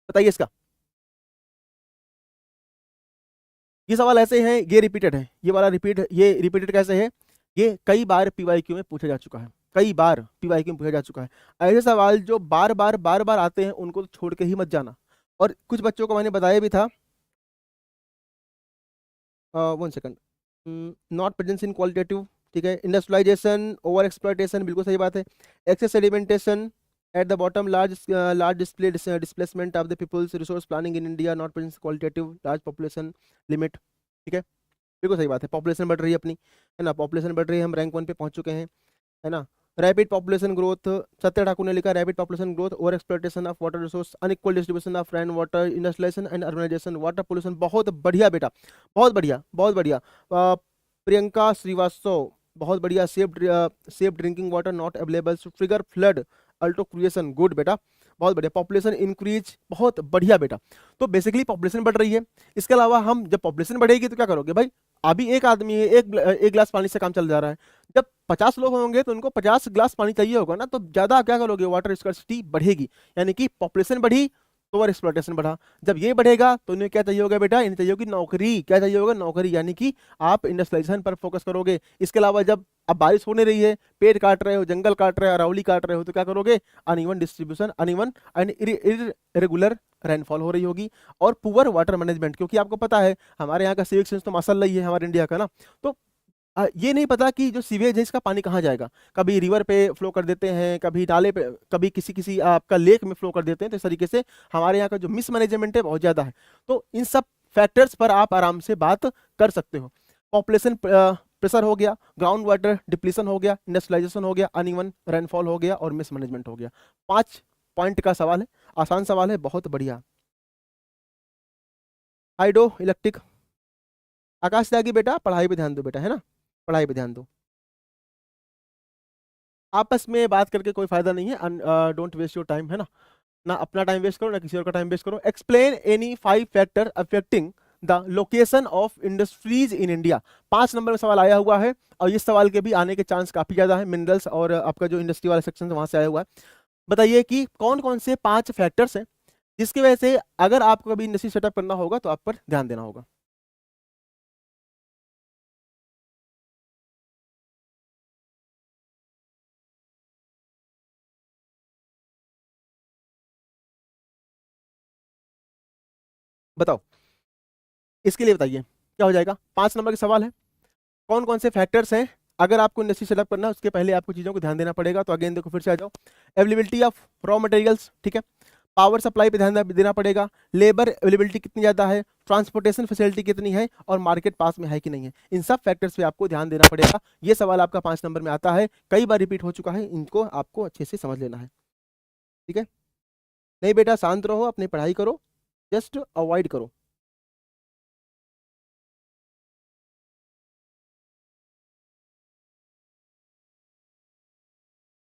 बताइए इसका, ये सवाल ऐसे हैं, ये रिपीटेड है, ये वाला रिपीट, ये रिपीटेड कैसे है, ये कई बार पीवाईक्यू में पूछा जा चुका है, कई बार पीवाईक्यू में पूछा जा चुका है। ऐसे सवाल जो बार बार आते हैं उनको तो छोड़ के ही मत जाना। और कुछ बच्चों को मैंने बताया भी था, 1 second, not presence in qualitative, ठीक है। इंडस्ट्रियलाइजेशन, ओवर एक्सप्लॉयटेशन, बिल्कुल सही बात है। Excess sedimentation at the bottom, large displacement of the peoples, resource planning in India, not presence qualitative, large population limit, ठीक है, बिल्कुल सही बात है। पॉपुलेशन बढ़ रही है अपनी, है ना, पॉपुलेशन बढ़ रही है, हम रैंक 1 पे पहुंच चुके हैं, है ना। रैपिड पॉपुलेशन ग्रोथ, सत्य ठाकुर ने लिखा, rapid population growth, over exploitation of water resource, unequal distribution of rain water, industrialisation and urbanisation, water pollution. बहुत बढ़िया बेटा, बहुत बढ़िया, बहुत बढ़िया। प्रियंका श्रीवास्तव, बहुत बढ़िया। Safe drinking water not available, trigger flood, Alto creation, good बेटा, बहुत बढ़िया। पॉपुलेशन इंक्रीज, बहुत बढ़िया बेटा। तो बेसिकली पॉपुलेशन बढ़ रही है। इसके अलावा हम जब पॉपुलेशन बढ़ेगी तो क्या करोगे भाई, अभी एक आदमी है, एक गिलास पानी से काम चल जा रहा है। जब 50 लोग होंगे तो उनको 50 गिलास पानी चाहिए होगा ना, तो ज्यादा क्या करोगे, वाटर स्कार्सिटी बढ़ेगी। यानी कि पॉपुलेशन बढ़ी तो ओवर एक्सप्लॉयटेशन बढ़ा। जब ये बढ़ेगा तो इन्हें क्या चाहिए होगा बेटा, इन्हें चाहिए होगी नौकरी। क्या चाहिए होगा, नौकरी। यानी कि आप इंडस्ट्रियलाइजेशन पर फोकस करोगे। इसके अलावा जब अब बारिश होने रही है, पेड़ काट रहे हो, जंगल काट रहे हो, अरावली काट रहे हो, तो क्या करोगे, uneven distribution, uneven and irregular rainfall हो रही होगी। और पुअर वाटर मैनेजमेंट, क्योंकि आपको पता है हमारे यहाँ का सिविक सेंस तो माशाल्लाह ही है हमारे इंडिया का ना। तो ये नहीं पता कि जो सीवेज है इसका पानी कहाँ जाएगा, कभी रिवर पे फ्लो कर देते हैं, कभी नाले पे, कभी किसी किसी आपका लेक में फ्लो कर देते हैं। तो इस तरीके से हमारे यहाँ का जो मिसमैनेजमेंट है बहुत ज़्यादा है। तो इन सब फैक्टर्स पर आप आराम से बात कर सकते हो। पॉपुलेशन प्रेशर हो गया, ग्राउंड वाटर डिप्लीशन हो गया, इंडस्ट्रियलाइजेशन हो गया, अनइवन रेनफॉल हो गया और मिसमैनेजमेंट हो गया। 5 पॉइंट का सवाल है, आसान सवाल है, बहुत बढ़िया। हाइड्रो इलेक्ट्रिक, आकाश त्यागी बेटा पढ़ाई पे ध्यान दो बेटा, है ना, पढ़ाई पे ध्यान दो। आपस में बात करके कोई फायदा नहीं है, डोंट वेस्ट योर टाइम, है ना, ना अपना टाइम वेस्ट करो ना किसी और का टाइम वेस्ट करो। Explain any 5 factor affecting the location of industries in India. 5 number में सवाल आया हुआ है और इस सवाल के भी आने के चांस काफी ज्यादा है, मिनरल्स और आपका जो इंडस्ट्री वाला सेक्शन है वहां से आया हुआ है। बताइए कि कौन कौन से 5 फैक्टर्स हैं जिसकी वजह से अगर आपको कभी इंडस्ट्री सेटअप करना होगा तो आप पर ध्यान देना होगा। बताओ, इसके लिए बताइए क्या हो जाएगा। 5 नंबर का सवाल है, कौन कौन से फैक्टर्स हैं अगर आपको इंडस्ट्री सेटअप करना है उसके पहले आपको चीज़ों को ध्यान देना पड़ेगा। तो अगेन देखो फिर से आ जाओ, अवेलेबिलिटी ऑफ रॉ मटेरियल्स, ठीक है, पावर सप्लाई पे ध्यान देना पड़ेगा, लेबर अवेलेबिलिटी कितनी ज़्यादा है, ट्रांसपोर्टेशन फैसिलिटी कितनी है और मार्केट पास में है कि नहीं है। इन सब फैक्टर्स पे आपको ध्यान देना पड़ेगा। ये सवाल आपका 5 नंबर में आता है, कई बार रिपीट हो चुका है, इनको आपको अच्छे से समझ लेना है, ठीक है। नहीं बेटा शांत रहो, अपनी पढ़ाई करो, जस्ट अवॉइड करो।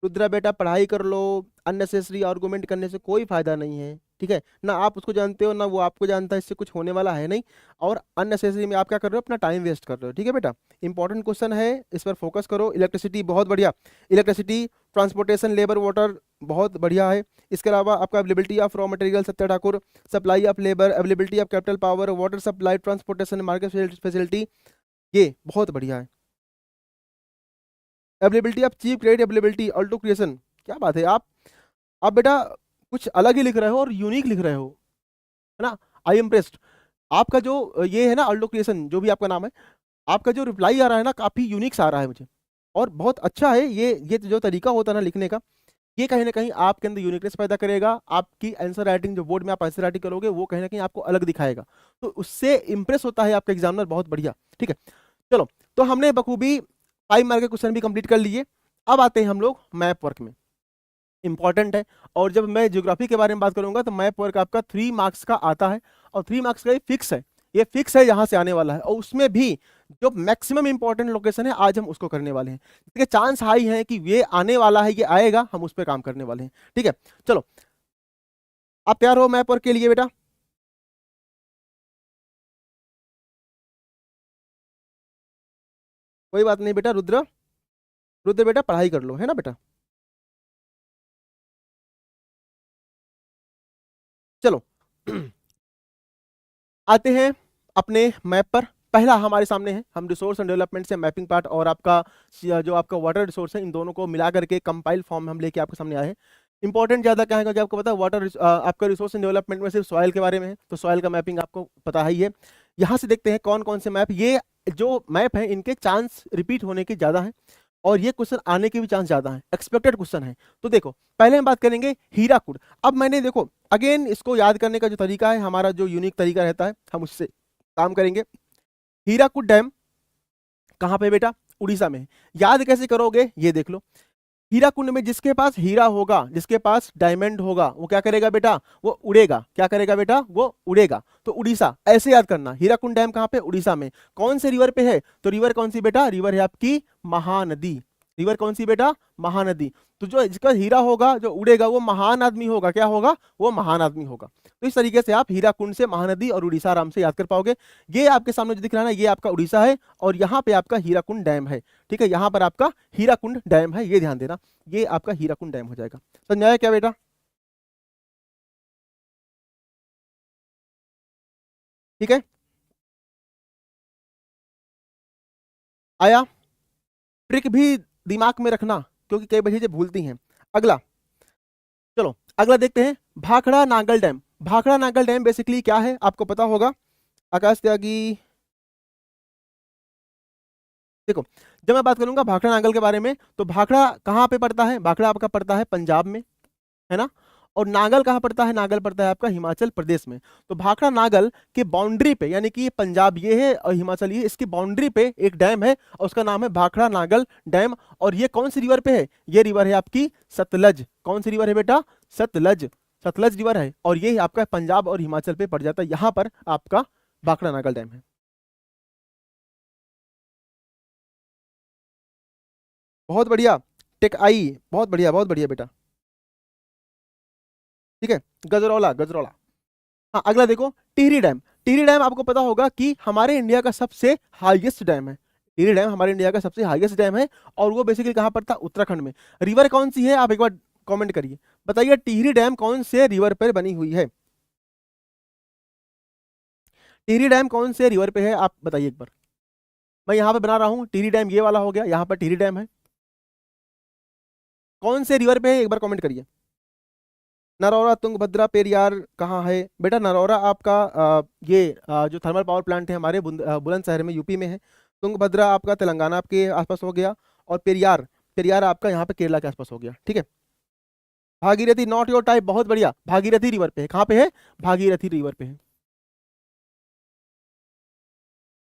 रुद्रा बेटा पढ़ाई कर लो, अननेसेसरी आर्गुमेंट करने से कोई फायदा नहीं है, ठीक है ना। आप उसको जानते हो ना वो आपको जानता है, इससे कुछ होने वाला है नहीं। और अननेसेसरी में आप क्या कर रहे हो, अपना टाइम वेस्ट कर रहे हो, ठीक है बेटा। इंपॉर्टेंट क्वेश्चन है, इस पर फोकस करो। इलेक्ट्रिसिटी, बहुत बढ़िया, इलेक्ट्रिसिटी, ट्रांसपोर्टेशन, लेबर, वाटर, बहुत बढ़िया है। इसके अलावा आपका availability of raw material, Satya Thakur, supply of labour, availability of capital power, water supply, transportation, market facility, ये बहुत बढ़िया है। Availability of cheap credit, availability, alto creation, क्या बात है। आप बेटा कुछ अलग ही लिख रहे हो और यूनिक लिख रहे हो, है ना, आई इम्प्रेस्ड। आपका जो ये है ना ऑल्टो क्रिएशन जो भी आपका नाम है, आपका जो रिप्लाई आ रहा है ना काफी यूनिक सा आ रहा है मुझे, और बहुत अच्छा है। ये जो तरीका होता है ना लिखने का, ये कहीं ना कहीं आपके अंदर यूनिकनेस पैदा करेगा। आपकी आंसर राइटिंग, जो बोर्ड में आप आंसर राइटिंग करोगे वो कहीं ना कहीं आपको अलग दिखाएगा, तो उससे इंप्रेस होता है आपका एग्जामिनर, बहुत बढ़िया, ठीक है। चलो, तो हमने बखूबी 5 मार्क के क्वेश्चन भी कंप्लीट कर लिए। अब आते हैं हम लोग मैप वर्क में, इंपॉर्टेंट है। और जब मैं ज्योग्राफी के बारे में बात करूंगा तो मैप वर्क आपका 3 मार्क्स का आता है, और 3 मार्क्स का ये फिक्स है, ये फिक्स है यहाँ से आने वाला है। और उसमें भी जो मैक्सिमम इंपॉर्टेंट लोकेशन है आज हम उसको करने वाले हैं, ठीक है। चांस हाई है कि ये आने वाला है, ये आएगा, हम उस पर काम करने वाले हैं, ठीक है। चलो, आप तैयार हो मैप वर्क के लिए बेटा? कोई बात नहीं बेटा, रुद्र, रुद्र बेटा पढ़ाई कर लो, है ना बेटा। चलो आते हैं अपने मैप पर। पहला हमारे सामने है, हम रिसोर्स एंड डेवलपमेंट से मैपिंग पार्ट और आपका जो आपका वाटर रिसोर्स है, इन दोनों को मिला करके कंपाइल फॉर्म में हम लेके आपके सामने आए हैं। इंपॉर्टेंट ज्यादा क्या है, क्योंकि आपको पता है वाटर आपका रिसोर्स एंड डेवलपमेंट में सिर्फ सॉइल के बारे में है, तो सॉइल का मैपिंग आपको पता ही है। यहाँ से देखते हैं कौन कौन से मैप, ये जो मैप है इनके चांस रिपीट होने के ज़्यादा है और ये क्वेश्चन आने के भी चांस ज़्यादा है, एक्सपेक्टेड क्वेश्चन है। तो देखो पहले हम बात करेंगे हीराकुड। अब मैंने देखो अगेन इसको याद करने का जो तरीका है, हमारा जो यूनिक तरीका रहता है, हम उससे काम करेंगे। हीराकुड डैम कहाँ पे बेटा? उड़ीसा में। याद कैसे करोगे ये देख लो। हीराकुंड में जिसके पास हीरा होगा, जिसके पास डायमंड होगा, वो क्या करेगा बेटा? वो उड़ेगा। क्या करेगा बेटा? वो उड़ेगा। तो उड़ीसा ऐसे याद करना। हीराकुंड डैम कहाँ पे? उड़ीसा में। कौन से रिवर पे है? तो रिवर कौन सी बेटा? रिवर है आपकी महानदी। रिवर कौन सी बेटा? महानदी। तो जो जिसका हीरा होगा, जो उड़ेगा, वो महान आदमी होगा। क्या होगा? वो महान आदमी होगा। तो इस तरीके से आप हीराकुंड से महानदी और उड़ीसा आराम से याद कर पाओगे। ये आपके सामने जो दिख रहा है ना, ये आपका उड़ीसा है और यहाँ पे आपका हीराकुंड डैम है। ठीक है, यहाँ पर आपका हीराकुंड डैम है, ये ध्यान देना। ये आपका हीराकुंड डैम हो जाएगा। समझ आया क्या बेटा? ठीक है, आया? ट्रिक भी दिमाग में रखना क्योंकि कई बच्चे भूलती हैं। अगला, चलो अगला देखते हैं। Bhakra Nangal dam. Bhakra Nangal dam basically क्या है आपको पता होगा। आकाश त्यागी, देखो जब मैं बात करूंगा भाखड़ा नागल के बारे में, तो भाखड़ा कहाँ पे पड़ता है? भाखड़ा आपका पड़ता है पंजाब में, है ना। और नागल कहाँ पड़ता है? नागल पड़ता है आपका हिमाचल प्रदेश में। तो भाखड़ा नागल के बाउंड्री पे, यानी कि पंजाब ये है और हिमाचल ये, इसकी बाउंड्री पे एक डैम है और उसका नाम है भाखड़ा नागल डैम। और ये कौन सी रिवर पे है? ये रिवर है आपकी सतलज। कौन सी रिवर है बेटा? सतलज। सतलज रिवर है और ये आपका पंजाब और हिमाचल पे पड़ जाता है। यहाँ पर आपका भाखड़ा नागल डैम है। बहुत बढ़िया टेक आई, बहुत बढ़िया, बहुत बढ़िया बेटा। ठीक है, गजरौला, गजरौला। हाँ अगला देखो, टिहरी डैम। टिहरी डैम आपको पता होगा कि हमारे इंडिया का सबसे हाईएस्ट डैम है। टिहरी डैम हमारे इंडिया का सबसे हाईएस्ट डैम है और वो बेसिकली कहाँ पड़ता है? उत्तराखंड में। रिवर कौन सी है? आप एक बार कमेंट करिए, बताइए टिहरी डैम कौन से रिवर पर बनी हुई है? टिहरी डैम कौन से रिवर पे है आप बताइए एक बार। मैं यहाँ पे बना रहा हूँ टिहरी डैम, ये वाला हो गया, यहाँ पर टिहरी डैम है। कौन से रिवर पे है एक बार कमेंट करिए। नरौरा, तुंगभद्रा, पेरियार कहाँ है बेटा? नरौरा आपका जो थर्मल पावर प्लांट है हमारे बुलंदशहर में, यूपी में है। तुंगभद्रा आपका तेलंगाना के आसपास हो गया और पेरियार, पेरियार आपका यहाँ पे केरला के आसपास हो गया। ठीक है, भागीरथी नॉट योर टाइप, बहुत बढ़िया। भागीरथी रिवर पे है। कहाँ पे है? भागीरथी रिवर पे है।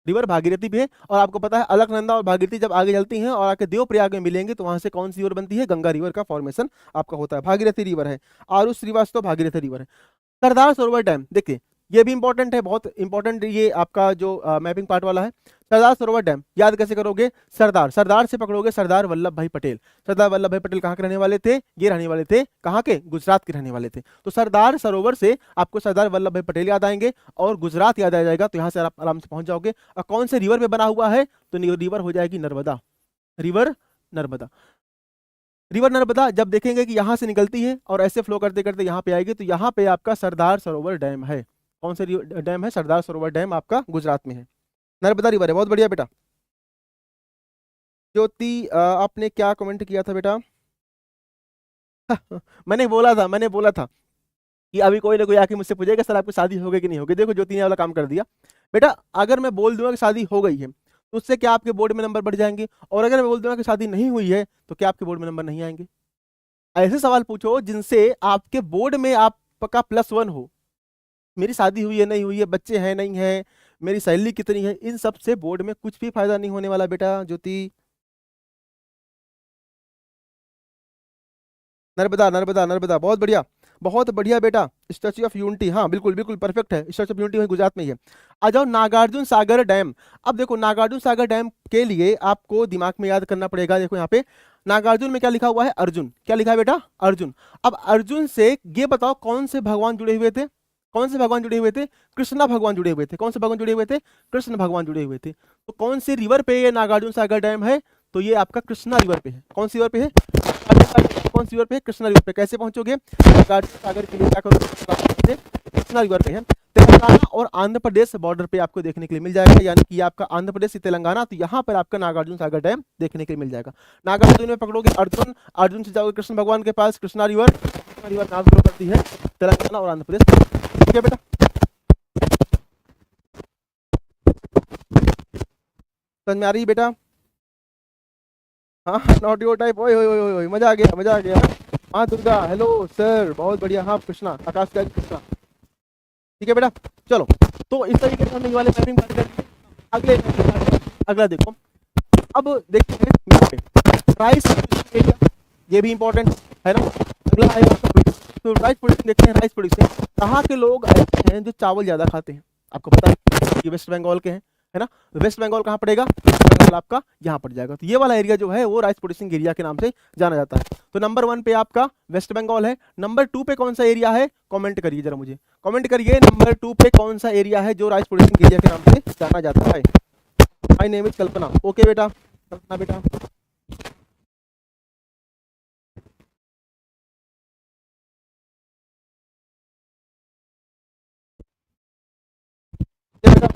रिवर भागीरथी भी है। और आपको पता है अलकनंदा और भागीरथी जब आगे चलती हैं और आके देवप्रयाग में मिलेंगे तो वहां से कौन सी रिवर बनती है? गंगा रिवर का फॉर्मेशन आपका होता है। भागीरथी रिवर है। आरुष श्रीवास्तव भागीरथी रिवर है। सरदार सरोवर डैम देखिए, ये भी इंपॉर्टेंट है, बहुत इंपॉर्टेंट, ये आपका जो मैपिंग पार्ट वाला है। सरदार सरोवर डैम याद कैसे करोगे? सरदार, सरदार से पकड़ोगे सरदार वल्लभ भाई पटेल। सरदार वल्लभ भाई पटेल कहाँ के रहने वाले थे? ये रहने वाले थे कहाँ के? गुजरात के रहने वाले थे। तो सरदार सरोवर से आपको सरदार वल्लभ भाई पटेल याद आएंगे और गुजरात याद आ जाएगा, तो यहाँ से आप आराम से पहुंच जाओगे। और कौन से रिवर पे बना हुआ है? तो रिवर हो जाएगी नर्मदा। रिवर नर्मदा। रिवर नर्मदा जब देखेंगे कि यहाँ से निकलती है और ऐसे फ्लो करते करते यहाँ पे आएगी, तो यहाँ पे आपका सरदार सरोवर डैम है। कौन से डैम है? सरदार सरोवर डैम आपका गुजरात में है। नर्मदा रिवर है। बहुत बढ़िया बेटा। ज्योति आपने क्या कमेंट किया था बेटा? मैंने बोला था कि अभी कोई ना कोई आके मुझसे पूछेगा सर आपकी शादी हो गई कि नहीं हो गई। देखो ज्योति ने वाला काम कर दिया बेटा। अगर मैं बोल दूंगा कि शादी हो गई है तो उससे क्या आपके बोर्ड में नंबर बढ़ जाएंगे? और अगर मैं बोल दूंगा कि शादी नहीं हुई है तो क्या आपके बोर्ड में नंबर नहीं आएंगे? ऐसे सवाल पूछो जिनसे आपके बोर्ड में आपका +1 हो। मेरी शादी हुई है नहीं हुई है, बच्चे हैं नहीं है, मेरी सैलरी कितनी है, इन सब से बोर्ड में कुछ भी फायदा नहीं होने वाला बेटा। ज्योति, नर्मदा, नर्मदा, नर्मदा, बहुत बढ़िया, बहुत बढ़िया बेटा। स्टैच्यू ऑफ यूनिटी, हाँ बिल्कुल बिल्कुल परफेक्ट है। स्टैच्यू ऑफ यूनिटी वही गुजरात में ही है। आ जाओ नागार्जुन सागर डैम। अब देखो नागार्जुन सागर डैम के लिए आपको दिमाग में याद करना पड़ेगा। देखो यहाँ पे नागार्जुन में क्या लिखा हुआ है? अर्जुन। क्या लिखा है बेटा? अर्जुन। अब अर्जुन से ये बताओ कौन से भगवान जुड़े हुए थे? कौन से भगवान जुड़े हुए थे? कृष्णा भगवान जुड़े हुए थे। कौन से भगवान जुड़े हुए थे? कृष्ण भगवान जुड़े हुए थे। तो कौन सी रिवर पे ये नागार्जुन सागर डैम है? तो ये आपका कृष्णा रिवर पे है। कौन सी रिवर पे है? कौन सी रिवर पे है? कृष्णा रिवर पे। कैसे पहुंचोगे? नागार्जुन सागर के लिए क्या करोगे? कृष्णा रिवर पे है। तेलंगाना और आंध्र प्रदेश बॉर्डर पे आपको देखने के लिए मिल जाएगा, यानी कि आपका आंध्र प्रदेश से तेलंगाना, तो यहाँ पर आपका नागार्जुन सागर डैम देखने के लिए मिल जाएगा। नागार्जुन में पकड़ोगे अर्जुन, अर्जुन से जाओगे कृष्ण भगवान के पास, कृष्णा रिवर, कृष्णा रिवर नाम शुरू करती है तेलंगाना और आंध्र प्रदेश। ठीक है बेटा। समझ में आ रही है बेटा? हाँ नॉट योर टाइप, ओए ओए ओए ओए, मजा आ गया, मजा आ गया। हाँ दुर्गा, हेलो सर, बहुत बढ़िया। हाँ कृष्णा, आकाश का कृष्णा, ठीक है बेटा। चलो, तो इस तरीके से हमने ये वाले मैपिंग बात कर ली। अगले अगला देखो, अब देखते हैं यहाँ पे राइस एरिया, ये भी इंपॉर्टेंट है ना। अगला आएगा आपका, तो राइस प्रोड्यूसिंग देखते हैं। राइस प्रोड्यूसिंग कहाँ के लोग ऐसे हैं जो चावल ज़्यादा खाते हैं? आपको पता है ये वेस्ट बंगाल के हैं, है ना। वेस्ट बंगाल कहाँ पड़ेगा? वेस्ट बंगाल आपका यहाँ पड़ जाएगा। तो ये वाला एरिया जो है वो राइस प्रोड्यूसिंग एरिया के नाम से जाना जाता है। तो नंबर 1 पे आपका वेस्ट बंगाल है। नंबर 2 पे कौन सा एरिया है? कमेंट करिए जरा, मुझे कमेंट करिए नंबर 2 पे कौन सा एरिया है जो राइस प्रोड्यूसिंग एरिया के नाम से जाना जाता है। My name is Kalpana. Okay बेटा, कल्पना बेटा। बेटा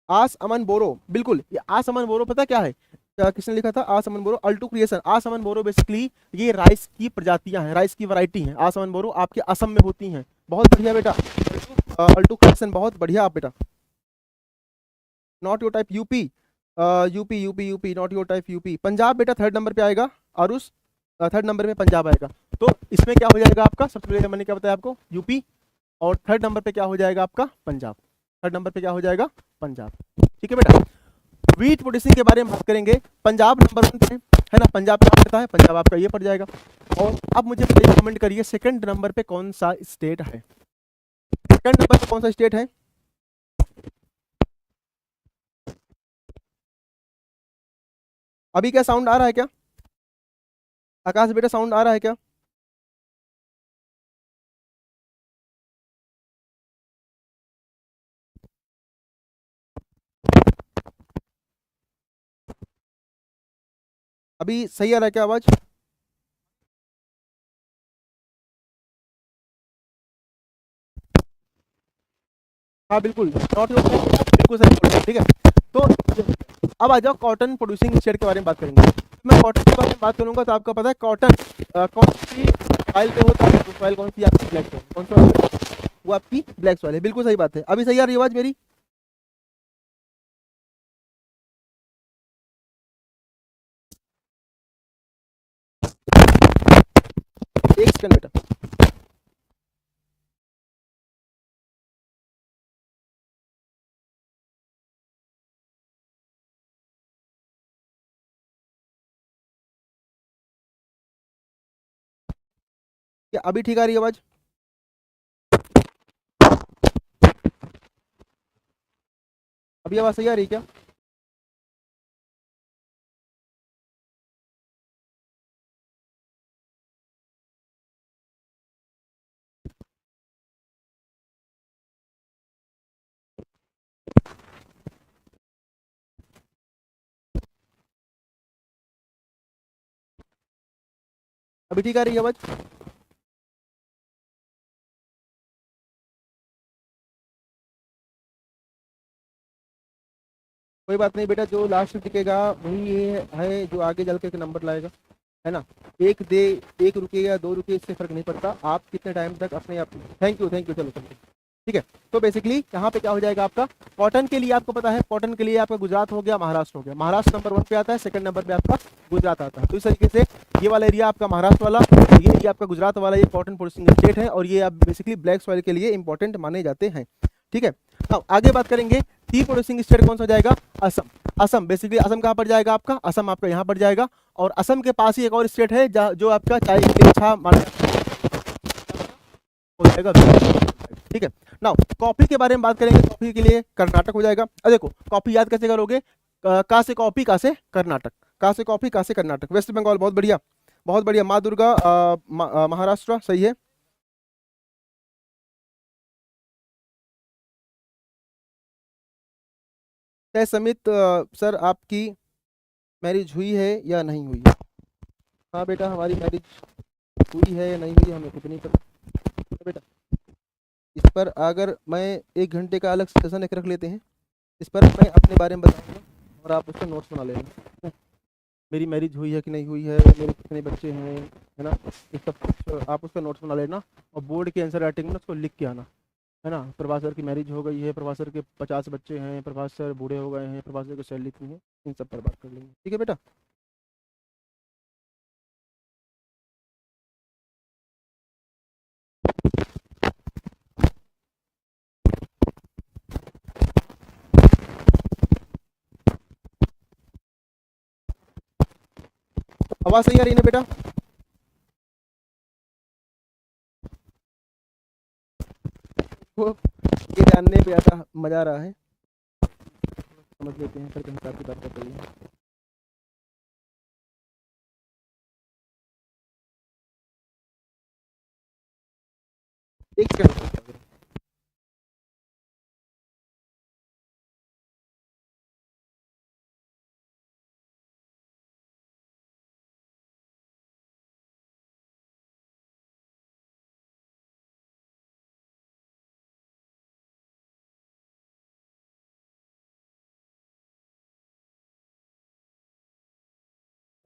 आस अमन बोरो, बिल्कुल ये आस अमन बोरो पता क्या है? किसने लिखा था आस अमन बोरो? अल्टू क्रिएशन। आस अमन बोरो बेसिकली ये राइस की प्रजातियां हैं, राइस की वैरायटी हैं। आस अमन बोरो आपके असम में होती हैं। बहुत बढ़िया बेटा, अल्टू क्रिएशन, बहुत बढ़िया आप बेटा। Not your type UP, UP UP UP, not your type UP. Punjab बेटा थर्ड नंबर पे आएगा। आरुष थर्ड नंबर में पंजाब आएगा। तो इसमें क्या हो जाएगा आपका? सबसे पहले मैंने क्या बताया आपको? यूपी। और थर्ड नंबर पे क्या हो जाएगा आपका? पंजाब। थर्ड नंबर पे क्या हो जाएगा? पंजाब। ठीक है बेटा। वीट प्रोड्यूसिंग के बारे में बात करेंगे। पंजाब नंबर 1 पे है ना, पंजाब कहाँ पड़ता है? पंजाब आपका ये पड़ जाएगा। और अब मुझे बताइए, कमेंट करिए सेकंड नंबर पे कौन सा स्टेट है? सेकंड नंबर पे कौन सा स्टेट है? अभी क्या साउंड आ रहा है क्या? आकाश बेटा साउंड आ रहा है क्या? अभी सही आ रहा है क्या आवाज? हाँ बिल्कुल, नॉट योर, बिल्कुल सही बोल रहे हैं, ठीक है। तो अब आ जाओ कॉटन प्रोड्यूसिंग स्टेट के बारे में बात करेंगे। मैं कॉटन के बारे में बात करूंगा तो आपको पता है कॉटन कौन सी सॉइल पे होता है? तो सॉइल कौन सी आपकी? Black soil. कौन सा है? वो आपकी ब्लैक सॉइल है, बिल्कुल सही बात है। अभी सही आ रही है आवाज मेरी? एक सेकंड बेटा। क्या अभी ठीक आ रही है आवाज? अभी आवाज सही आ रही है क्या? अभी ठीक आ रही है आवाज? कोई बात नहीं बेटा, जो लास्ट टिकेगा वही ये है जो आगे चल के नंबर लाएगा, है ना। एक दे, एक रुके या दो रुके, इससे फर्क नहीं पड़ता। आप कितने टाइम तक अपने आप। थैंक यू थैंक यू, चलो चलो, ठीक है। तो बेसिकली यहाँ पे क्या हो जाएगा आपका? कॉटन के लिए आपको पता है, कॉटन के लिए आपका गुजरात हो गया, महाराष्ट्र हो गया। महाराष्ट्र नंबर 1 पे आता है, सेकंड नंबर पे आपका गुजरात आता है। तो इस तरीके से ये वाला एरिया आपका महाराष्ट्र वाला, ये एरिया आपका गुजरात वाला, ये कॉटन प्रोड्यूसिंग स्टेट है। और ये आप बेसिकली ब्लैक सॉइल के लिए इंपॉर्टेंट माने जाते हैं, ठीक है। अब आगे बात करेंगे, टी प्रोड्यूसिंग स्टेट कौन सा हो जाएगा? असम। असम बेसिकली, असम कहाँ पर जाएगा आपका? असम आपका यहाँ पर जाएगा। और असम के पास ही एक और स्टेट है जो आपका चाय के लिए अच्छा माना हो जाएगा, ठीक है। नाउ कॉफी के बारे में बात करेंगे। कॉफी के लिए कर्नाटक हो जाएगा। अब देखो कॉफी याद कैसे करोगे? का से कॉफी, का से कर्नाटक, का से कॉफी, का से कर्नाटक। वेस्ट बंगाल, बहुत बढ़िया बहुत बढ़िया। माँ दुर्गा महाराष्ट्र, सही है। तय समित सर आपकी मैरिज हुई है या नहीं हुई है? हाँ बेटा, हमारी मैरिज हुई है या नहीं हुई है हमें खुद नहीं पता, ठीक है बेटा। इस पर अगर मैं 1 घंटे का अलग सेशन एक रख लेते हैं, इस पर मैं अपने बारे में बताऊंगा और आप उसका नोट्स बना लेना, ठीक है? मेरी मैरिज हुई है कि नहीं हुई है, मेरे कितने बच्चे हैं, है ना, ये सब कुछ आप उसका नोट्स बना लेना। और बोर्ड के आंसर राइटिंग में उसको लिख के आना। है ना। प्रभास सर की मैरिज हो गई है, प्रभास सर के 50 बच्चे हैं, प्रभास सर बूढ़े हो गए हैं, प्रभास सर की सैलरी इतनी है, इन सब पर बात कर लेंगे, ठीक है बेटा। आवाज सही आ रही है ना बेटा? वो ये जानने पे ज़्यादा मजा आ रहा है, समझ लेते हैं फिर हिसाब किताब कर रही एक सेकंड।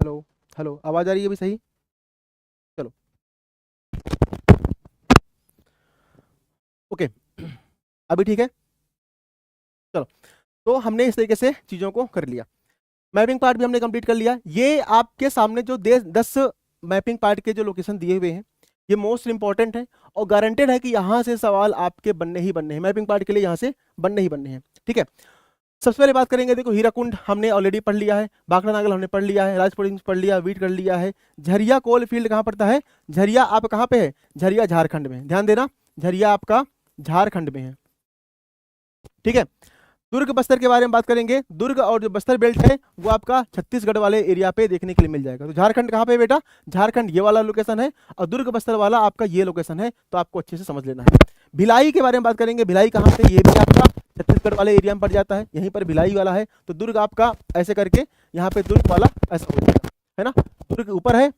हेलो, हेलो, आवाज आ रही है अभी सही? चलो, ओके, अभी ठीक है। चलो, तो हमने इस तरीके से चीज़ों को कर लिया। मैपिंग पार्ट भी हमने कंप्लीट कर लिया। ये आपके सामने जो 10 मैपिंग पार्ट के जो लोकेशन दिए हुए हैं, ये मोस्ट इंपॉर्टेंट है और गारंटेड है कि यहाँ से सवाल आपके बनने ही बनने हैं, मैपिंग पार्ट के लिए यहाँ से बनने ही बनने हैं, ठीक है। सबसे पहले बात करेंगे, देखो हीराकुंड हमने ऑलरेडी पढ़ लिया है, भाखड़ा नागल हमने पढ़ लिया है, राजपुरी पढ़ लिया, वीट कर लिया है। झरिया कोल फील्ड कहाँ पड़ता है? झरिया आप कहाँ पे है? झरिया झारखंड में, ध्यान देना, झरिया आपका झारखंड में है, ठीक है। दुर्ग बस्तर के बारे में बात करेंगे, दुर्ग और जो बस्तर बेल्ट है वो आपका छत्तीसगढ़ वाले एरिया पे देखने के लिए मिल जाएगा। तो झारखंड कहाँ पे है बेटा? झारखंड ये वाला लोकेशन है और दुर्ग बस्तर वाला आपका ये लोकेशन है, तो आपको अच्छे से समझ लेना है। भिलाई के बारे में बात करेंगे, भिलाई कहाँ पे? ये भी आपका छत्तीसगढ़ वाले एरिया में पड़ जाता है, यहीं पर भिलाई वाला है। तो दुर्ग आपका ऐसे करके यहाँ पे दुर्ग वाला ऐसा हो जाएगा, है ना। दुर्ग ऊपर है,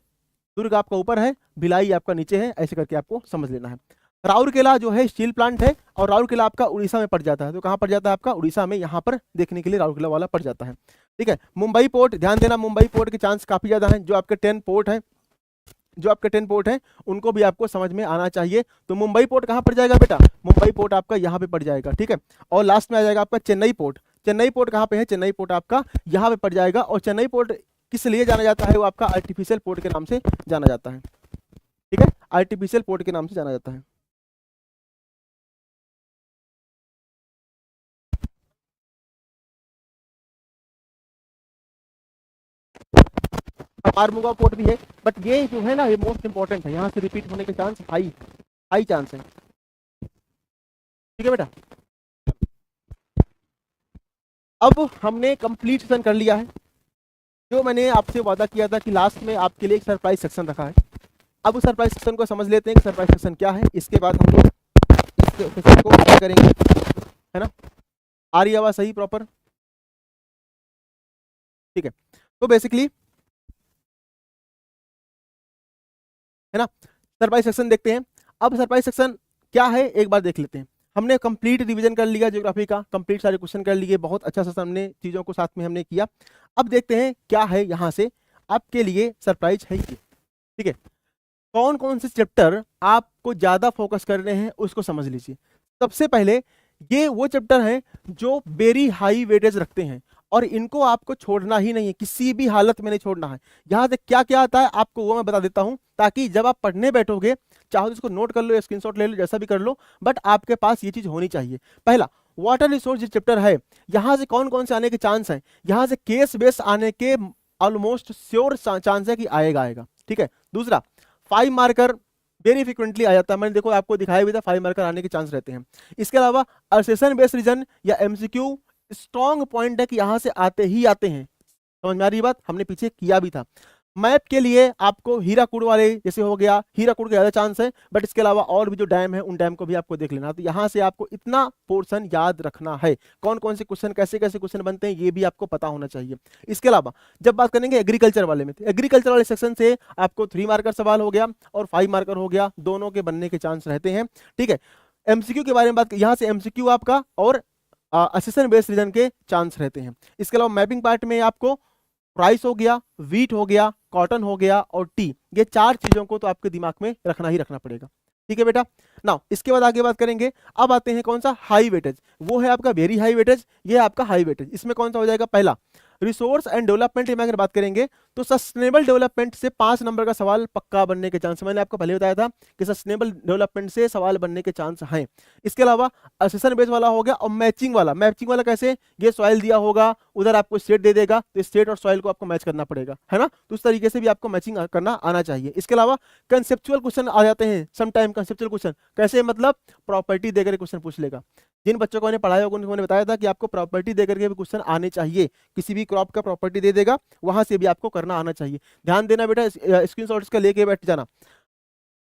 दुर्ग आपका ऊपर है, भिलाई आपका नीचे है, ऐसे करके आपको समझ लेना है। राउरकेला जो है स्टील प्लांट है और राउरकेला आपका उड़ीसा में पड़ जाता है। तो कहाँ पड़ जाता है आपका? उड़ीसा में, यहाँ पर देखने के लिए राउरकेला वाला पड़ जाता है, ठीक है। मुंबई पोर्ट, ध्यान देना, मुंबई पोर्ट के चांस काफी ज्यादा हैं। जो आपके 10 पोर्ट हैं, जो आपके 10 पोर्ट हैं उनको भी आपको समझ में आना चाहिए। तो मुंबई पोर्ट कहाँ पड़ जाएगा बेटा? मुंबई पोर्ट आपका यहाँ पे पड़ जाएगा, ठीक है। और लास्ट में आ जाएगा आपका चेन्नई पोर्ट। चेन्नई पोर्ट कहाँ पे है? चेन्नई पोर्ट आपका यहाँ पे पड़ जाएगा। और चेन्नई पोर्ट किस लिए जाना जाता है? वो आपका आर्टिफिशियल पोर्ट के नाम से जाना जाता है, ठीक है, आर्टिफिशियल पोर्ट के नाम से जाना जाता है। आरमुगा पोर्ट भी है, बट ये जो है ना, ये मोस्ट इंपॉर्टेंट है, यहाँ से रिपीट होने के चांस हाई हाई चांस है, ठीक है बेटा। अब हमने कंप्लीट सेशन कर लिया है। जो मैंने आपसे वादा किया था कि लास्ट में आपके लिए एक सरप्राइज सेक्शन रखा है, अब उस सरप्राइज सेक्शन को समझ लेते हैं कि सरप्राइज सेक्शन क्या है। इसके बाद हम लोग इस सेक्शन को क्या करेंगे, है ना। आ रही आवाज सही प्रॉपर? ठीक है, तो बेसिकली, है ना, सरप्राइज सेक्शन देखते हैं। अब सरप्राइज सेक्शन क्या है एक बार देख लेते हैं। हमने कंप्लीट रिवीजन कर लिया ज्योग्राफी का, कंप्लीट सारे क्वेश्चन कर लिए, बहुत अच्छा सा हमने चीज़ों को साथ में हमने किया। अब देखते हैं क्या है यहाँ से आपके लिए सरप्राइज है ये, ठीक है। कौन कौन से चैप्टर आपको ज़्यादा फोकस करने हैं उसको समझ लीजिए। सबसे पहले ये वो चैप्टर हैं जो वेरी हाई वेटेज रखते हैं और इनको आपको छोड़ना ही नहीं है, किसी भी हालत में नहीं छोड़ना है। यहाँ से क्या क्या आता है आपको वो मैं बता देता हूँ, ताकि जब आप पढ़ने बैठोगे, चाहो तो इसको नोट कर लो या स्क्रीनशॉट ले लो, जैसा भी कर लो, बट आपके पास ये चीज होनी चाहिए। पहला, वाटर रिसोर्स चैप्टर है, यहाँ से कौन कौन से आने के चांस है? यहाँ से केस बेस आने के ऑलमोस्ट श्योर चांस है कि आएगा आएगा, ठीक है। दूसरा, 5 मार्कर वेरी फ्रिक्वेंटली आ जाता है, मैंने देखो आपको दिखाया भी था, 5 मार्कर आने के चांस रहते हैं। इसके अलावा असेशन बेस्ड रीजन या एमसीक्यू स्ट्रॉन्ग पॉइंट है कि यहां से आते ही आते हैं, समझ में आ रही बात, हमने पीछे किया भी था। मैप के लिए आपको हीराकुड वाले जैसे हो गया, हीराकुड का ज्यादा चांस है, बट इसके अलावा और भी जो डैम है उन डैम को भी आपको देख लेना। तो यहां से आपको इतना पोर्शन याद रखना है, कौन कौन से क्वेश्चन कैसे कैसे क्वेश्चन बनते हैं ये भी आपको पता होना चाहिए। इसके अलावा जब बात करेंगे एग्रीकल्चर वाले में, तो एग्रीकल्चर वाले सेक्शन से आपको 3 मार्कर सवाल हो गया और 5 मार्कर हो गया, दोनों के बनने के चांस रहते हैं, ठीक है। एमसीक्यू के बारे में बात, यहाँ से एमसीक्यू आपका और असेशन बेस्ड रीजन के चांस रहते हैं। इसके अलावा मैपिंग पार्ट में आपको राइस हो गया, वीट हो गया, कॉटन हो गया और टी, ये 4 चीजों को तो आपके दिमाग में रखना ही रखना पड़ेगा। ठीक है बेटा। नाउ इसके बाद आगे बात करेंगे, अब आते हैं कौन सा, हाई वेटेज। वो है आपका वेरी हाई वेटेज, ये है आपका हाई वेटेज। इसमें कौन सा हो जाएगा, पहला रिसोर्स एंड डेवलपमेंट में अगर बात करेंगे तो सस्टेनेबल डेवलपमेंट से 5 नंबर का सवाल पक्का बनने के चांस, मैंने आपको पहले बताया था कि सस्टेनेबल डेवलपमेंट से सवाल बनने के चांस हैं। इसके अलावा सेशन बेस वाला हो गया, और मैचिंग वाला, मैचिंग वाला कैसे, ये सॉइल दिया होगा, उधर आपको स्टेट दे देगा, तो स्टेट और सॉइल को आपको मैच करना पड़ेगा, है ना, तो उस तरीके से भी आपको मैचिंग करना आना चाहिए। इसके अलावा कंसेप्चुअल क्वेश्चन आ जाते हैं समटाइम, कंसेप्चुअल क्वेश्चन कैसे, मतलब प्रॉपर्टी देकर क्वेश्चन पूछ लेगा। जिन बच्चों को मैंने पढ़ाया होगा उनको मैंने बताया था कि आपको प्रॉपर्टी देकर के भी क्वेश्चन आने चाहिए, किसी भी क्रॉप का प्रॉपर्टी दे देगा, वहां से भी आपको करना आना चाहिए। ध्यान देना बेटा, स्क्रीनशॉट्स का लेके बैठ जाना।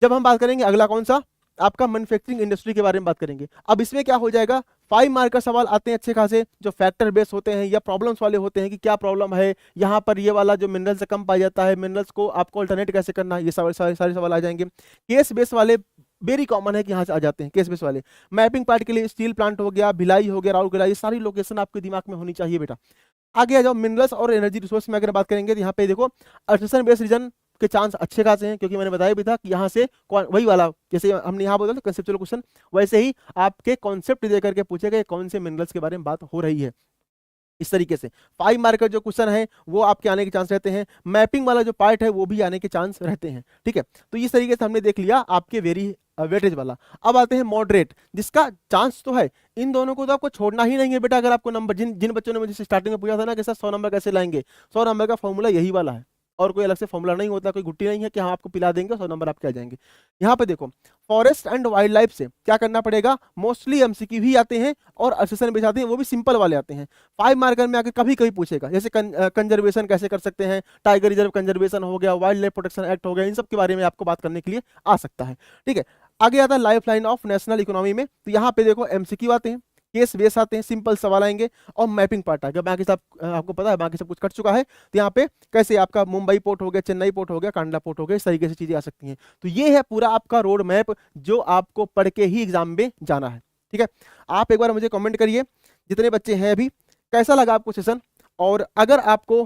जब हम बात करेंगे अगला कौन सा, आपका मैन्युफैक्चरिंग इंडस्ट्री के बारे में बात करेंगे। अब इसमें क्या हो जाएगा, 5 मार्क का सवाल आते हैं अच्छे खासे, जो फैक्टर बेस होते हैं या प्रॉब्लम्स वाले होते हैं कि क्या प्रॉब्लम है यहाँ पर, ये वाला जो मिनरल से कम पाया जाता है, मिनरल्स को आपको अल्टरनेट कैसे करना है, ये सारे सवाल आ जाएंगे। केस बेस वाले वेरी कॉमन है कि यहाँ से आ जाते हैं केस बेस वाले। मैपिंग पार्ट के लिए स्टील प्लांट हो गया, भिलाई हो गया, राउरकेला, ये सारी लोकेशन आपके दिमाग में होनी चाहिए बेटा। आगे आ जाओ, मिनरल्स और एनर्जी रिसोर्स में अगर बात करेंगे तो यहाँ पे देखो अल्ट्रेशन बेस्ड रीजन के चांस अच्छे खासे हैं, क्योंकि मैंने बताया भी था कि यहाँ से वही वाला, जैसे हमने यहाँ बोला था कंसेप्चुअल क्वेश्चन, वैसे ही आपके कॉन्सेप्ट देकर के पूछे गए कौन से मिनरल्स के बारे में बात हो रही है। इस तरीके से 5 मार्क का जो क्वेश्चन है वो आपके आने के चांस रहते हैं, मैपिंग वाला जो पार्ट है वो भी आने के चांस रहते हैं। ठीक है, तो इस तरीके से हमने देख लिया आपके वेरी वेटेज वाला। अब आते हैं मॉडरेट, जिसका चांस तो है, इन दोनों को तो आपको छोड़ना ही नहीं है बेटा। अगर आपको नंबर, जिन बच्चों ने मुझे स्टार्टिंग में पूछा था ना कि सर 100 नंबर कैसे लाएंगे, 100 नंबर का फॉर्मूला यही वाला है, और कोई अलग से फॉर्मूला नहीं होता, कोई गुट्टी नहीं है कि हाँ आपको पिला देंगे 100 नंबर आपके आ जाएंगे। यहाँ पे देखो फॉरेस्ट एंड वाइल्ड लाइफ से क्या करना पड़ेगा, मोस्टली एमसीक्यू भी आते हैं और असेसन भी आते हैं, वो भी सिंपल वाले आते हैं। 5 मार्कर में आकर कभी कभी पूछेगा, जैसे कंजर्वेशन कैसे कर सकते हैं, टाइगर रिजर्व कंजर्वेशन हो गया, वाइल्ड लाइफ प्रोटेक्शन एक्ट हो गया, इन सब के बारे में आपको बात करने के लिए आ सकता है। ठीक है, आगे आता है life line of national economy में, तो यहाँ पे देखो एमसीक्यू आते हैं, केस बेस आते हैं, सिंपल सवाल आएंगे, और मैपिंग पार्ट आएगा। बाकी सब आपको पता है, बाकी सब कुछ कट चुका है, तो यहाँ पे कैसे आपका मुंबई पोर्ट हो गया, चेन्नई पोर्ट हो गया, कांडला पोर्ट हो गया, इस तरीके से चीजें आ सकती हैं। तो ये है पूरा आपका रोड मैप जो आपको पढ़ के ही एग्जाम में जाना है। ठीक है, आप एक बार मुझे कमेंट करिए जितने बच्चे हैं अभी, कैसा लगा आपको सेशन, और अगर आपको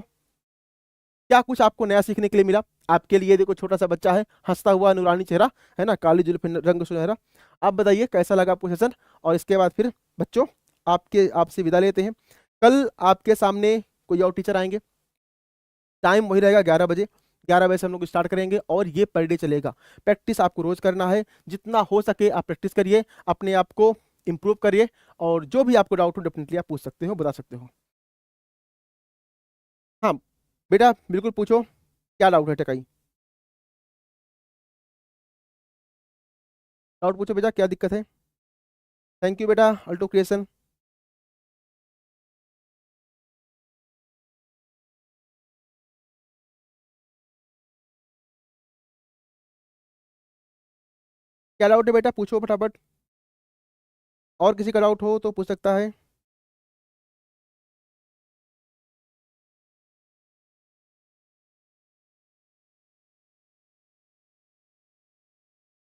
क्या कुछ आपको नया सीखने के लिए मिला। आपके लिए देखो छोटा सा बच्चा है, हंसता हुआ नूरानी चेहरा है ना, काली जुल्फ रंग सुनहरा। आप बताइए कैसा लगा आपको सेशन, और इसके बाद फिर बच्चों आपसे विदा लेते हैं। कल आपके सामने कोई और टीचर आएंगे, टाइम वही रहेगा 11 बजे। 11 बजे से हम लोग स्टार्ट करेंगे और ये पर डे चलेगा। प्रैक्टिस आपको रोज करना है, जितना हो सके आप प्रैक्टिस करिए, अपने आप को इम्प्रूव करिए, और जो भी आपको डाउट हो डेफिनेटली आप पूछ सकते हो, बता सकते हो। हाँ बेटा बिल्कुल पूछो, क्या डाउट है टकाई, डाउट पूछो बेटा, क्या दिक्कत है। थैंक यू बेटा अल्टो क्रिएशन। क्या डाउट है बेटा, पूछो फटाफट, और किसी का डाउट हो तो पूछ सकता है।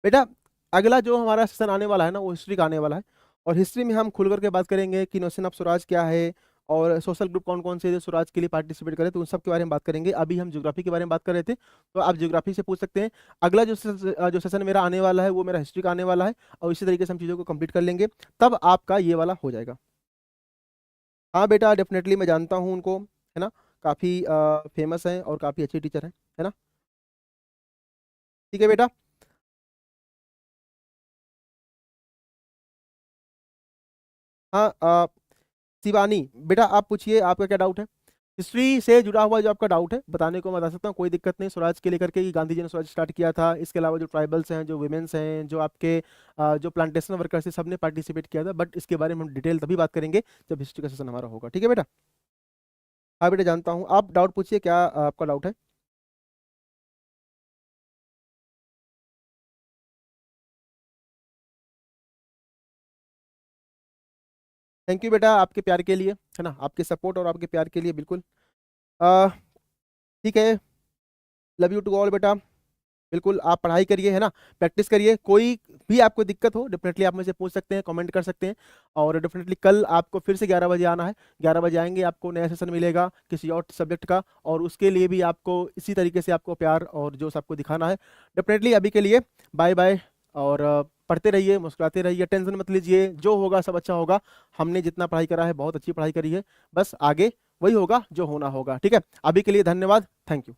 बेटा अगला जो हमारा सेशन आने वाला है ना, वो हिस्ट्री का आने वाला है, और हिस्ट्री में हम खुल करके बात करेंगे कि नोशन ऑफ स्वराज क्या है, और सोशल ग्रुप कौन कौन से जो स्वराज के लिए पार्टिसिपेट करे, तो उन सब के बारे में बात करेंगे। अभी हम ज्योग्राफी के बारे में बात कर रहे थे, तो आप ज्योग्राफी से पूछ सकते हैं। अगला जो सेशन मेरा आने वाला है वो मेरा हिस्ट्री का आने वाला है, और इसी तरीके से हम चीज़ों को कंप्लीट कर लेंगे, तब आपका ये वाला हो जाएगा। हाँ बेटा डेफिनेटली मैं जानता हूँ उनको, है ना, काफ़ी फेमस हैं और काफ़ी अच्छे टीचर हैं, है ना। ठीक है बेटा, हाँ शिवानी बेटा आप पूछिए, आपका क्या डाउट है। हिस्ट्री से जुड़ा हुआ जो आपका डाउट है बताने को मैं बता सकता हूँ, कोई दिक्कत नहीं। स्वराज के लेकर के कि गांधी जी ने स्वराज स्टार्ट किया था, इसके अलावा जो ट्राइबल्स हैं, जो वुमेन्स हैं, जो आपके जो प्लांटेशन वर्कर्स हैं, सब ने पार्टिसिपेट किया था, बट इसके बारे में हम डिटेल तभी बात करेंगे जब हिस्ट्री का सेशन हमारा होगा। ठीक है बेटा, हाँ बेटा जानता हूँ, आप डाउट पूछिए, क्या आपका डाउट है। थैंक यू बेटा आपके प्यार के लिए, है ना, आपके सपोर्ट और आपके प्यार के लिए, बिल्कुल। अ, ठीक है, लव यू टू ऑल बेटा। बिल्कुल आप पढ़ाई करिए, है ना, प्रैक्टिस करिए, कोई भी आपको दिक्कत हो डेफिनेटली आप मुझसे पूछ सकते हैं, कमेंट कर सकते हैं, और डेफिनेटली कल आपको फिर से 11 बजे आना है। 11 बजे आएंगे, आपको नया सेशन मिलेगा किसी और सब्जेक्ट का, और उसके लिए भी आपको इसी तरीके से आपको प्यार और जोश आपको दिखाना है। डेफिनेटली अभी के लिए बाय बाय, और पढ़ते रहिए, मुस्कुराते रहिए, टेंशन मत लीजिए, जो होगा सब अच्छा होगा। हमने जितना पढ़ाई करा है बहुत अच्छी पढ़ाई करी है, बस आगे वही होगा जो होना होगा। ठीक है, अभी के लिए धन्यवाद, थैंक यू।